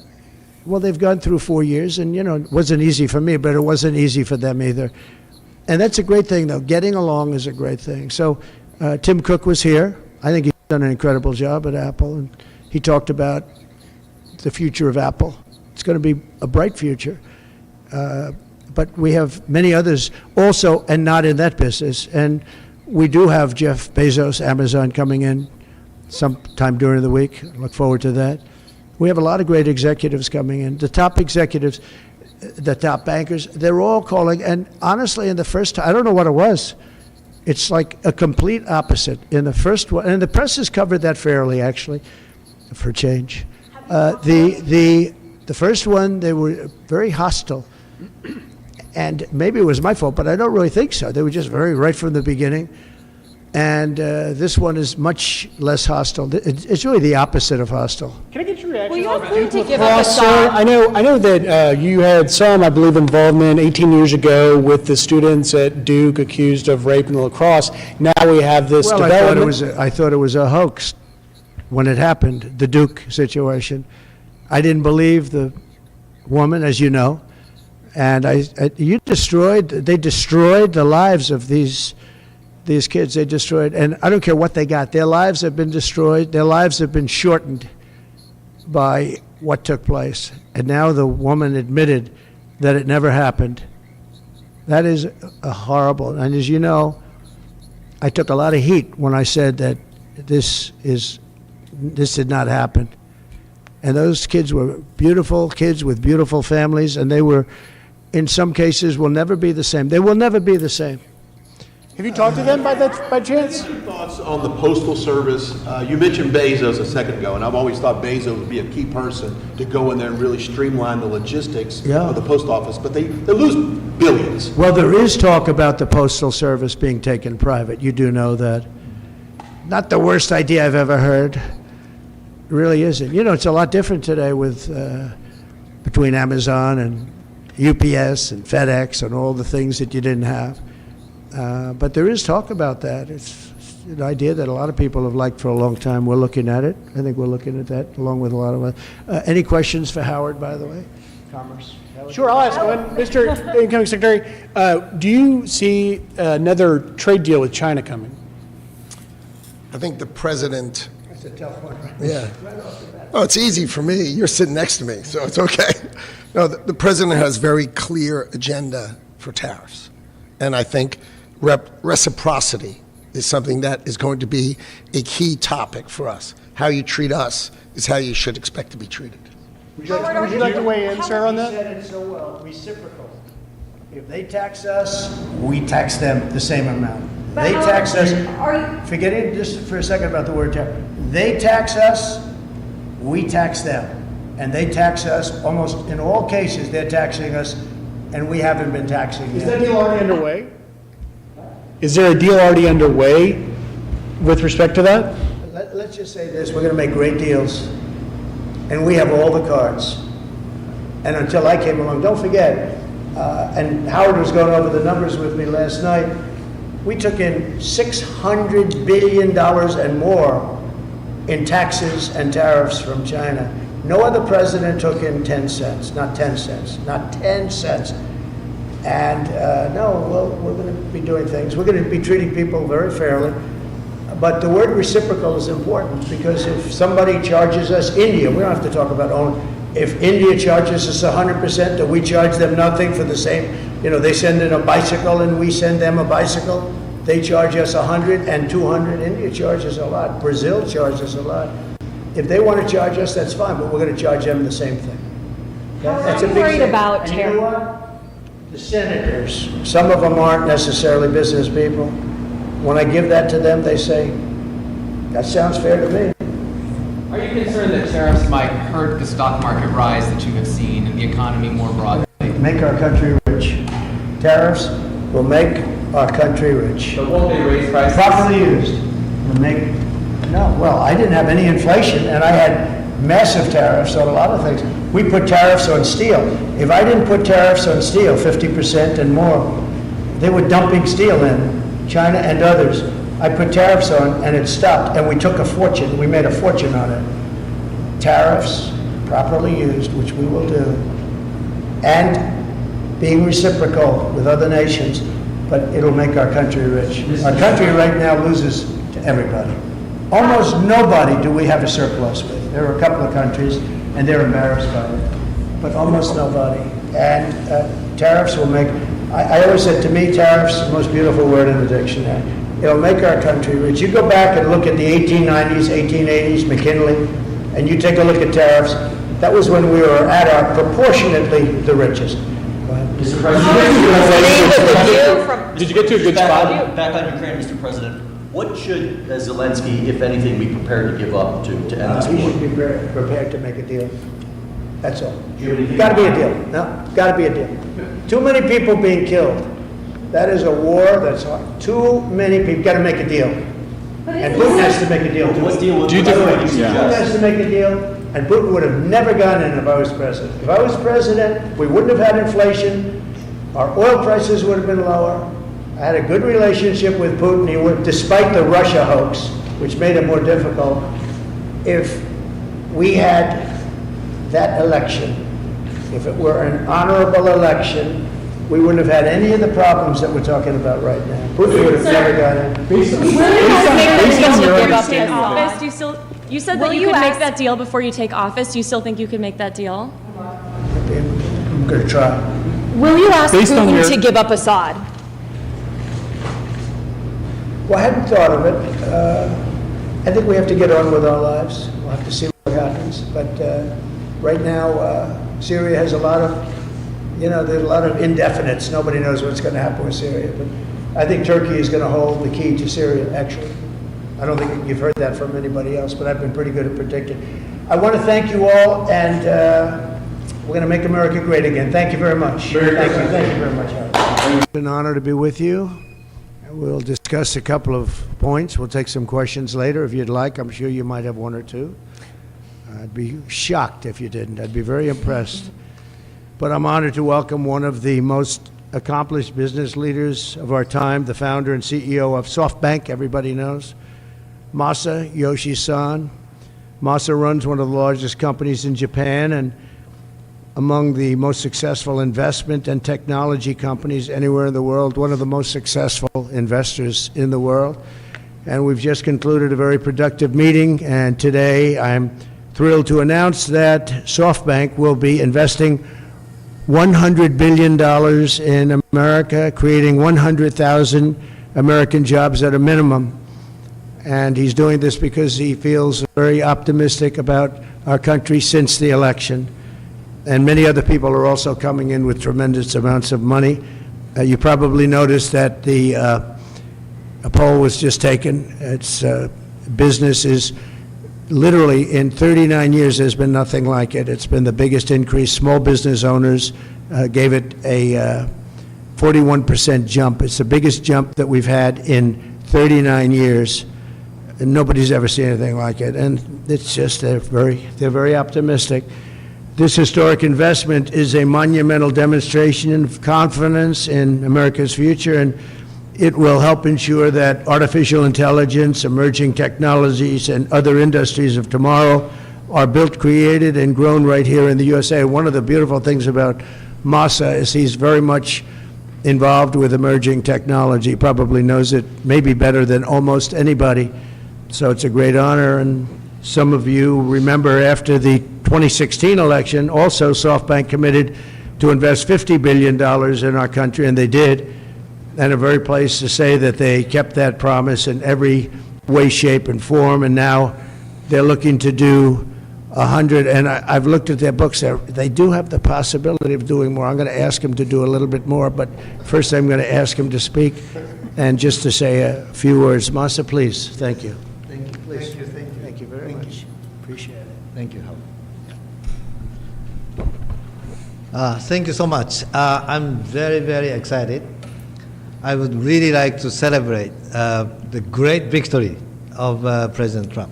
Well, they've gone through 4 years, and, it wasn't easy for me, but it wasn't easy for them either. And that's a great thing, though. Getting along is a great thing. So Tim Cook was here. I think he's done an incredible job at Apple, and he talked about the future of Apple. It's going to be a bright future. But we have many others also, and not in that business. And we do have Jeff Bezos, Amazon, coming in sometime during the week. I look forward to that. We have a lot of great executives coming in. The top executives, the top bankers, they're all calling. And honestly, in the first time, I don't know what it was. It's like a complete opposite. In the first one, and the press has covered that fairly, actually, for a change. The first one, they were very hostile. And maybe it was my fault, but I don't really think so. They were just very right from the beginning. And this one is much less hostile. It's really the opposite of hostile. Can I get your reaction? Well, you are free to give Cross, up a sir, thought. I know that you had some, I believe, involvement 18 years ago with the students at Duke accused of rape in the lacrosse. Now we have this Well, development. I thought it was a hoax when it happened, the Duke situation. I didn't believe the woman, as you know, and they destroyed the lives of these kids. They destroyed, and I don't care what they got. Their lives have been destroyed. Their lives have been shortened by what took place. And now the woman admitted that it never happened. That is a horrible. And as you know, I took a lot of heat when I said that this did not happen. And those kids were beautiful kids with beautiful families, and they were, in some cases, will never be the same. They will never be the same. Have you talked to them by chance? Your thoughts on the Postal Service? You mentioned Bezos a second ago, and I've always thought Bezos would be a key person to go in there and really streamline the logistics of the post office, but they lose billions. Well, there is talk about the Postal Service being taken private. You do know that. Not the worst idea I've ever heard. It really isn't. It's a lot different today with between Amazon and UPS and FedEx and all the things that you didn't have. But there is talk about that. It's an idea that a lot of people have liked for a long time. We're looking at it. I think we're looking at that along with a lot of other. Any questions for Howard, by the way? Commerce. Sure, I'll ask one. Mr. Incoming Secretary, do you see another trade deal with China coming? I think the president. That's a tough one, right? Yeah. Oh, it's easy for me. You're sitting next to me, so it's okay. No, the president has very clear agenda for tariffs. And I think reciprocity is something that is going to be a key topic for us. How you treat us is how you should expect to be treated. Would you like to weigh in, sir, on that? You said it so well, reciprocal. If they tax us, we tax them the same amount. They tax us, forgetting just for a second about the word tax, they tax us, we tax them. And they tax us, almost in all cases, they're taxing us, and we haven't been taxing them. Is that deal already underway? Is there a deal already underway with respect to that? Let's just say this, we're going to make great deals, and we have all the cards. And until I came along, don't forget, and Howard was going over the numbers with me last night, we took in $600 billion and more in taxes and tariffs from China. No other president took in 10 cents, not 10 cents, not 10 cents. And no, we're going to be doing things. We're going to be treating people very fairly. But the word reciprocal is important, because if somebody charges us, India, we don't have to talk about own, if India charges us 100%, do we charge them nothing for the same? They send in a bicycle and we send them a bicycle. They charge us 100 and 200. India charges a lot. Brazil charges a lot. If they want to charge us, that's fine, but we're going to charge them the same thing. That's a big worried thing. about And you know what? The senators, some of them aren't necessarily business people. When I give that to them, they say, that sounds fair to me. Are you concerned that tariffs might hurt the stock market rise that you have seen and the economy more broadly? Make our country rich. Tariffs will make our country rich. But won't they raise prices? Properly used. I didn't have any inflation, and I had massive tariffs on a lot of things. We put tariffs on steel. If I didn't put tariffs on steel, 50% and more, they were dumping steel in, China and others. I put tariffs on, and it stopped, and we took a fortune. We made a fortune on it. Tariffs, properly used, which we will do, and being reciprocal with other nations, but it'll make our country rich. Our country right now loses to everybody. Almost nobody do we have a surplus with. There are a couple of countries, and they're embarrassed by it, but almost nobody. And tariffs will make, I always said, to me, tariffs is the most beautiful word in the dictionary. It'll make our country rich. You go back and look at the 1890s, 1880s, McKinley, and you take a look at tariffs, that was when we were at our proportionately the richest. Mr. President, did you get to a good spot? Back on Ukraine, Mr. President. What should Zelensky, if anything, be prepared to give up to end this war? He should be prepared to make a deal. That's all. Got to be a deal. No, got to be a deal. Too many people being killed. That is a war that's hard. Too many people. Got to make a deal. And Putin has to make a deal too. What deal would Putin has to make a deal, and Putin would have never gone in if I was president. If I was president, we wouldn't have had inflation. Our oil prices would have been lower. I had a good relationship with Putin. He would, despite the Russia hoax, which made it more difficult. If we had that election, if it were an honorable election, we wouldn't have had any of the problems that we're talking about right now. Putin would have never got in. You said that you could make that deal before you take office. Do you still think you could make that deal? I'm going to try. Will you ask Putin to give up Assad? Well, I hadn't thought of it. I think we have to get on with our lives. We'll have to see what happens. But right now, Syria has a lot of, there's a lot of indefinites. Nobody knows what's going to happen with Syria. But I think Turkey is going to hold the key to Syria, actually. I don't think you've heard that from anybody else, but I've been pretty good at predicting. I want to thank you all, and we're going to make America great again. Thank you very much. Thank you very much, Howard. It's an honor to be with you. We'll discuss a couple of points. We'll take some questions later if you'd like. I'm sure you might have one or two. I'd be shocked if you didn't. I'd be very impressed. But I'm honored to welcome one of the most accomplished business leaders of our time, the founder and CEO of SoftBank, everybody knows, Masayoshi Son. Masa runs one of the largest companies in Japan and among the most successful investment and technology companies anywhere in the world, one of the most successful investors in the world. And we've just concluded a very productive meeting, and today I'm thrilled to announce that SoftBank will be investing $100 billion in America, creating 100,000 American jobs at a minimum. And he's doing this because he feels very optimistic about our country since the election. And many other people are also coming in with tremendous amounts of money. You probably noticed that a poll was just taken. It's business is literally in 39 years, there's been nothing like it. It's been the biggest increase. Small business owners gave it a 41% jump. It's the biggest jump that we've had in 39 years. And nobody's ever seen anything like it. And it's just, they're very optimistic. This historic investment is a monumental demonstration of confidence in America's future, and it will help ensure that artificial intelligence, emerging technologies, and other industries of tomorrow are built, created, and grown right here in the USA. One of the beautiful things about Masa is he's very much involved with emerging technology. He probably knows it maybe better than almost anybody. So it's a great honor, and some of you remember after the 2016 election, also SoftBank committed to invest $50 billion in our country, and they did. And I'm very pleased to say that they kept that promise in every way, shape, and form, and now they're looking to do 100, and I've looked at their books. They do have the possibility of doing more. I'm going to ask them to do a little bit more, but first I'm going to ask him to speak and just to say a few words. Masa, please. Thank you. Thank you, please. Thank you very much. Appreciate it. Thank you, Howard. Thank you so much. I'm very, very excited. I would really like to celebrate the great victory of President Trump.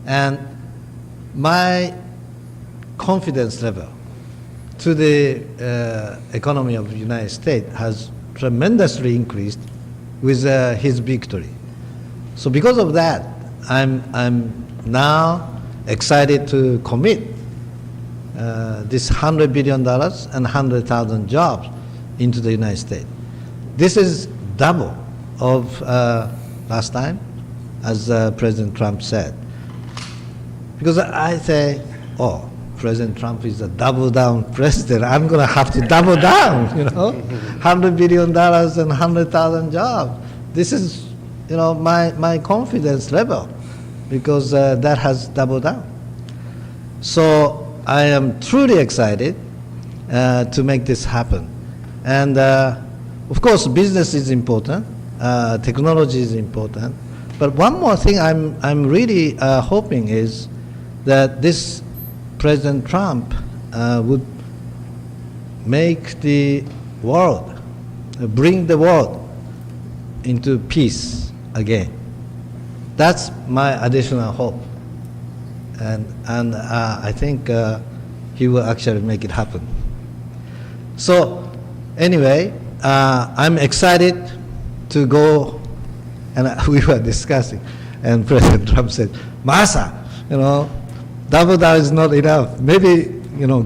And my confidence level to the economy of the United States has tremendously increased with his victory. So because of that, I'm now excited to commit this $100 billion and 100,000 jobs into the United States. This is double of last time, as President Trump said. Because I say, oh, President Trump is a double down president. I'm going to have to double down, $100 billion and 100,000 jobs. This is, my confidence level, because that has doubled down. So I am truly excited to make this happen. And of course, business is important, technology is important. But one more thing I'm really hoping is that this President Trump would make the world, bring the world into peace again. That's my additional hope. And I think he will actually make it happen. So anyway, I'm excited to go, and we were discussing, and President Trump said, Masa, double down is not enough. Maybe,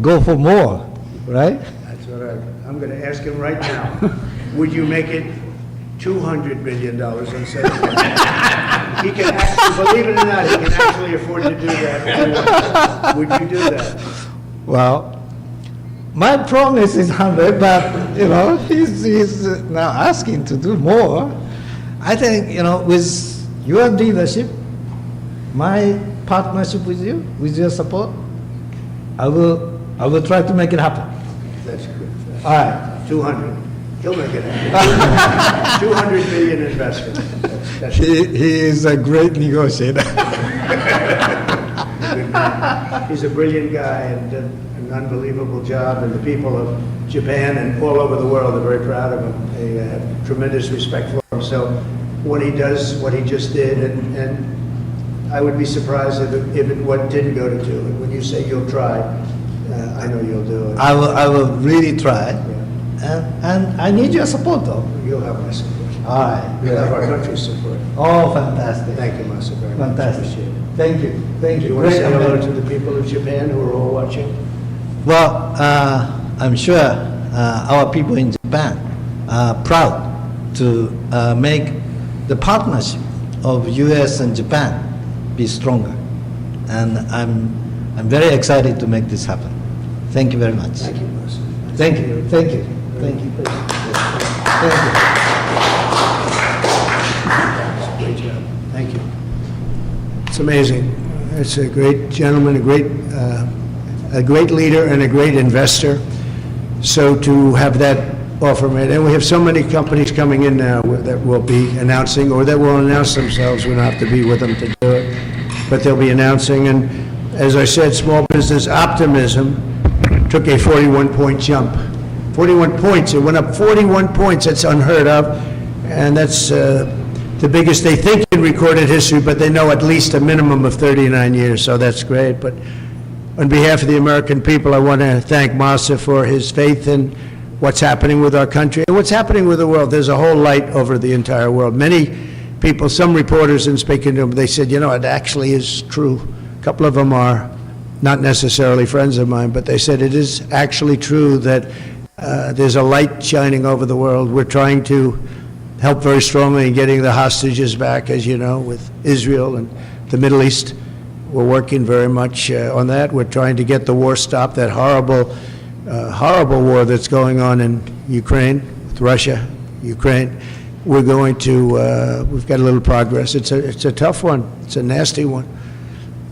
go for more, right? That's what I'm going to ask him right now. Would you make it $200 billion instead of he can actually, believe it or not, he can actually afford to do that. Would you do that? Well, my promise is 100, but, he's now asking to do more. I think, with your leadership, my partnership with you, with your support, I will try to make it happen. That's good. All right. 200. He'll make it happen. 200 billion investment. He is a great negotiator. He's a brilliant guy and did an unbelievable job, and the people of Japan and all over the world are very proud of him. They have tremendous respect for him. So what he does, what he just did, and I would be surprised if it didn't go to 2. When you say you'll try, I know you'll do it. I will really try. And I need your support, though. You'll have my support. All right. You'll have our country's support. Oh, fantastic. Thank you, Masa, very much. Fantastic. Appreciate it. Thank you. Thank you. Do you want to Great say hello event. to the people of Japan who are all watching? Well, I'm sure our people in Japan are proud to make the partnership of U.S. and Japan be stronger. And I'm very excited to make this happen. Thank you very much. Thank you, Masa. Thank you. Thank you. Thank you. Thank you. Great job. Thank you. It's amazing. It's a great gentleman, a great leader, and a great investor. So to have that offer made, and we have so many companies coming in now that will be announcing, or that will announce themselves. We don't have to be with them to do it, but they'll be announcing. And as I said, small business optimism took a 41-point jump. 41 points. It went up 41 points. That's unheard of, and that's the biggest they think in recorded history, but they know at least a minimum of 39 years, so that's great. But on behalf of the American people, I want to thank Masa for his faith in what's happening with our country and what's happening with the world. There's a whole light over the entire world. Many people, some reporters, in speaking to them, they said, it actually is true. A couple of them are not necessarily friends of mine, but they said it is actually true that there's a light shining over the world. We're trying to help very strongly in getting the hostages back, as you know, with Israel and the Middle East. We're working very much on that. We're trying to get the war stopped, that horrible, horrible war that's going on in Ukraine, with Russia, Ukraine. We're going to, we've got a little progress. It's a tough one. It's a nasty one.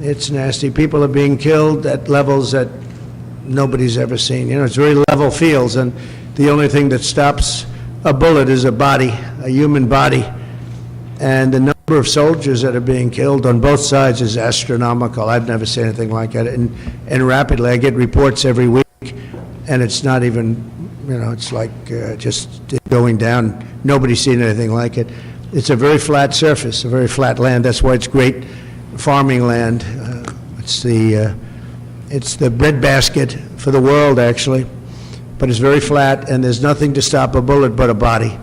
It's nasty. People are being killed at levels that nobody's ever seen. It's very level fields, and the only thing that stops a bullet is a body, a human body. And the number of soldiers that are being killed on both sides is astronomical. I've never seen anything like it. And rapidly, I get reports every week, and it's not even, it's like just going down. Nobody's seen anything like it. It's a very flat surface, a very flat land. That's why it's great farming land. It's the breadbasket for the world, actually. But it's very flat, and there's nothing to stop a bullet but a body.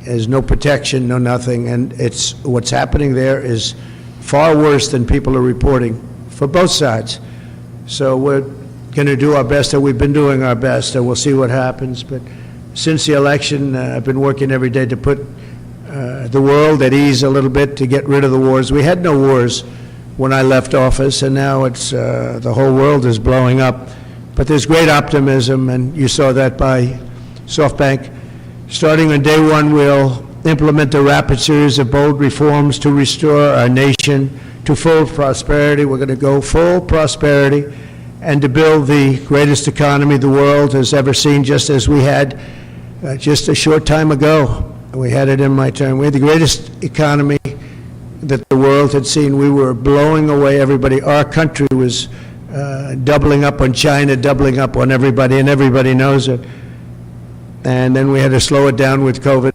There's no protection, no nothing, and what's happening there is far worse than people are reporting for both sides. So we're going to do our best, and we've been doing our best, and we'll see what happens. But since the election, I've been working every day to put the world at ease a little bit, to get rid of the wars. We had no wars when I left office, and now it's the whole world is blowing up. But there's great optimism, and you saw that by SoftBank. Starting on day one, we'll implement a rapid series of bold reforms to restore our nation to full prosperity. We're going to go full prosperity and to build the greatest economy the world has ever seen, just as we had just a short time ago. We had it in my term. We had the greatest economy that the world had seen. We were blowing away everybody. Our country was doubling up on China, doubling up on everybody, and everybody knows it. And then we had to slow it down with COVID.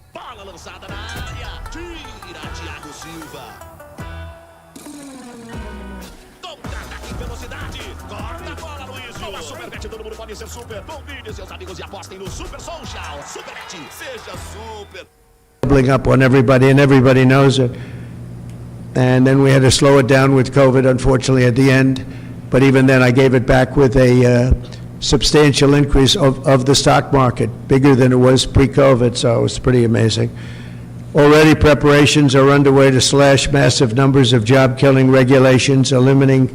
Doubling up on everybody, and everybody knows it. And then we had to slow it down with COVID, unfortunately, at the end. But even then, I gave it back with a substantial increase of the stock market, bigger than it was pre-COVID, so it was pretty amazing. Already preparations are underway to slash massive numbers of job-killing regulations, eliminating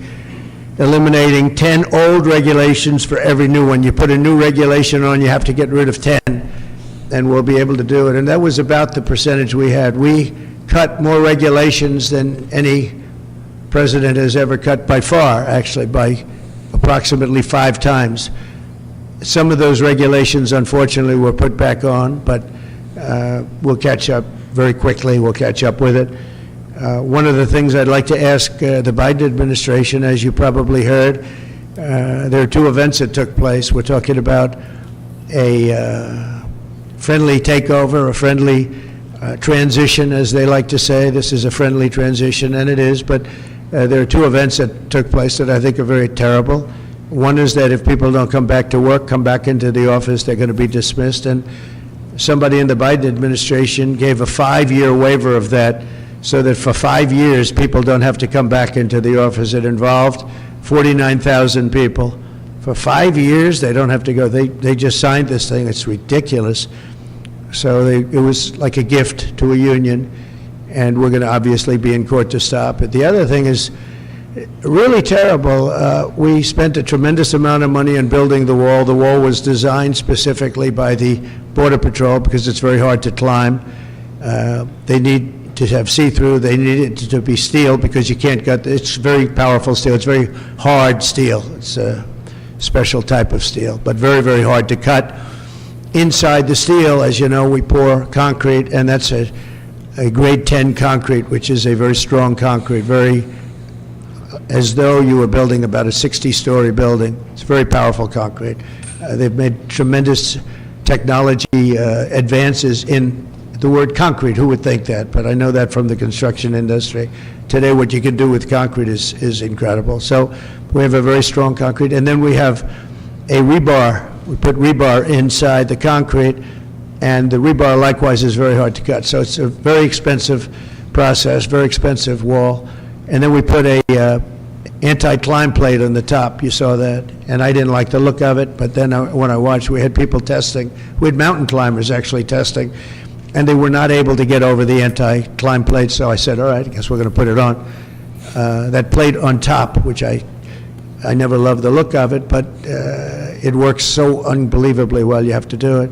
10 old regulations for every new one. You put a new regulation on, you have to get rid of 10, and we'll be able to do it. And that was about the percentage we had. We cut more regulations than any president has ever cut, by far, actually, by approximately 5 times. Some of those regulations, unfortunately, were put back on, but we'll catch up very quickly. We'll catch up with it. One of the things I'd like to ask the Biden administration, as you probably heard, there are 2 events that took place. We're talking about a friendly takeover, a friendly transition, as they like to say. This is a friendly transition, and it is, but there are 2 events that took place that I think are very terrible. One is that if people don't come back to work, come back into the office, they're going to be dismissed. And somebody in the Biden administration gave a 5-year waiver of that, so that for 5 years, people don't have to come back into the office. It involved 49,000 people. For 5 years, they don't have to go. They just signed this thing. It's ridiculous. So it was like a gift to a union, and we're going to obviously be in court to stop it. The other thing is really terrible. We spent a tremendous amount of money on building the wall. The wall was designed specifically by the Border Patrol because it's very hard to climb. They need to have see-through. They need it to be steel because you can't cut. It's very powerful steel. It's very hard steel. It's a special type of steel, but very, very hard to cut. Inside the steel, as you know, we pour concrete, and that's a grade 10 concrete, which is a very strong concrete, very as though you were building about a 60-story building. It's very powerful concrete. They've made tremendous technology advances in the word concrete. Who would think that? But I know that from the construction industry. Today, what you can do with concrete is incredible. So we have a very strong concrete. And then we have a rebar. We put rebar inside the concrete, and the rebar likewise is very hard to cut. So it's a very expensive process, very expensive wall. And then we put a anti-climb plate on the top. You saw that. And I didn't like the look of it, but then when I watched, we had people testing. We had mountain climbers actually testing, and they were not able to get over the anti-climb plate. So I said, all right, I guess we're going to put it on. That plate on top, which I never loved the look of it, but it works so unbelievably well, you have to do it.